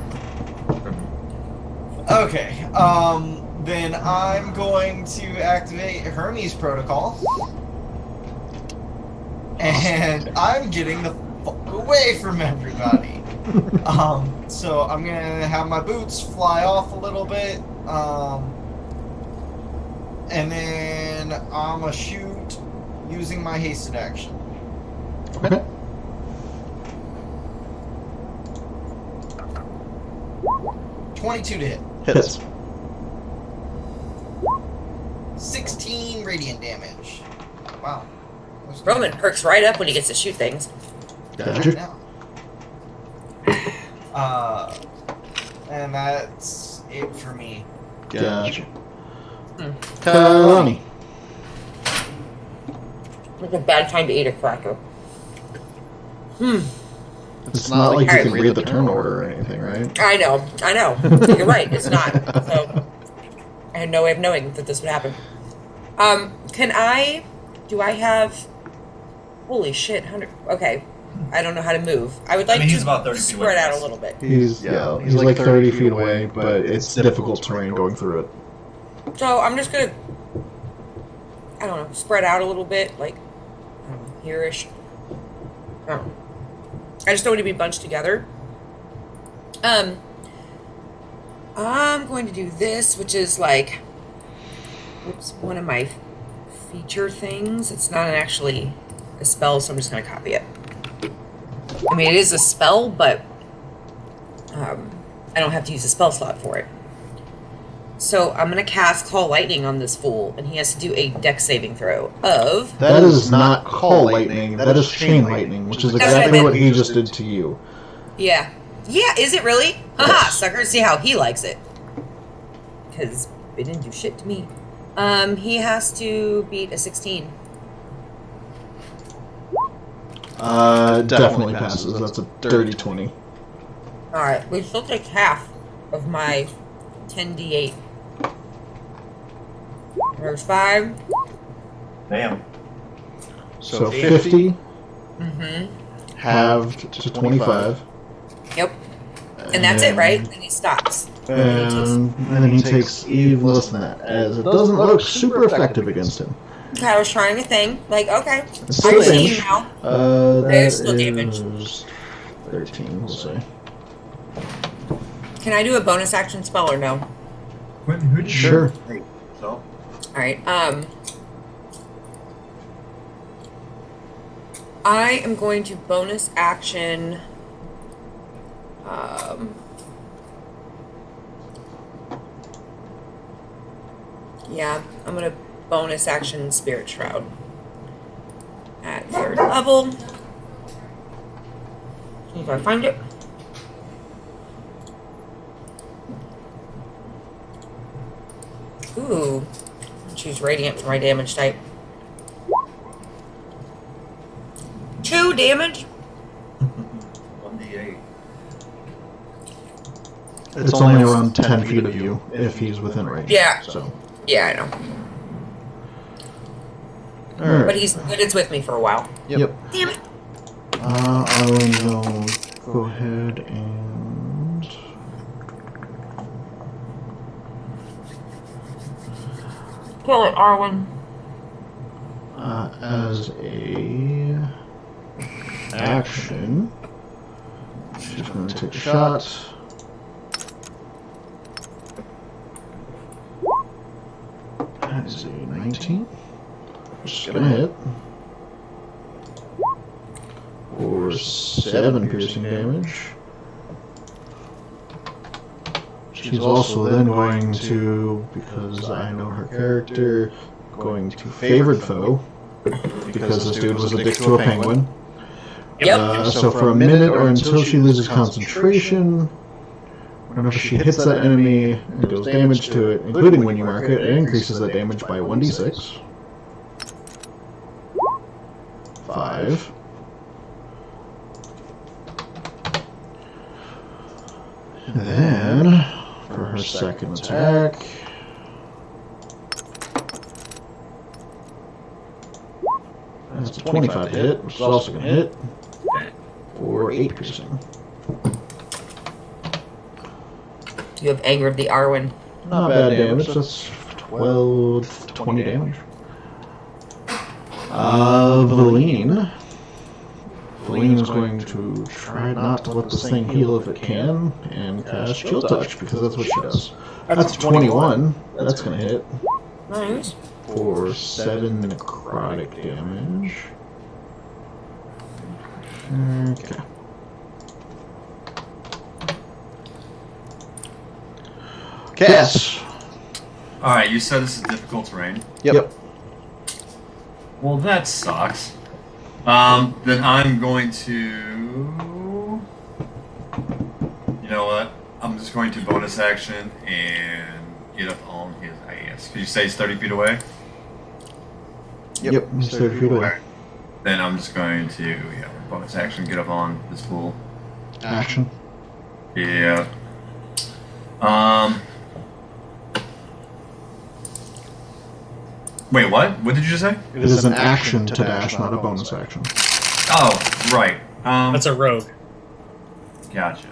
Okay, then I'm going to activate Hermes Protocol. And I'm getting the fuck away from everybody. So I'm gonna have my boots fly off a little bit, and then I'm gonna shoot using my hasted action. Okay. $22 to hit. Hits. 16 radiant damage. Wow. Roman perks right up when he gets to shoot things. Gotcha. Now. And that's it for me. Gotcha. Kalani. It's a bad time to eat a cracker. It's not like you can read the turn order or anything, right? I know. You're right, it's not. So, I had no way of knowing that this would happen. Do I have, holy shit, 100, okay. I don't know how to move. I would like he's to about 30 feet away spread from out us. a little bit. He's like 30 feet away, but it's difficult terrain going through it. So, I'm just gonna, I don't know, spread out a little bit, like, here-ish. I don't know. I just don't want to be bunched together. I'm going to do this, which is like, oops, one of my feature things. It's not actually a spell, so I'm just going to copy it. I mean, it is a spell, but I don't have to use a spell slot for it. So I'm going to cast Call Lightning on this fool, and he has to do a dex saving throw of... That is not Call Lightning, that is Chain Lightning, which is exactly what he just did to you. Yeah. Yeah, is it really? Haha, sucker, see how he likes it. Because it didn't do shit to me. He has to beat a 16. Definitely passes. That's a dirty 20. Alright, we still take half of my 10d8. There's 5. Damn. So 50 Mm-hmm. halved to 25. Yep. And that's it, right? Then he stops. And then he takes even less than that, as it doesn't look super effective against him. Okay, I was trying a thing. Like, okay. It's I still see you damage. now. That There's still damage. is 13, we'll say. Can I do a bonus action spell or no? Quentin, who did you Sure. So, Alright, I am going to bonus action. Yeah, I'm gonna bonus action Spirit Shroud at 3rd level. See if I find it. Ooh, choose Radiant for my damage type. 2 damage. 1d8. It's only around 10 feet of you if he's within range. Yeah. So. Yeah, I know. Alright. But it's with me for a while. Yep. Damn it. I will go ahead and Kill it, Arwen. as a action, she's going to take a shot. That is a 19. Just gonna hit. For 7 piercing damage. She's also then going to, because I know her character, going to Favored Foe, because this dude was a dick to a penguin. Yep. So for a minute or until she loses concentration, whenever she hits that enemy and deals damage to it, including when you mark it, it increases that damage by 1d6. 5. And then, for her second attack, that's a 25 to hit, which is also going to hit, for 8 piercing. You have Anger of the Arwen. Not bad damage, that's 12, 20 damage. Valine. Valine is going to try not to let this thing heal if it can, and cast Chill Touch, because that's what she does. That's a 21, that's going to hit. Nice. For 7 necrotic damage. Okay. Cass. Alright, you said this is difficult terrain. Yep. Well, that sucks. Then I'm going to... You know what? I'm just going to bonus action and get up on his ass. Could you say he's 30 feet away? Yep, he's 30 feet away. Then I'm just going to, bonus action, get up on this fool. Action. Yeah. Wait, what? What did you just say? It is an action to dash, not a bonus action. Oh, right. That's a rogue. Gotcha.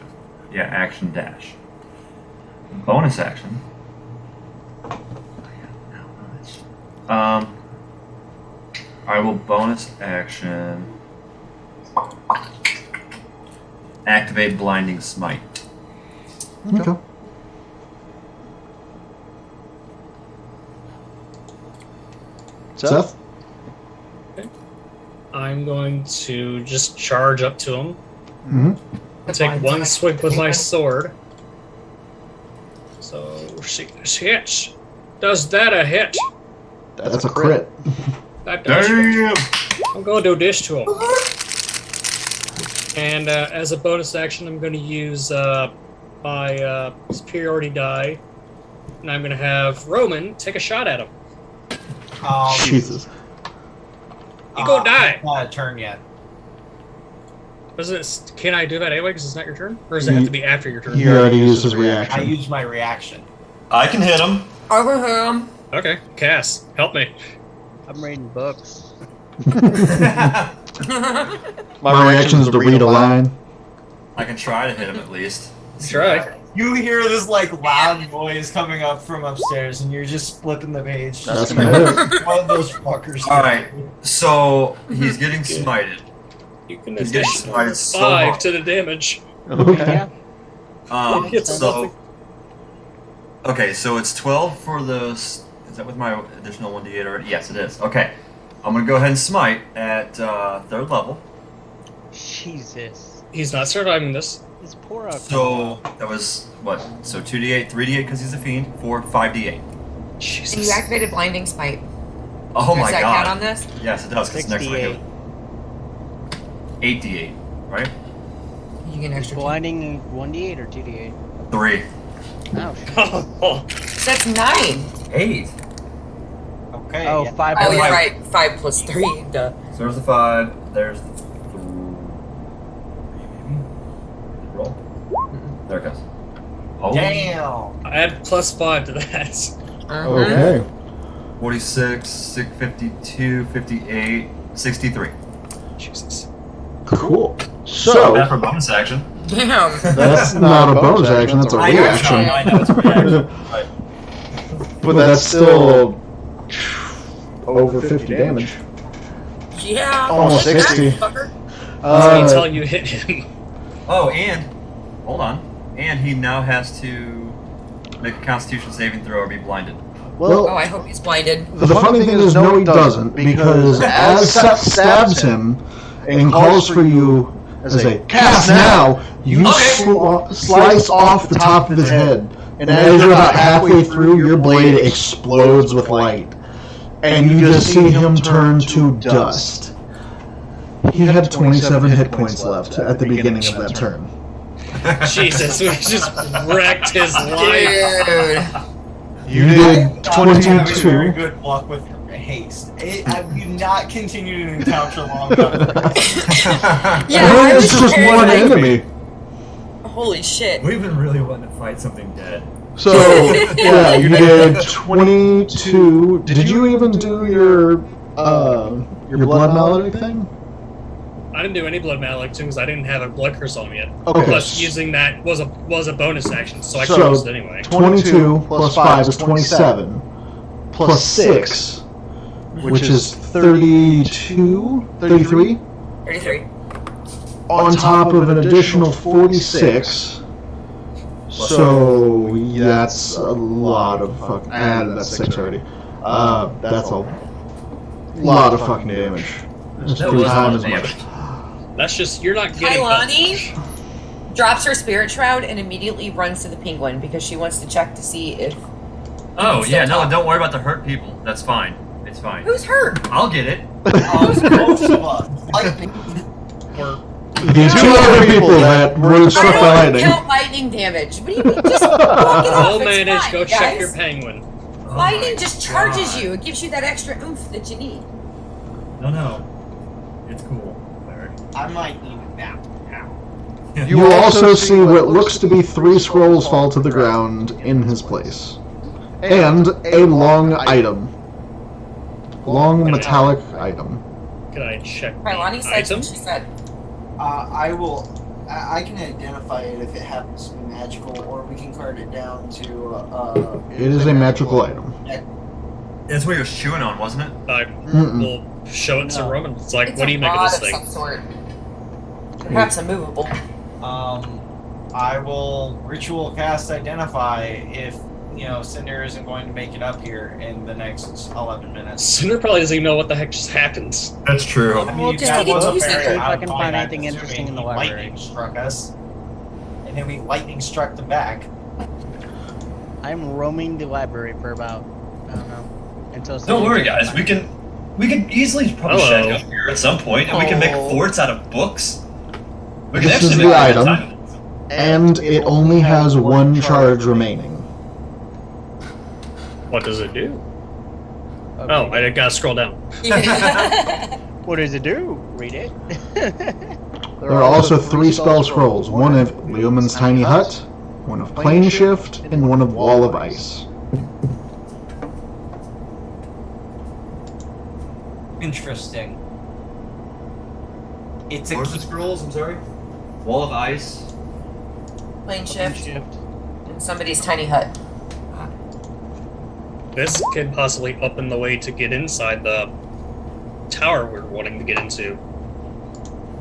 Yeah, action dash. Bonus action. I will bonus action activate Blinding Smite. Okay. Seth? I'm going to just charge up to him. Mm-hmm. Take one swing with my sword. So she hits. Does that a hit? That's a crit. That does. Damn! I'm going to do this to him. And as a bonus action, I'm going to use my superiority die, and I'm going to have Roman take a shot at him. Jesus. You go die. Not a turn yet. Can I do that anyway? Because it's not your turn, or does it have to be after your turn? He already used his I reaction. used my reaction. I can hit him. Over him. Okay, Cass, help me. I'm reading books. My reaction is to read a line. I can try to hit him at least. Try. You hear this loud noise coming up from upstairs, and you're just flipping the page. That's gonna hit. One of those fuckers. Alright, so he's getting smited. You can He's add getting smited so 5 hard. to the damage. Okay. It's So okay, so it's 12 for the. Is that with my additional 1d8 already? Yes, it is. Okay. I'm gonna go ahead and smite at 3rd level. Jesus. He's not surviving this. This poor outcome. So that was what? So 2d8, 3d8 because he's a fiend, 4, 5d8. Jesus. And you activated Blinding Smite. Oh my Does that god. count on this? Yes, it does because next one I 68. hit 8d8, right? You get an extra. Blinding 1d8 or 2d8? 3. Oh, shit. Oh, That's 9. 8. Okay. Oh, yeah. 5 Oh, you're my- right. 5 plus 3. Duh. So there's the 5. There's the 3. Roll. There it goes. Oh. Damn. add +5 to that. Okay. 46, 52, 58, 63. Jesus. Cool. That So for bonus action. Damn. that's not a bonus action. That's a I know, reaction. I know it's a reaction. Right. But that's still over 50 damage. Yeah. Almost Take that, 60. fucker. Until you hit him. Oh, and hold on. And he now has to make a Constitution saving throw or be blinded. Oh, Well, I hope he's blinded. the funny thing is, no, he doesn't, because as Seth stabs him and calls for you as a cast now, you slice off the top of his head, and as you're about halfway through, your blade explodes with light, and you just see him turn to dust. He had 27 hit points left at the beginning of that turn. Jesus, we just wrecked his life. Dude. You did Having very 22. good luck with your haste. I do not continue to encounter long guns. Yeah, I It's was just scared, one like, enemy. Holy shit. We've been really wanting to fight something dead. So, yeah, you did 22. Did you even do your blood malady thing? I didn't do any blood malediction because I didn't have a blood curse on me yet. Okay. Plus, using that was a bonus action, so I So, closed it anyway. 22 plus 5 is 27. Plus 6, which is 32? 33? 33. On top of an additional 46. So, that's a lot of fucking... I added that 6 already. That's a lot of fucking damage. That's That 3 was a lot times of as much. damage. That's just you're not getting. Kailani drops her spirit shroud and immediately runs to the penguin because she wants to check to see if. Oh, yeah, no, Still don't worry about the hurt people. That's fine. It's fine. Who's hurt? I'll get it. Most of us. Lightning. Or The 2 other people that were struck by I don't lightning. count lightning damage. What do you mean? Just walk it off. I'll It's manage. fine, Go check guys. your penguin. Oh Lightning my just charges God. you. It gives you that extra oomph that you need. No. It's cool. Larry. I might need a nap now. You will also see what looks to be 3 scrolls fall to the ground in his place. And a long item. Long metallic item. Can I check the Kailani said item? what she said. I can identify it if it happens to be magical, or we can card it down to. It is a magical item. That's what he was chewing on, wasn't it? I Mm-mm. will show it to No. Roman. It's like, It's what do a you make of rod this thing? some sort. Perhaps immovable. I will ritual cast identify if Cinder isn't going to make it up here in the next 11 minutes. Cinder probably doesn't even know what the heck just happened. That's true. I mean, Well, you just guys take it was to a Cinder. very See if I can odd find I'm anything interesting in the assuming library. Lightning struck us, and then we lightning struck them back. I'm roaming the library for about, I don't know, until. Don't worry, guys. We can easily probably Hello. shack up here at some point, and we can make forts out of books. We can This is actually the make a item. time of it. And it only has 1 charge remaining. What does it do? Okay. Oh, I gotta scroll down. What does it do? Read it. There are also 3 spell scrolls. One of Leoman's Tiny Hut, one of Plane Shift, and one of Wall of Ice. Interesting. It's a Where's the scrolls? I'm sorry. Wall of Ice. Plane shift. And somebody's tiny hut. This could possibly open the way to get inside the tower we're wanting to get into.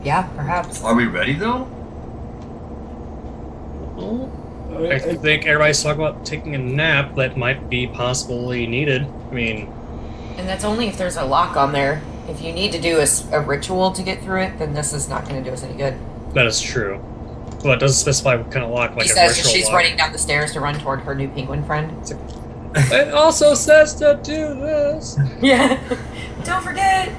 Yeah, perhaps. Are we ready though? I think everybody's talking about taking a nap that might be possibly needed. I mean, And that's only if there's a lock on there. If you need to do a ritual to get through it, then this is not going to do us any good. That is true. Well, it doesn't specify what kind of lock, like She a says ritual she's lock. running down the stairs to run toward her new penguin friend. It also says to do this. Yeah. Don't forget,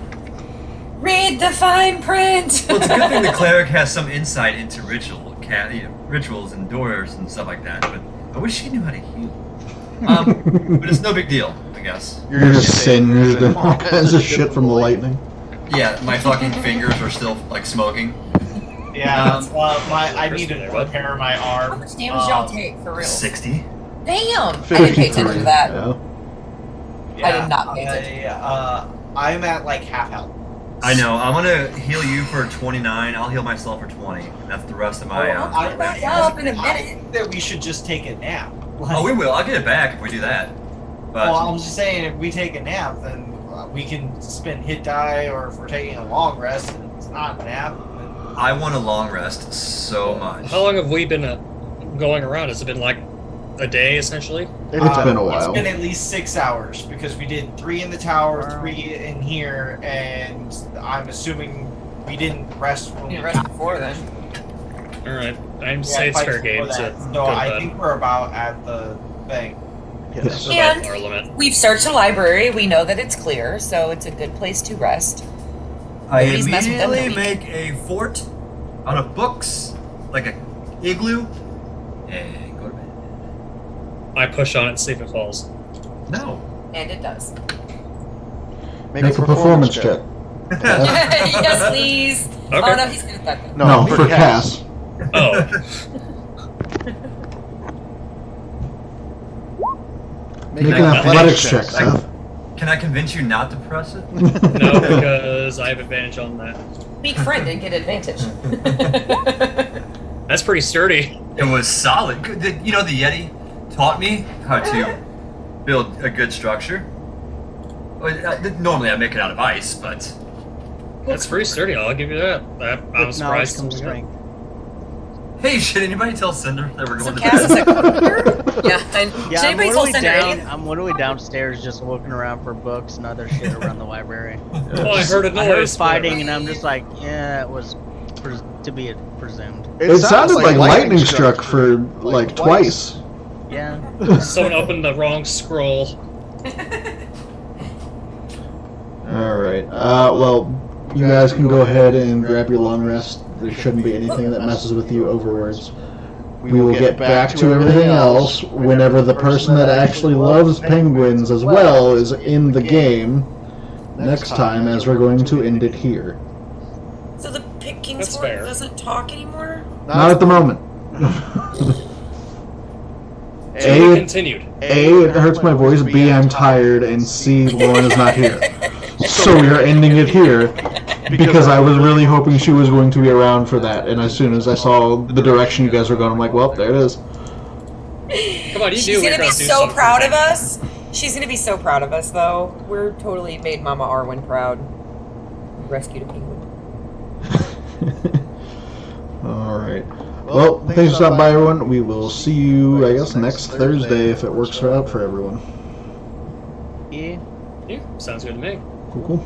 read the fine print. Well, it's a good thing the cleric has some insight into rituals and doors and stuff like that. But I wish she knew how to heal. But it's no big deal, I guess. You're just singed and all kinds of shit from the lightning. Yeah, my fucking fingers are still like smoking. Yeah, I need to repair my arm. How much damage y'all take for real? 60. Damn! I didn't pay attention to that. Yeah. I did not pay attention. I'm at like half health. I know. I'm gonna heal you for 29. I'll heal myself for 20. That's the rest of my. I'll up in a minute. I think that we should just take a nap. Oh, we will. I'll get it back if we do that. But Well, I'm just saying, if we take a nap, then we can spend hit die, or if we're taking a long rest and it's not a nap. Then... I want a long rest so much. How long have we been going around? Has it been like a day, essentially? It's been a while. It's been at least 6 hours, because we did 3 in the tower, 3 in here, and I'm assuming we didn't rest when You we rest got before here. then. Alright. I'm say it's fight fair before game that. to So go to I bed. think we're about at the thing. Yes. About And our limit. we've searched the library. We know that it's clear, so it's a good place to rest. I Nobody's messed with them immediately that week. make a fort out of books, like a igloo, and go to bed. I push on it and see if it falls. No. And it does. Make a performance check. Yes, please. Okay. Oh no, he's good at that. No, for Cass. Oh. Make an athletics check, Seth. Can I convince you not to press it? No, because I have advantage on that. Weak friend didn't get advantage. That's pretty sturdy. It was solid. You know, the Yeti taught me how to build a good structure. Normally I make it out of ice, but That's pretty sturdy, I'll give you that. I'm With knowledge surprised. comes strength. hey, should anybody tell Cinder that we're So going to Cass is bed? like, yeah. And Yeah, should I'm anybody tell literally Cinder down. anything? I'm literally downstairs, just looking around for books and other shit around the library. Oh, I heard a noise. I heard fighting, and I'm just like, yeah, it was to be presumed. It sounded like lightning struck for like twice. Yeah. Someone opened the wrong scroll. Alright. Well, you guys can go ahead and grab your long rest. There shouldn't be anything that messes with you overwards. We will get back to everything else whenever the person that actually loves penguins as well is in the game next time, as we're going to end it here. So the Pit That's King's fair. doesn't talk anymore? Not at the moment. To be continued. A, it hurts my voice. B, I'm tired. And C, Lauren is not here. So we are ending it here because I was really hoping she was going to be around for that. And as soon as I saw the direction you guys were going, I'm like, well, there it is. Come on, you She's do. gonna be so proud of us. She's gonna be so proud of us, though. We're totally made Mama Arwen proud. Rescued a penguin. Alright. Well, thanks for stopping by, everyone. We will see you, I guess, next Thursday if it works out for everyone. Yeah. Yeah, sounds good to me. Cool, cool.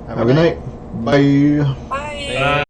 Have a good night. Bye. Bye. Bye.